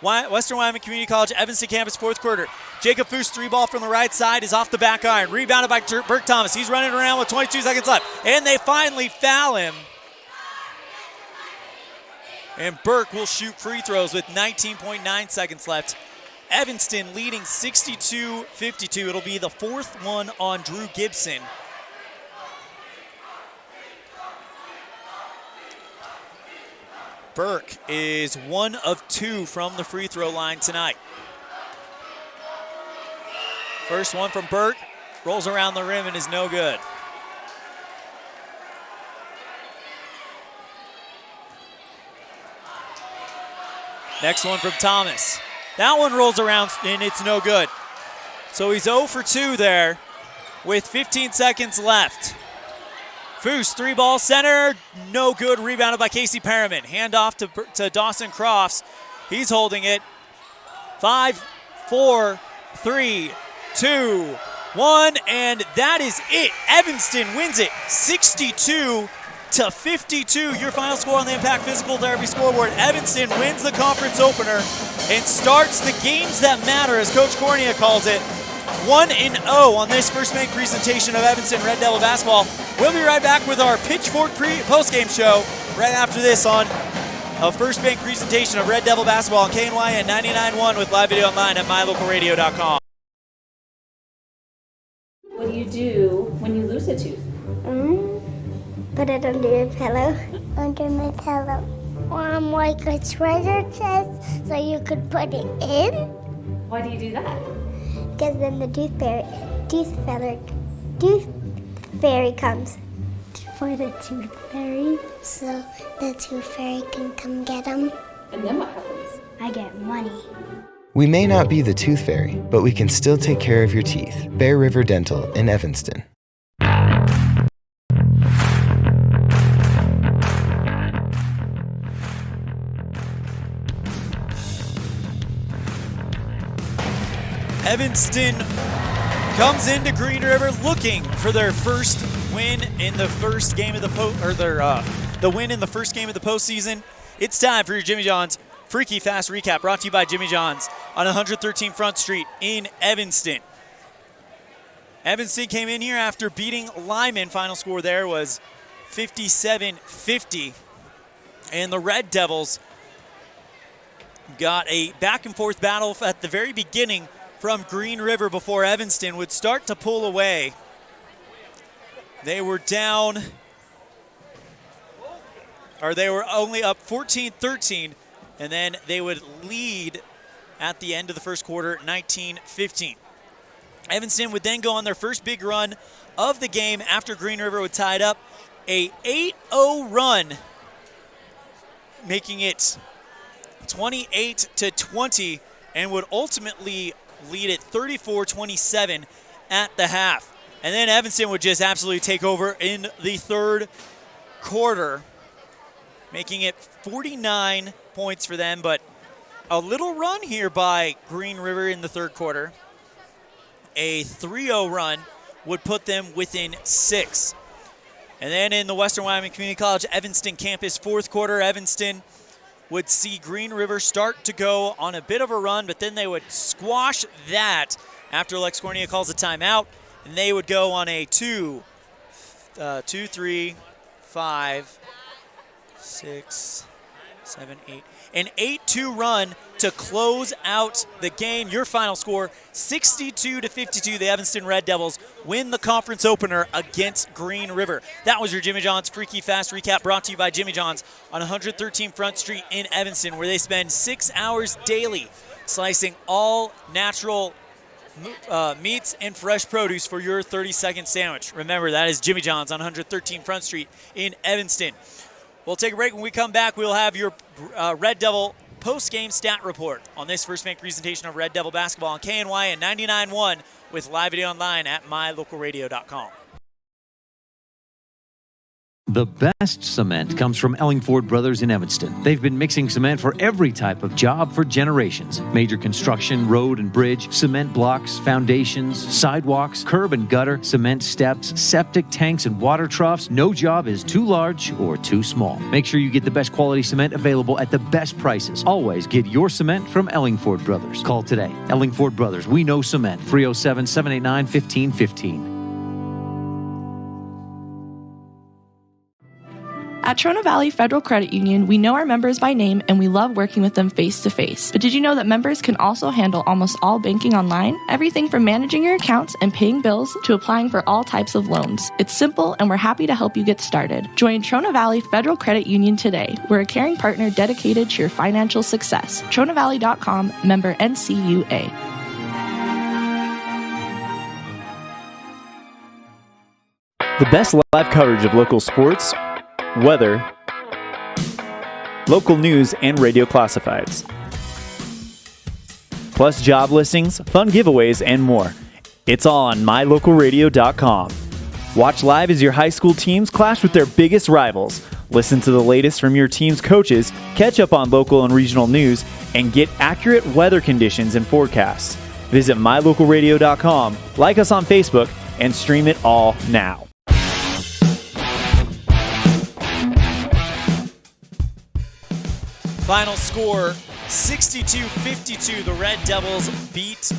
Western Wyoming Community College Evanston campus fourth quarter. Jacob Foose, 3-ball from the right side, is off the back iron. Rebounded by Burke Thomas. He's running around with 22 seconds left. And they finally foul him. And Burke will shoot free throws with 19.9 seconds left. Evanston leading 62-52. It'll be the fourth one on Drew Gibson. Burke is 1 of 2 from the free throw line tonight. First one from Burke, rolls around the rim and is no good. Next one from Thomas. That one rolls around and it's no good. So he's 0 for 2 there with 15 seconds left. Foose, 3-ball center, no good. Rebounded by Casey Perriman. Hand off to Dawson Crofts. He's holding it. 5, 4, 3, 2, 1, and that is it. Evanston wins it 62-52. Your final score on the Impact Physical Therapy scoreboard. Evanston wins the conference opener and starts the games that matter, as Coach Cornea calls it. 1-0 on this First Bank presentation of Evanston Red Devil basketball. We'll be right back with our Pitchfork post-game show right after this on a First Bank presentation of Red Devil basketball on KNYN 99.1 with live video online at mylocalradio.com. What do you do when you lose a tooth? Put it under your pillow. Under my pillow. Like a treasure chest so you could put it in. Why do you do that? Because then the tooth fairy comes. For the tooth fairy, so the tooth fairy can come get them. And then what happens? I get money. We may not be the tooth fairy, but we can still take care of your teeth. Bear River Dental in Evanston. Evanston comes into Green River looking for their first win in the first game of the the win in the first game of the postseason. It's time for your Jimmy John's Freaky Fast Recap, brought to you by Jimmy John's on 113 Front Street in Evanston. Evanston came in here after beating Lyman. Final score there was 57-50. And the Red Devils got a back-and-forth battle at the very beginning from Green River before Evanston would start to pull away. They were down, or they were only up 14-13, and then they would lead at the end of the first quarter, 19-15. Evanston would then go on their first big run of the game after Green River would tie it up, a 8-0 run, making it 28-20, and would ultimately lead at 34-27 at the half. And then Evanston would just absolutely take over in the third quarter, making it 49 points for them, but a little run here by Green River in the third quarter. A 3-0 run would put them within 6. And then in the Western Wyoming Community College Evanston campus fourth quarter, Evanston would see Green River start to go on a bit of a run, but then they would squash that after Lex Cornea calls a timeout, and they would go on a 2, 3, 5, 6, 7, 8, an 8-2 run to close out the game. Your final score, 62-52. The Evanston Red Devils win the conference opener against Green River. That was your Jimmy John's Freaky Fast Recap, brought to you by Jimmy John's on 113 Front Street in Evanston, where they spend 6 hours daily slicing all natural meats and fresh produce for your 30-second sandwich. Remember, that is Jimmy John's on 113 Front Street in Evanston. We'll take a break. When we come back, we'll have your Red Devil post-game stat report on this First Bank presentation of Red Devil basketball on KNY and 99.1 with live video online at mylocalradio.com. The best cement comes from Ellingford Brothers in Evanston. They've been mixing cement for every type of job for generations. Major construction, road and bridge, cement blocks, foundations, sidewalks, curb and gutter, cement steps, septic tanks, and water troughs. No job is too large or too small. Make sure you get the best quality cement available at the best prices. Always get your cement from Ellingford Brothers. Call today. Ellingford Brothers, we know cement. 307-789-1515. At Trona Valley Federal Credit Union, we know our members by name and we love working with them face-to-face. But did you know that members can also handle almost all banking online? Everything from managing your accounts and paying bills to applying for all types of loans. It's simple and we're happy to help you get started. Join Trona Valley Federal Credit Union today. We're a caring partner dedicated to your financial success. TronaValley.com, member NCUA. The best live coverage of local sports, weather, local news, and radio classifieds. Plus job listings, fun giveaways, and more. It's all on mylocalradio.com. Watch live as your high school teams clash with their biggest rivals. Listen to the latest from your team's coaches, catch up on local and regional news, and get accurate weather conditions and forecasts. Visit mylocalradio.com, like us on Facebook, and stream it all now. Final score, 62-52. The Red Devils beat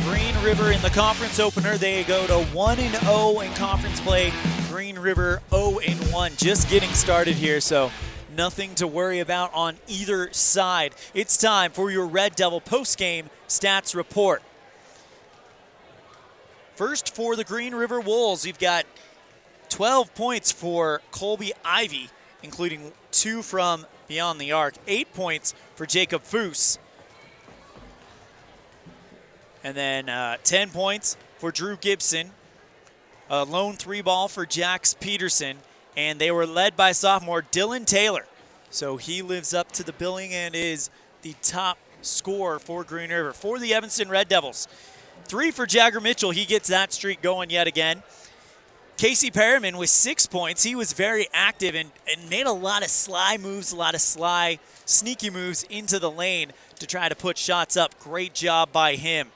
Green River in the conference opener. They go to 1-0 in conference play. Green River 0-1. Just getting started here, so nothing to worry about on either side. It's time for your Red Devil post-game stats report. First, for the Green River Wolves, you've got 12 points for Colby Ivy, including 2 from beyond the arc. 8 points for Jacob Foose. And then 10 points for Drew Gibson. A lone 3-ball for Jax Peterson. And they were led by sophomore Dylan Taylor. So he lives up to the billing and is the top scorer for Green River. For the Evanston Red Devils, 3 for Jagger Mitchell. He gets that streak going yet again. Casey Perriman with 6 points. He was very active and made a lot of sly moves, a lot of sly, sneaky moves into the lane to try to put shots up. Great job by him.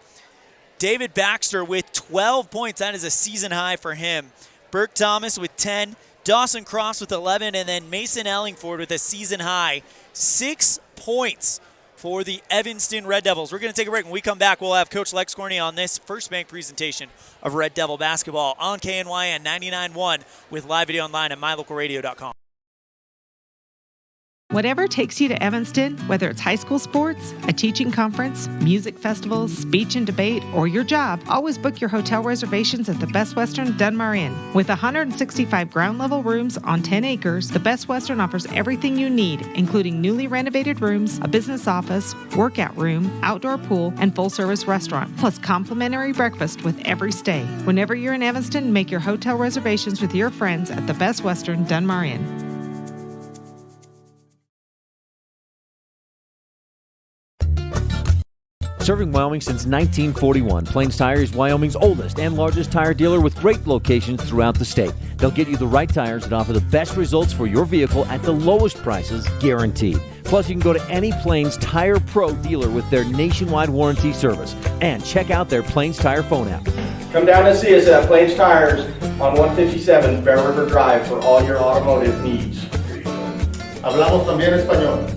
David Baxter with 12 points. That is a season high for him. Burke Thomas with 10. Dawson Cross with 11. And then Mason Ellingford with a season high 6 points for the Evanston Red Devils. We're going to take a break. When we come back, we'll have Coach Lex Cornea on this First Bank presentation of Red Devil basketball on KNY and 99.1 with live video online at mylocalradio.com. Whatever takes you to Evanston, whether it's high school sports, a teaching conference, music festivals, speech and debate, or your job, always book your hotel reservations at the Best Western Dunmar Inn. With 165 ground-level rooms on 10 acres, the Best Western offers everything you need, including newly renovated rooms, a business office, workout room, outdoor pool, and full-service restaurant, plus complimentary breakfast with every stay. Whenever you're in Evanston, make your hotel reservations with your friends at the Best Western Dunmar Inn. Serving Wyoming since 1941, Plains Tire is Wyoming's oldest and largest tire dealer with great locations throughout the state. They'll get you the right tires and offer the best results for your vehicle at the lowest prices, guaranteed. Plus, you can go to any Plains Tire Pro dealer with their nationwide warranty service. And check out their Plains Tire phone app. Come down and see us at Plains Tires on 157 Bear River Drive for all your automotive needs. Hablamos también español.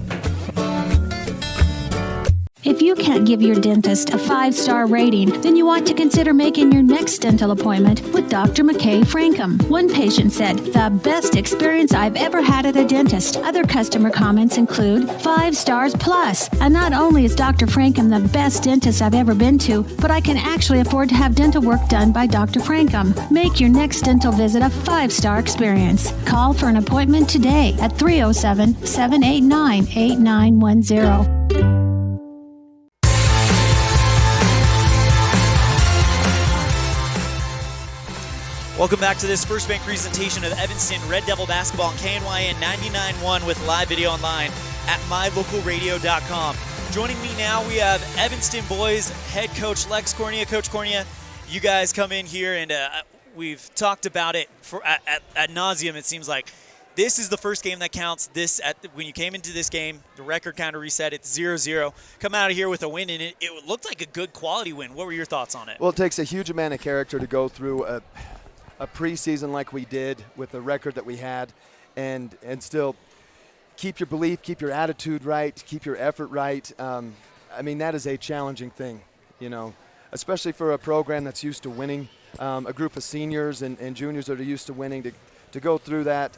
If you can't give your dentist a 5-star rating, then you want to consider making your next dental appointment with Dr. McKay Frankham. One patient said, "The best experience I've ever had at a dentist." Other customer comments include 5 stars plus. And not only is Dr. Frankham the best dentist I've ever been to, but I can actually afford to have dental work done by Dr. Frankham. Make your next dental visit a 5-star experience. Call for an appointment today at 307-789-8910. Welcome back to this First Bank presentation of Evanston Red Devil basketball on KNYN 99.1 with live video online at mylocalradio.com. Joining me now, we have Evanston boys head coach Lex Cornea. Coach Cornea, you guys come in here and we've talked about it ad nauseum. It seems like this is the first game that counts. When you came into this game, the record kind of reset. It's 0-0. Come out of here with a win, and it looked like a good quality win. What were your thoughts on it? Well, it takes a huge amount of character to go through a preseason like we did with the record that we had and still keep your belief, keep your attitude right, keep your effort right. I mean, that is a challenging thing, especially for a program that's used to winning, a group of seniors and juniors that are used to winning, to go through that.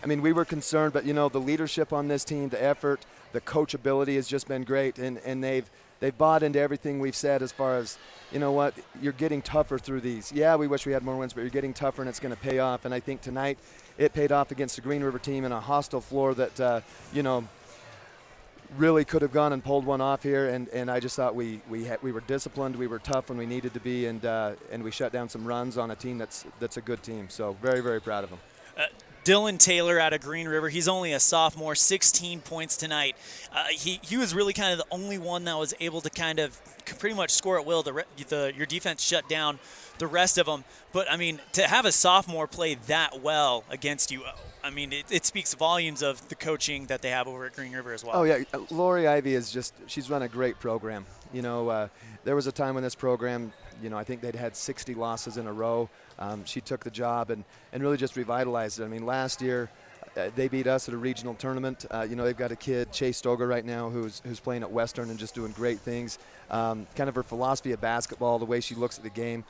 I mean, we were concerned, but, the leadership on this team, the effort, the coachability has just been great, and they've bought into everything we've said as far as, you're getting tougher through these. Yeah, we wish we had more wins, but you're getting tougher, and it's going to pay off. And I think tonight it paid off against the Green River team in a hostile floor that, really could have gone and pulled one off here. And I just thought we were disciplined, we were tough when we needed to be, and we shut down some runs on a team that's a good team. So very, very proud of them. Dylan Taylor out of Green River. He's only a sophomore, 16 points tonight. He was really kind of the only one that was able to kind of pretty much score at will. Your defense shut down the rest of them. But, I mean, to have a sophomore play that well against you, I mean, it speaks volumes of the coaching that they have over at Green River as well. Oh, yeah. Lori Ivy she's run a great program. There was a time when this program, I think they'd had 60 losses in a row. She took the job and really just revitalized it. I mean, last year they beat us at a regional tournament. They've got a kid, Chase Stoger, right now who's playing at Western and just doing great things. Kind of her philosophy of basketball, the way she looks at the game.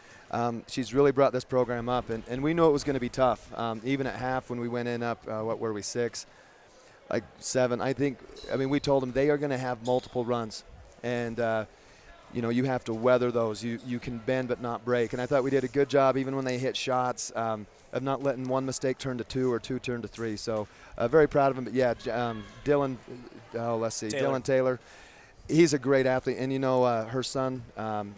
She's really brought this program up, and we knew it was going to be tough. Even at half when we went in up, what were we, 6? Like 7, I think. I mean, we told them they are going to have multiple runs. And you have to weather those. You can bend but not break. And I thought we did a good job, even when they hit shots, of not letting one mistake turn to 2 or 2 turn to 3. So very proud of him. But, yeah, Dylan Taylor. He's a great athlete. And, her son,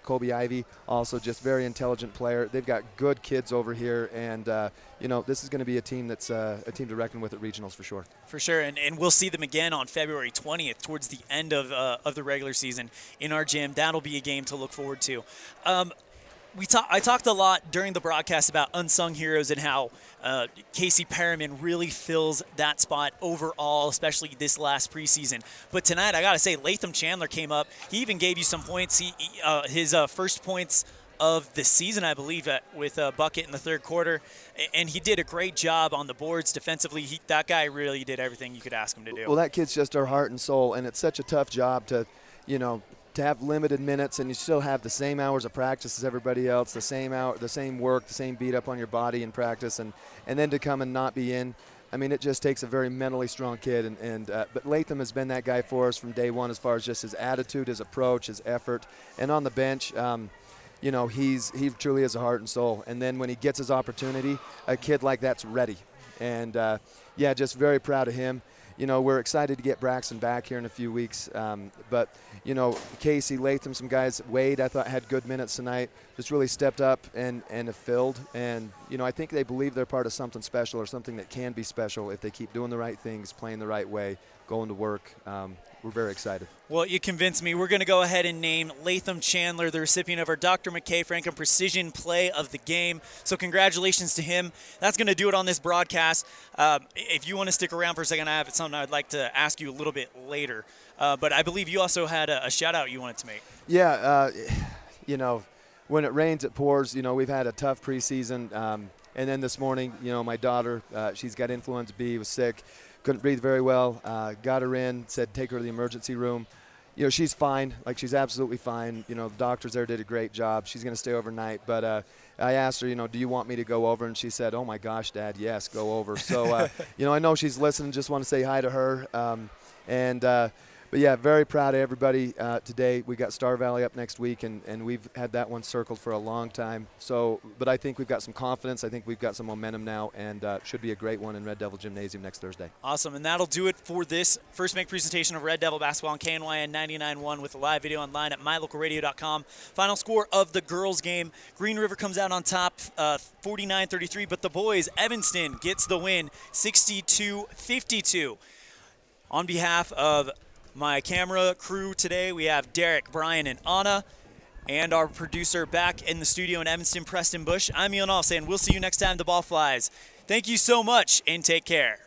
Colby Ivy, also just very intelligent player. They've got good kids over here. And, this is going to be a team that's a team to reckon with at regionals for sure. For sure. And we'll see them again on February 20th towards the end of the regular season in our gym. That'll be a game to look forward to. I talked a lot during the broadcast about unsung heroes and how Casey Perriman really fills that spot overall, especially this last preseason. But tonight, I got to say, Latham Chandler came up. He even gave you some points. His first points of the season, I believe, with a bucket in the third quarter. And he did a great job on the boards defensively. That guy really did everything you could ask him to do. Well, that kid's just our heart and soul, and it's such a tough job to have limited minutes and you still have the same hours of practice as everybody else, the same work, the same beat up on your body in practice, and then to come and not be in. I mean, it just takes a very mentally strong kid, but Latham has been that guy for us from day one as far as just his attitude, his approach, his effort, and on the bench. He truly is a heart and soul. And then when he gets his opportunity, a kid like that's ready. And, just very proud of him. We're excited to get Braxton back here in a few weeks. But Casey, Latham, some guys, Wade, I thought had good minutes tonight, just really stepped up and have filled. And, I think they believe they're part of something special or something that can be special if they keep doing the right things, playing the right way, going to work. We're very excited. Well, you convinced me. We're going to go ahead and name Latham Chandler the recipient of our Dr. McKay Frankham Precision Play of the Game. So congratulations to him. That's going to do it on this broadcast. If you want to stick around for a second, I have something I'd like to ask you a little bit later. But I believe you also had a shout-out you wanted to make. Yeah, when it rains, it pours. We've had a tough preseason. And then this morning, my daughter, she's got influenza B, was sick. Couldn't breathe very well, got her in, said take her to the emergency room. she's fine. Like, she's absolutely fine. The doctors there did a great job. She's going to stay overnight. But I asked her, do you want me to go over? And she said, oh, my gosh, Dad, yes, go over. So, I know she's listening. Just want to say hi to her. But, yeah, very proud of everybody today. We got Star Valley up next week, and we've had that one circled for a long time. So, but I think we've got some confidence. I think we've got some momentum now, and should be a great one in Red Devil Gymnasium next Thursday. Awesome, and that'll do it for this First Bank presentation of Red Devil basketball on KNYN 99.1 with a live video online at mylocalradio.com. Final score of the girls' game: Green River comes out on top, 49-33, but the boys, Evanston, gets the win, 62-52. On behalf of my camera crew today, we have Derek, Brian, and Anna, and our producer back in the studio in Evanston, Preston Bush. I'm Elan All saying we'll see you next time the ball flies. Thank you so much, and take care.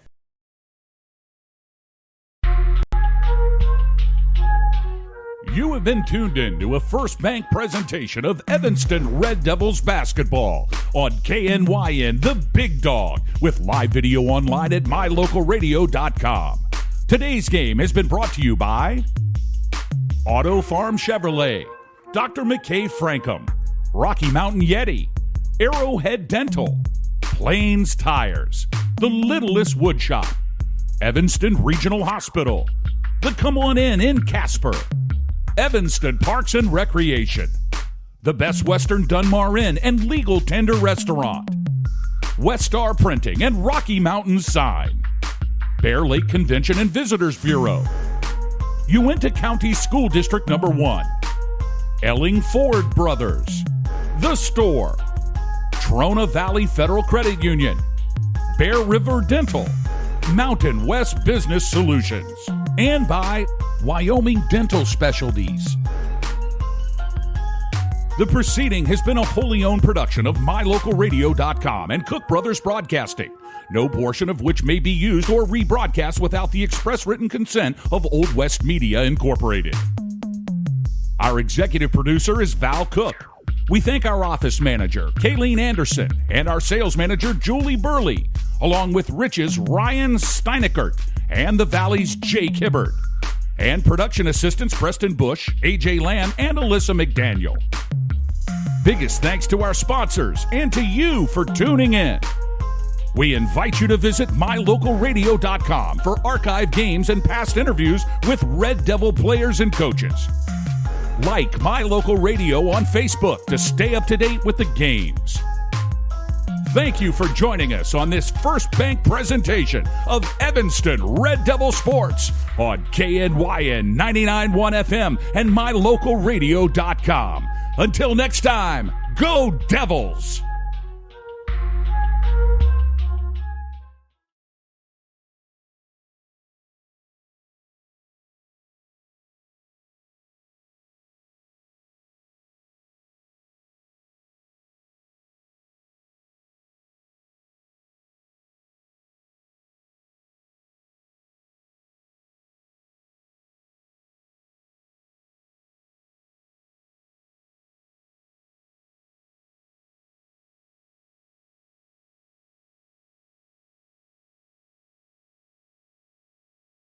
You have been tuned in to a First Bank presentation of Evanston Red Devils basketball on KNYN, the Big Dog, with live video online at mylocalradio.com. Today's game has been brought to you by Auto Farm Chevrolet, Dr. McKay Frankham, Rocky Mountain Yeti, Arrowhead Dental, Plains Tires, The Littlest Wood Shop, Evanston Regional Hospital, the Come On In Casper, Evanston Parks and Recreation, the Best Western Dunmar Inn and Legal Tender Restaurant, Westar Printing and Rocky Mountain Sign, Bear Lake Convention and Visitors Bureau, Uinta County School District No. 1, Elling Ford Brothers, The Store, Trona Valley Federal Credit Union, Bear River Dental, Mountain West Business Solutions, and by Wyoming Dental Specialties. The proceeding has been a wholly owned production of mylocalradio.com and Cook Brothers Broadcasting, no portion of which may be used or rebroadcast without the express written consent of Old West Media Incorporated. Our executive producer is Val Cook. We thank our office manager, Kayleen Anderson, and our sales manager, Julie Burley, along with Rich's Ryan Steinekert and the Valley's Jake Hibbard, and production assistants Preston Bush, AJ Lamb, and Alyssa McDaniel. Biggest thanks to our sponsors and to you for tuning in. We invite you to visit mylocalradio.com for archive games and past interviews with Red Devil players and coaches. Like My Local Radio on Facebook to stay up to date with the games. Thank you for joining us on this First Bank presentation of Evanston Red Devil Sports on KNYN 99.1 FM and mylocalradio.com. Until next time, go Devils!